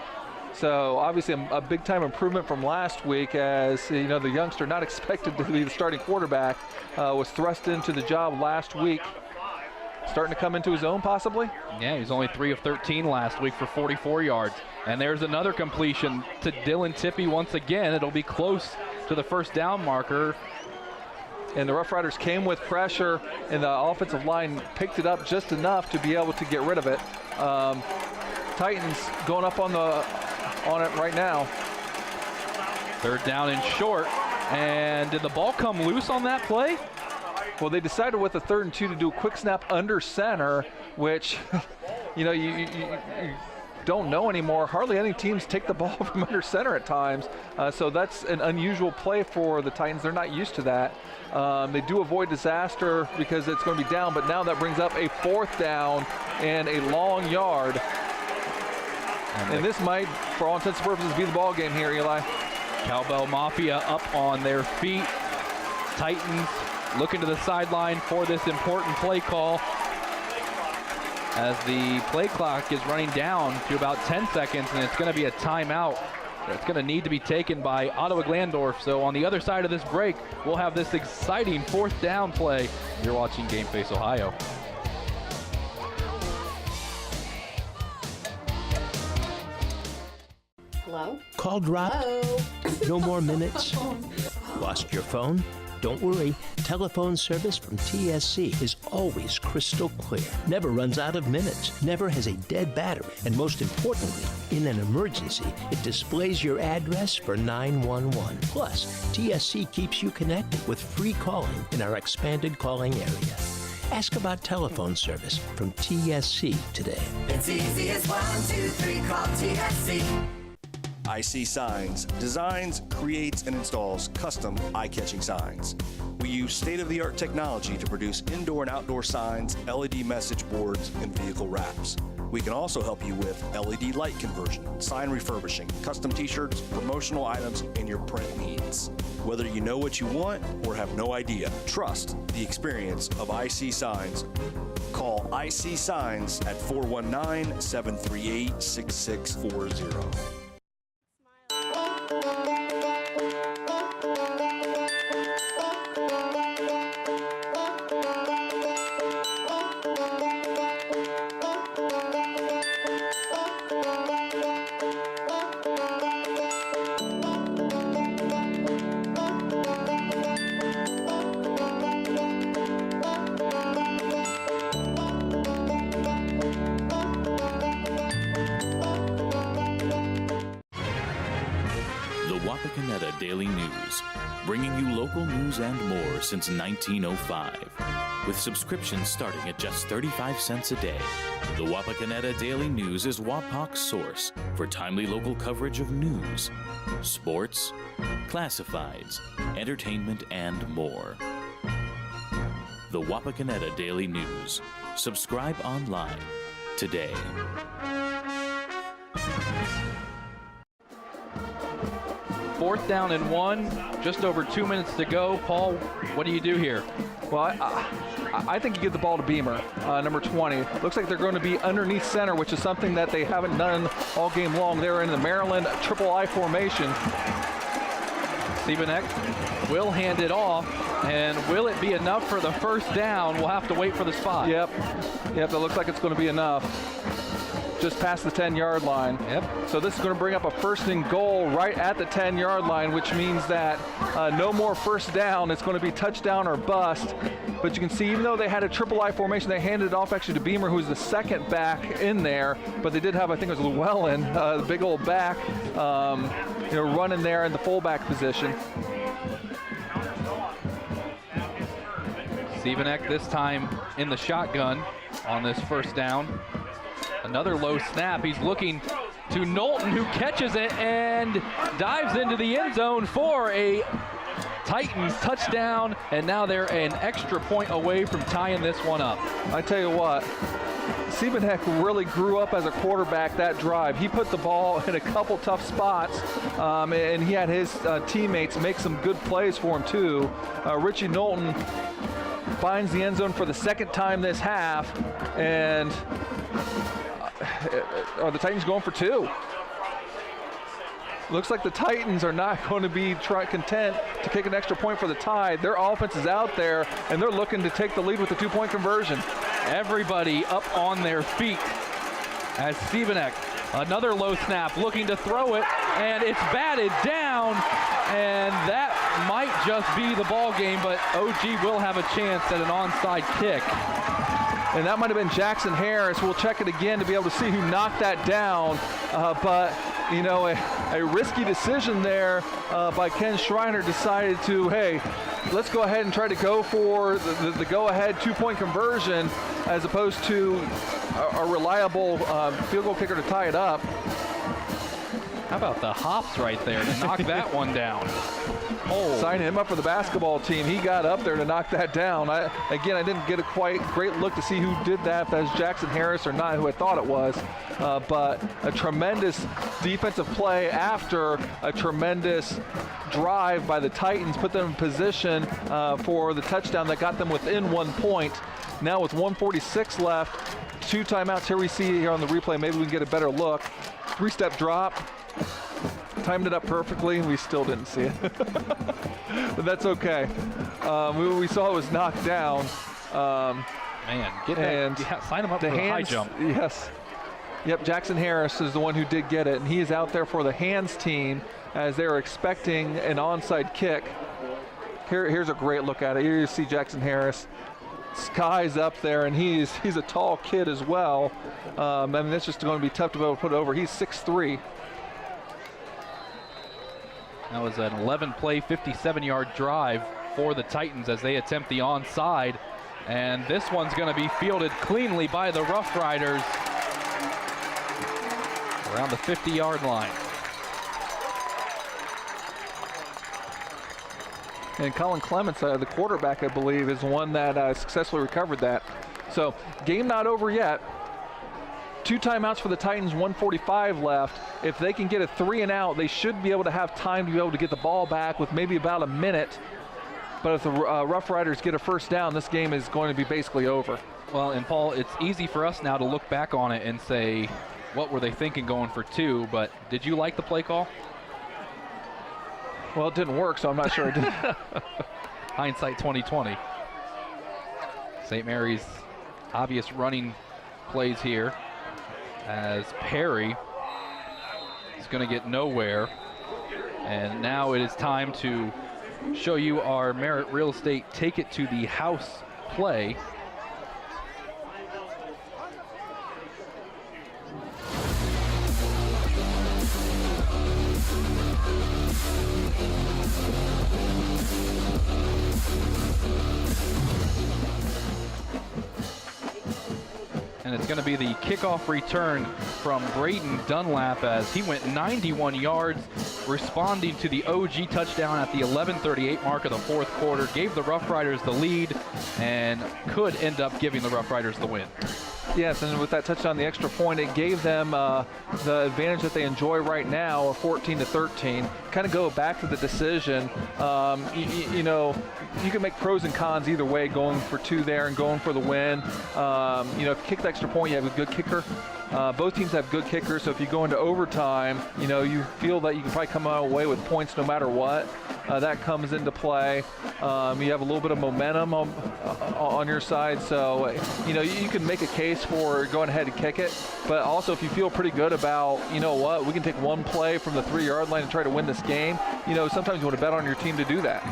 So obviously a big time improvement from last week, as you know, the youngster not expected to be the starting quarterback was thrust into the job last week. Starting to come into his own possibly? Yeah, he's only 3 of 13 last week for 44 yards. And there's another completion to Dylan Tippy once again. It'll be close to the first down marker. And the Rough Riders came with pressure, and the offensive line picked it up just enough to be able to get rid of it. Titans going up on it right now. Third down and short. And did the ball come loose on that play? Well, they decided with the 3rd and 2 to do a quick snap under center, which, you know, you don't know anymore. Hardly any teams take the ball from under center at times. So that's an unusual play for the Titans. They're not used to that. They do avoid disaster because it's going to be down, but now that brings up a 4th down and a long yard. And this might, for all intents and purposes, be the ball game here, Eli. Cowbell Mafia up on their feet. Titans looking to the sideline for this important play call, as the play clock is running down to about 10 seconds, and it's going to be a timeout that's going to need to be taken by Ottawa-Glandorf. So on the other side of this break, we'll have this exciting 4th down play. You're watching Game Face Ohio. Hello? Call dropped? Hello? No more minutes? Lost your phone? Don't worry. Telephone service from TSC is always crystal clear. Never runs out of minutes. Never has a dead battery. And most importantly, in an emergency, it displays your address for 911. Plus, TSC keeps you connected with free calling in our expanded calling area. Ask about telephone service from TSC today. It's easy as 1, 2, 3, call TSC. IC Signs designs, creates, and installs custom eye-catching signs. We use state-of-the-art technology to produce indoor and outdoor signs, LED message boards, and vehicle wraps. We can also help you with LED light conversion, sign refurbishing, custom t-shirts, promotional items, and your print needs. Whether you know what you want or have no idea, trust the experience of IC Signs. Call IC Signs at 419-738-6640. Wapakoneta Daily News, bringing you local news and more since 1905. With subscriptions starting at just 35 cents a day, the Wapakoneta Daily News is Wapak's source for timely local coverage of news, sports, classifieds, entertainment, and more. The Wapakoneta Daily News. Subscribe online today. Fourth down and 1, just over 2 minutes to go. Paul, what do you do here? Well, I think you give the ball to Beamer, number 20. Looks like they're going to be underneath center, which is something that they haven't done all game long. They're in the Maryland triple I formation. Stevenek will hand it off, and will it be enough for the first down? We'll have to wait for the spot. Yep, that looks like it's going to be enough. Just past the 10-yard line. Yep. So this is going to bring up a 1st and goal right at the 10-yard line, which means that no more first down. It's going to be touchdown or bust. But you can see, even though they had a triple I formation, they handed it off actually to Beamer, who's the second back in there. But they did have, I think it was Llewellyn, the big old back, running there in the fullback position. Stevenek this time in the shotgun on this first down. Another low snap. He's looking to Nolan, who catches it and dives into the end zone for a Titans touchdown. And now they're an extra point away from tying this one up. I tell you what, Stevenek really grew up as a quarterback that drive. He put the ball in a couple tough spots, and he had his teammates make some good plays for him too. Richie Knowlton finds the end zone for the second time this half, and are the Titans going for 2? Looks like the Titans are not going to be content to kick an extra point for the tie. Their offense is out there, and they're looking to take the lead with the 2-point conversion. Everybody up on their feet as Stevenek, another low snap, looking to throw it, and it's batted down, and that might just be the ball game, but OG will have a chance at an onside kick. And that might have been Jackson Harris. We'll check it again to be able to see who knocked that down. But, a risky decision there by Ken Schreiner. Decided to, hey, let's go ahead and try to go for the go-ahead 2-point conversion as opposed to a reliable field goal kicker to tie it up. How about the hops right there to knock that one down? Oh. Sign him up for the basketball team. He got up there to knock that down. I didn't get a quite great look to see who did that, if that's Jackson Harris or not, who I thought it was. But a tremendous defensive play after a tremendous drive by the Titans, put them in position for the touchdown that got them within 1 point. Now with 1:46 left, 2 timeouts here we see here on the replay. Maybe we can get a better look. 3-step drop. Timed it up perfectly. We still didn't see it. But that's okay. We saw it was knocked down. Man, get that. Yeah, sign him up for the high jump. Yes. Yep, Jackson Harris is the one who did get it, and he is out there for the hands team as they're expecting an onside kick. Here's a great look at it. Here you see Jackson Harris. Sky's up there, and he's a tall kid as well. That's just going to be tough to be able to put over. He's 6'3". That was an 11-play, 57-yard drive for the Titans as they attempt the onside. And this one's going to be fielded cleanly by the Roughriders around the 50-yard line. And Colin Clements, the quarterback, I believe, is one that successfully recovered that. So game not over yet. 2 timeouts for the Titans, 1:45 left. If they can get a 3-and-out, they should be able to have time to be able to get the ball back with maybe about a minute. But if the Rough Riders get a first down, this game is going to be basically over. Well, and Paul, it's easy for us now to look back on it and say, what were they thinking going for 2? But did you like the play call? Well, it didn't work, so I'm not sure it did. Hindsight 2020. St. Mary's obvious running plays here as Perry is going to get nowhere. And now it is time to show you our Merit Real Estate Take It to the House play. And it's going to be the kickoff return from Braden Dunlap as he went 91 yards, responding to the OG touchdown at the 11:38 mark of the 4th quarter, gave the Rough Riders the lead, and could end up giving the Rough Riders the win. Yes, and with that touchdown, the extra point, it gave them the advantage that they enjoy right now of 14-13. Kind of go back to the decision. You know, you can make pros and cons either way, going for 2 there and going for the win. You know, if you kick the extra point, you have a good kicker. Both teams have good kickers, so if you go into overtime, you know, you feel that you can probably come away with points no matter what. That comes into play. You have a little bit of momentum on your side, so, you know, you can make a case for going ahead and kick it, but also if you feel pretty good about, you know what, we can take one play from the 3-yard line and try to win this game, you know, sometimes you want to bet on your team to do that.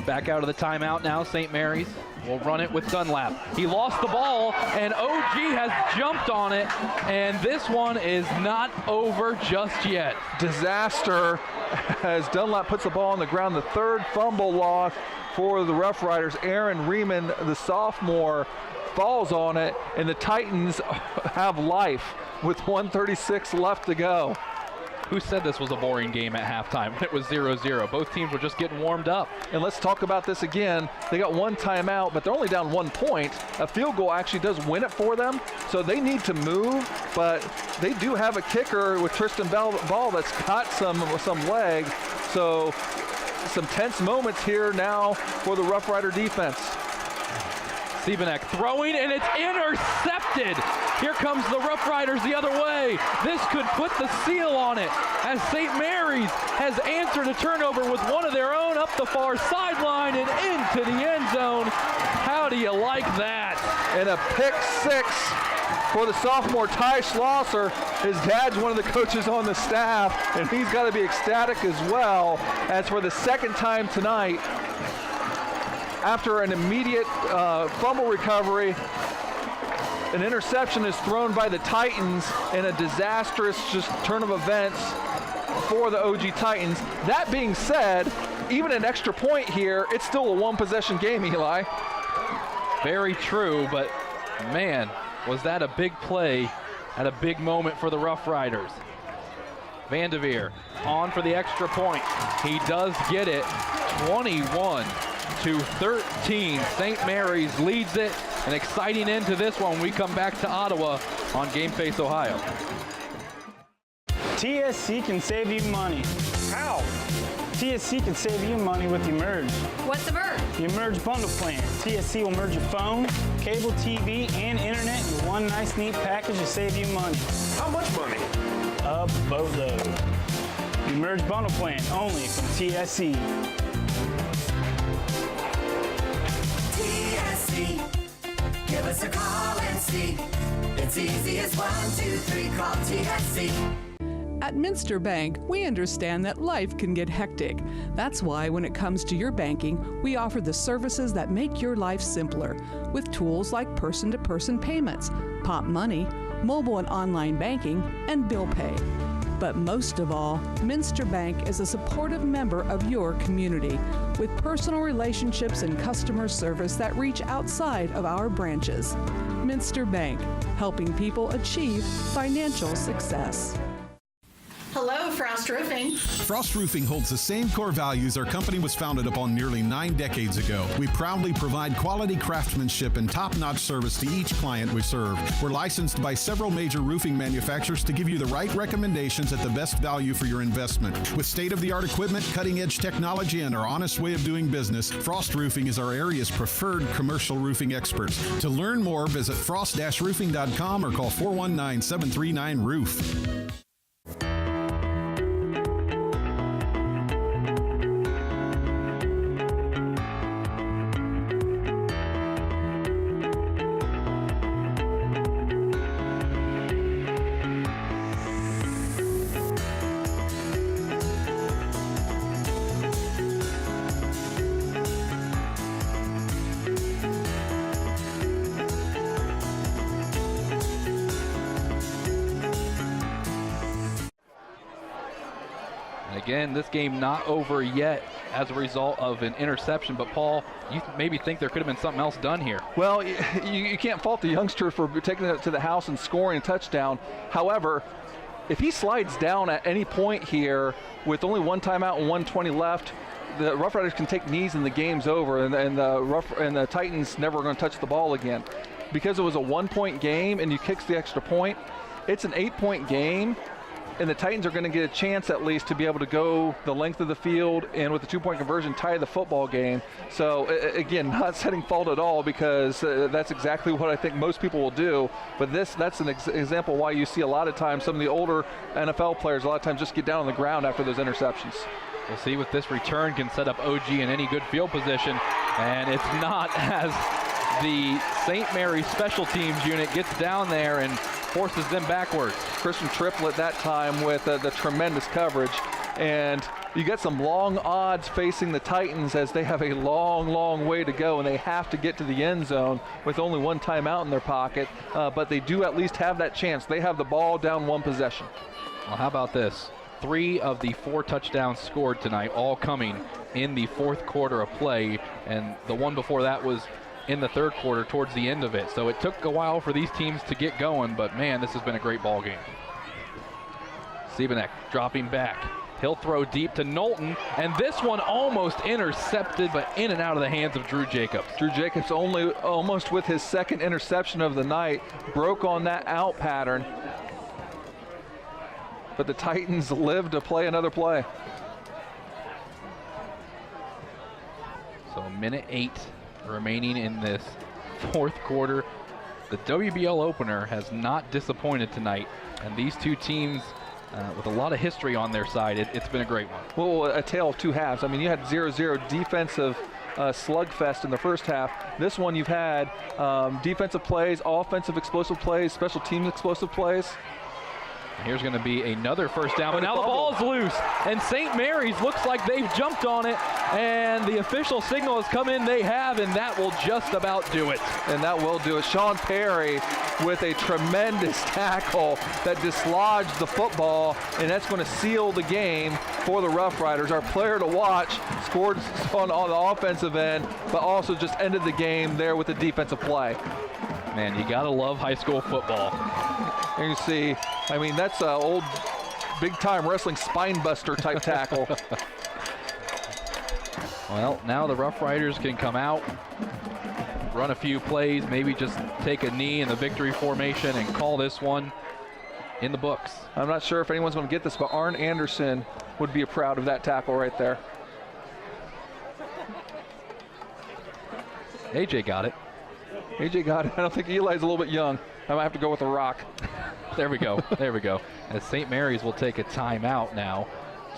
Back out of the timeout now, St. Mary's will run it with Dunlap. He lost the ball, and OG has jumped on it, and this one is not over just yet. Disaster as Dunlap puts the ball on the ground. The 3rd fumble loss for the Roughriders. Aaron Riemann, the sophomore, falls on it, and the Titans have life with 1:36 left to go. Who said this was a boring game at halftime? It was 0-0. Both teams were just getting warmed up. And let's talk about this again. They got 1 timeout, but they're only down 1 point. A field goal actually does win it for them, so they need to move, but they do have a kicker with Tristan Ball that's got some leg, so some tense moments here now for the Rough Rider defense. Siebenek throwing, and it's intercepted. Here comes the Rough Riders the other way. This could put the seal on it as St. Mary's has answered a turnover with one of their own up the far sideline and into the end zone. How do you like that? And a pick 6 for the sophomore Ty Schlosser. His dad's one of the coaches on the staff, and he's got to be ecstatic as well, as for the 2nd time tonight, after an immediate fumble recovery, an interception is thrown by the Titans in a disastrous just turn of events for the OG Titans. That being said, even an extra point here, it's still a 1-possession game, Eli. Very true, but man, was that a big play at a big moment for the Rough Riders. Vanderveer on for the extra point. He does get it. 21-13. St. Mary's leads it. An exciting end to this one when we come back to Ottawa on Game Face Ohio. TSC can save you money. How? TSC can save you money with Emerge. What's Emerge? The Emerge bundle plan. TSC will merge your phone, cable TV, and internet in one nice, neat package to save you money. How much money? A boatload. The Emerge bundle plan only from TSC. TSC. Give us a call and see. It's easy as 1, 2, 3. Call TSC. At Minster Bank, we understand that life can get hectic. That's why when it comes to your banking, we offer the services that make your life simpler with tools like person-to-person payments, pop money, mobile and online banking, and bill pay. But most of all, Minster Bank is a supportive member of your community with personal relationships and customer service that reach outside of our branches. Minster Bank, helping people achieve financial success. Hello, Frost Roofing. Frost Roofing holds the same core values our company was founded upon nearly 9 decades ago. We proudly provide quality craftsmanship and top-notch service to each client we serve. We're licensed by several major roofing manufacturers to give you the right recommendations at the best value for your investment. With state-of-the-art equipment, cutting-edge technology, and our honest way of doing business, Frost Roofing is our area's preferred commercial roofing experts. To learn more, visit frost-roofing.com or call 419-739-ROOF. Again, this game not over yet as a result of an interception. But, Paul, you maybe think there could have been something else done here. Well, you can't fault the youngster for taking it to the house and scoring a touchdown. However, if he slides down at any point here with only 1 timeout and 1:20 left, the Rough Riders can take knees and the game's over, and the Titans never going to touch the ball again. because it was a 1-point game and you kicks the extra point, it's an 8-point game, and the Titans are going to get a chance at least to be able to go the length of the field and with the 2-point conversion tie the football game. So again, not setting fault at all, because that's exactly what I think most people will do. But that's an example why you see a lot of times some of the older NFL players a lot of times just get down on the ground after those interceptions. We'll see if this return can set up OG in any good field position, and it's not, as the St. Mary's special teams unit gets down there and forces them backwards. Christian Triplett that time with the tremendous coverage, and you get some long odds facing the Titans as they have a long way to go, and they have to get to the end zone with only one timeout in their pocket, but they do at least have that chance. They have the ball down 1 possession. Well, how about this? 3 of the 4 touchdowns scored tonight, all coming in the 4th quarter of play, and the one before that was in the 3rd quarter towards the end of it. So it took a while for these teams to get going, but man, this has been a great ball game. Siebenek dropping back. He'll throw deep to Nolan, and this one almost intercepted, but in and out of the hands of Drew Jacobs. Drew Jacobs almost with his 2nd interception of the night, broke on that out pattern. But the Titans live to play another play. So minute 8 remaining in this 4th quarter. The WBL opener has not disappointed tonight, and these two teams with a lot of history on their side, it's been a great one. Well, a tale of 2 halves. I mean, you had 0-0 defensive slugfest in the first half. This one you've had defensive plays, offensive explosive plays, special teams explosive plays. Here's going to be another first down, but now the ball's loose, and St. Mary's looks like they've jumped on it, and the official signal has come in. They have, and that will just about do it. And that will do it. Sean Perry with a tremendous tackle that dislodged the football, and that's going to seal the game for the Roughriders. Our player to watch scored on the offensive end, but also just ended the game there with a defensive play. Man, you got to love high school football. And you see, I mean, that's an old big-time wrestling spine buster type tackle. Well, now the Roughriders can come out, run a few plays, maybe just take a knee in the victory formation and call this one in the books. I'm not sure if anyone's going to get this, but Arn Anderson would be proud of that tackle right there. AJ got it. AJ got it. I don't think Eli's a little bit young. I might have to go with a rock. There we go. There we go. As St. Mary's will take a timeout now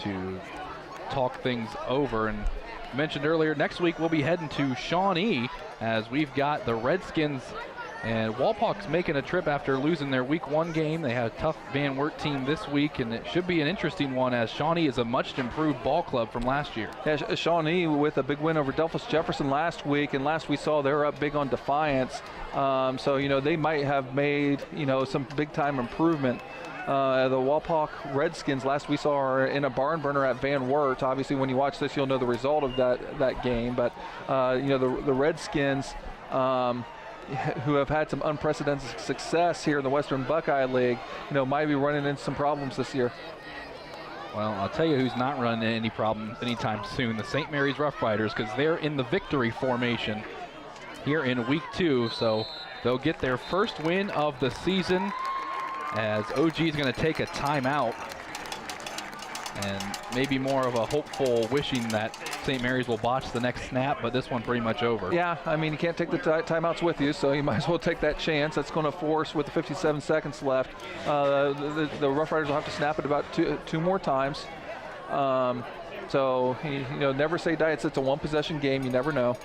to talk things over. And mentioned earlier, next week we'll be heading to Shawnee as we've got the Redskins and Walpock's making a trip after losing their week 1 game. They had a tough Van Wert team this week, and it should be an interesting one as Shawnee is a much improved ball club from last year. Yeah, Shawnee with a big win over Delphos Jefferson last week, and last we saw they were up big on Defiance. So, you know, they might have made, you know, some big time improvement. The Walpock Redskins last we saw are in a barn burner at Van Wert. Obviously, when you watch this, you'll know the result of that game. But, you know, the Redskins, who have had some unprecedented success here in the Western Buckeye League, you know, might be running into some problems this year. Well, I'll tell you who's not running into any problems anytime soon, the St. Mary's Roughriders, because they're in the victory formation here in week 2, so they'll get their first win of the season as OG is going to take a timeout, and maybe more of a hopeful wishing that St. Mary's will botch the next snap, but this one pretty much over. Yeah, I mean, you can't take the timeouts with you, so you might as well take that chance. That's going to force, with the 57 seconds left, the Roughriders will have to snap it about two more times. So, you know, never say die. It's a 1-possession game. You never know.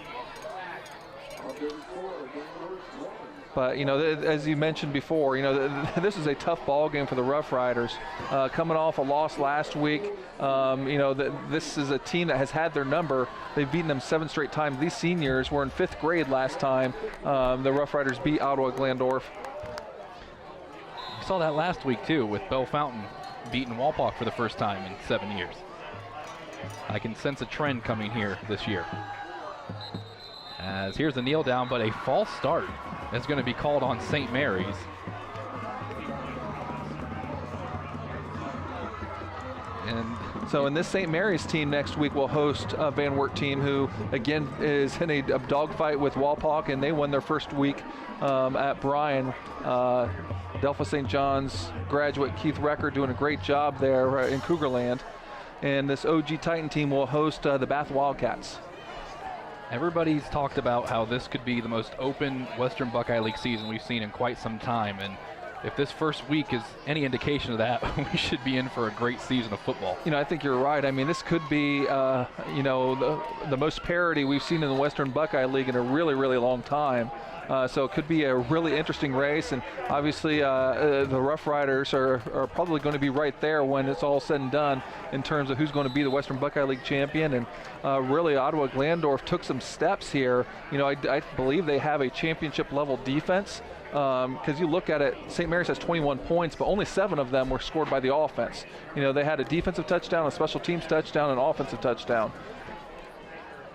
But, you know, as you mentioned before, you know, this is a tough ball game for the Roughriders. Coming off a loss last week, you know, this is a team that has had their number. They've beaten them 7 straight times. These seniors were in 5th grade last time the Roughriders beat Ottawa-Glandorf. We saw that last week, too, with Bell Fountain beating Walpock for the first time in 7 years. I can sense a trend coming here this year. As here's a kneel down, but a false start is going to be called on St. Mary's. And So in this St. Mary's team next week will host a Van Wert team who, again, is in a dogfight with Walpock, and they won their first week at Bryan. Delphi St. John's graduate Keith Recker doing a great job there in Cougarland. And this OG Titan team will host the Bath Wildcats. Everybody's talked about how this could be the most open Western Buckeye League season we've seen in quite some time, and if this first week is any indication of that, we should be in for a great season of football. You know, I think you're right. I mean, this could be, you know, the most parity we've seen in the Western Buckeye League in a really, really long time. So it could be a really interesting race, and obviously the Roughriders are probably going to be right there when it's all said and done in terms of who's going to be the Western Buckeye League champion. And really, Ottawa-Glandorf took some steps here. You know, I believe they have a championship level defense. Because you look at it, St. Mary's has 21 points, but only 7 of them were scored by the offense. You know, they had a defensive touchdown, a special teams touchdown, and an offensive touchdown.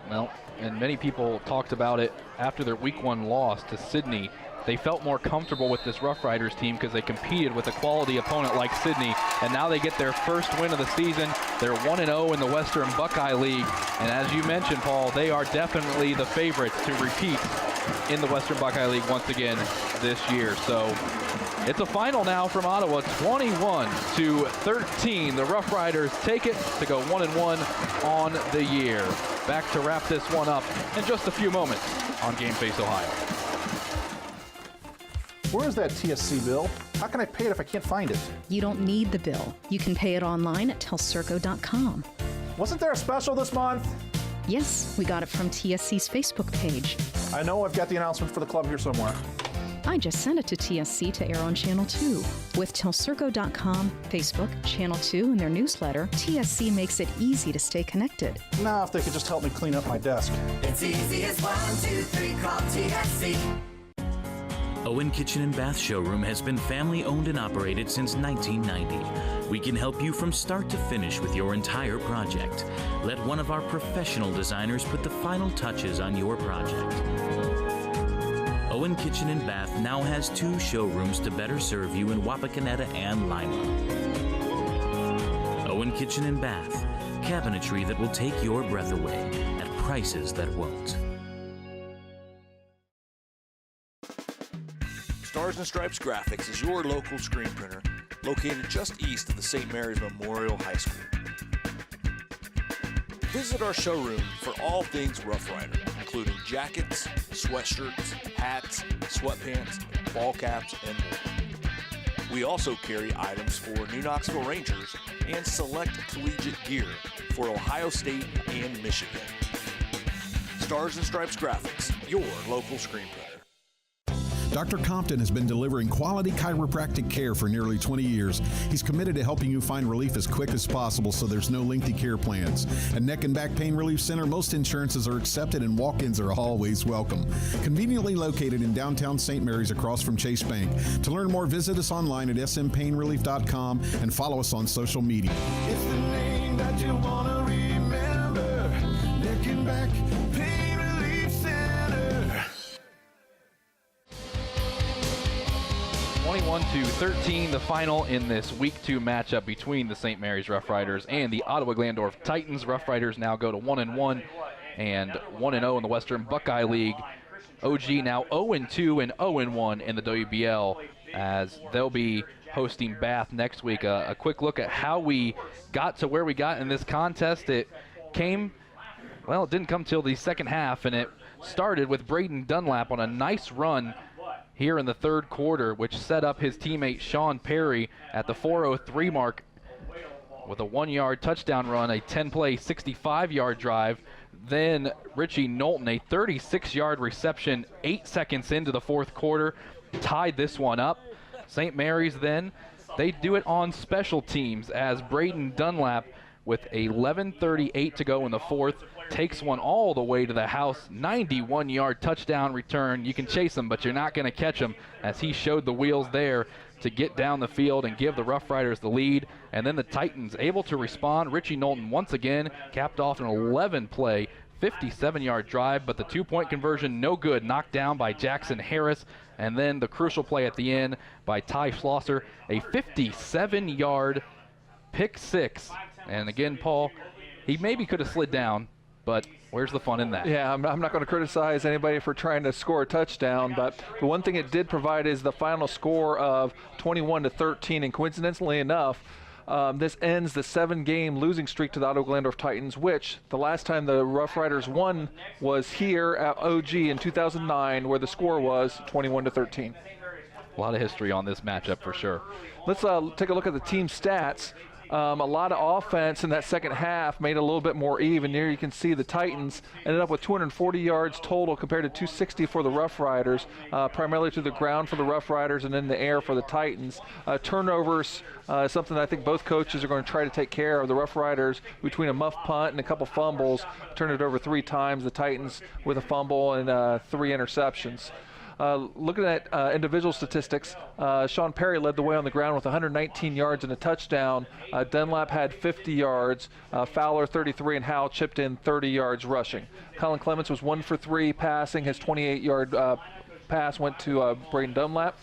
Well, and many people talked about it after their week 1 loss to Sydney. They felt more comfortable with this Roughriders team because they competed with a quality opponent like Sydney, and now they get their first win of the season. They're 1-0 in the Western Buckeye League, and as you mentioned, Paul, they are definitely the favorites to repeat in the Western Buckeye League once again this year. So it's a final now from Ottawa, 21-13. The Roughriders take it to go 1-1 on the year. Back to wrap this one up in just a few moments on Game Face Ohio. Where is that TSC bill? How can I pay it if I can't find it? You don't need the bill. You can pay it online at telcirco.com. Wasn't there a special this month? Yes, we got it from TSC's Facebook page. I know I've got the announcement for the club here somewhere. I just sent it to TSC to air on Channel 2. With telcirco.com, Facebook, Channel 2, and their newsletter, TSC makes it easy to stay connected. Now, if they could just help me clean up my desk. It's easy as 1, 2, 3, call TSC. Owen Kitchen and Bath Showroom has been family owned and operated since 1990. We can help you from start to finish with your entire project. Let one of our professional designers put the final touches on your project. Owen Kitchen and Bath now has 2 showrooms to better serve you in Wapakoneta and Lima. Owen Kitchen and Bath, cabinetry that will take your breath away at prices that won't. Stars and Stripes Graphics is your local screen printer located just east of the St. Mary's Memorial High School. Visit our showroom for all things Rough Rider, including jackets, sweatshirts, hats, sweatpants, ball caps, and more. We also carry items for New Knoxville Rangers and select collegiate gear for Ohio State and Michigan. Stars and Stripes Graphics, your local screen printer. Dr. Compton has been delivering quality chiropractic care for nearly 20 years. He's committed to helping you find relief as quick as possible so there's no lengthy care plans. At Neck and Back Pain Relief Center, most insurances are accepted and walk-ins are always welcome. Conveniently located in downtown St. Mary's across from Chase Bank. To learn more, visit us online at smpainrelief.com and follow us on social media. It's the name that you want to remember. Neck and Back Pain Relief Center. 21-13, the final in this Week 2 matchup between the St. Mary's Roughriders and the Ottawa-Glandorf Titans. Roughriders now go to 1-1 and 1-0 in the Western Buckeye League. OG now 0-2 and 0-1 in the WBL as they'll be hosting Bath next week. A quick look at how we got to where we got in this contest. It didn't come till the second half, and it started with Braden Dunlap on a nice run here in the third quarter, which set up his teammate Sean Perry at the 4:03 mark with a 1-yard touchdown run, a 10-play, 65-yard drive. Then Richie Knowlton, a 36-yard reception 8 seconds into the fourth quarter, tied this one up. St. Mary's then, they do it on special teams as Braden Dunlap, with 11:38 to go in the fourth, takes one all the way to the house, 91-yard touchdown return. You can chase him, but you're not going to catch him, as he showed the wheels there to get down the field and give the Roughriders the lead. And then the Titans able to respond. Richie Knowlton once again capped off an 11-play, 57-yard drive, but the 2-point conversion no good, knocked down by Jackson Harris. And then the crucial play at the end by Ty Schlosser, a 57-yard pick six And again, Paul, he maybe could have slid down, but where's the fun in that? Yeah, I'm not going to criticize anybody for trying to score a touchdown, but the one thing it did provide is the final score of 21-13, and coincidentally enough, this ends the 7-game losing streak to the Ottawa-Glandorf Titans, which the last time the Roughriders won was here at OG in 2009, where the score was 21-13. A lot of history on this matchup for sure. Let's take a look at the team stats. A lot of offense in that second half made it a little bit more even. Here you can see the Titans ended up with 240 yards total compared to 260 for the Roughriders, primarily to the ground for the Roughriders and in the air for the Titans. Turnovers, something that I think both coaches are going to try to take care of. The Roughriders, between a muff punt and a couple fumbles, turned it over 3 times. The Titans with a fumble and 3 interceptions. Looking at individual statistics, Sean Perry led the way on the ground with 119 yards and a touchdown. Dunlap had 50 yards, Fowler 33, and Howell chipped in 30 yards rushing. Colin Clements was 1 for 3 passing. His 28-yard pass went to Braden Dunlap.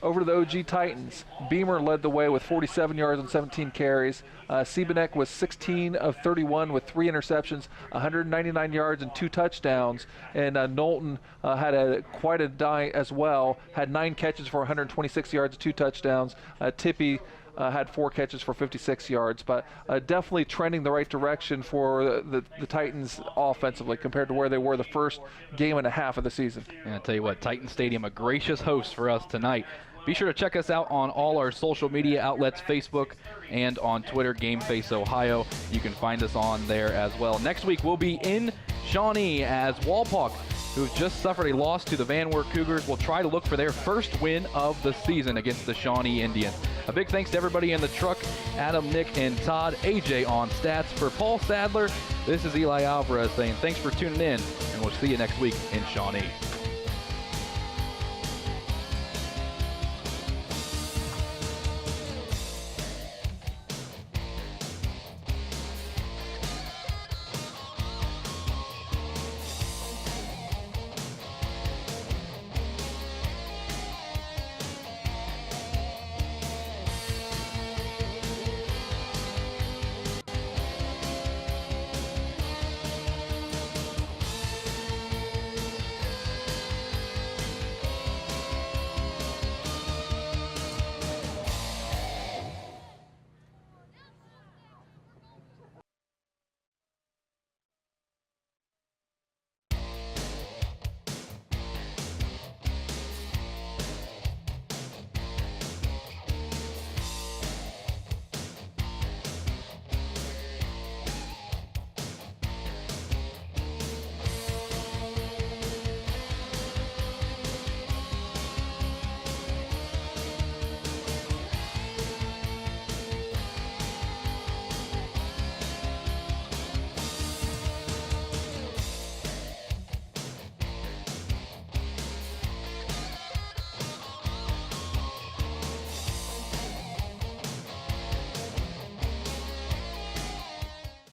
Over to the OG Titans, Beamer led the way with 47 yards and 17 carries. Siebenek was 16 of 31 with 3 interceptions, 199 yards and 2 touchdowns. And Knowlton had quite a day as well, had 9 catches for 126 yards and 2 touchdowns. Tippy had 4 catches for 56 yards, but definitely trending the right direction for the Titans offensively compared to where they were the first game and a half of the season. And I'll tell you what, Titan Stadium, a gracious host for us tonight. Be sure to check us out on all our social media outlets, Facebook and on Twitter, GameFace Ohio. You can find us on there as well. Next week, we'll be in Shawnee as Walpock, who've just suffered a loss to the Van Wert Cougars, will try to look for their first win of the season against the Shawnee Indians. A big thanks to everybody in the truck, Adam, Nick, and Todd, AJ on stats. For Paul Sadler, this is Eli Alvarez saying thanks for tuning in, and we'll see you next week in Shawnee.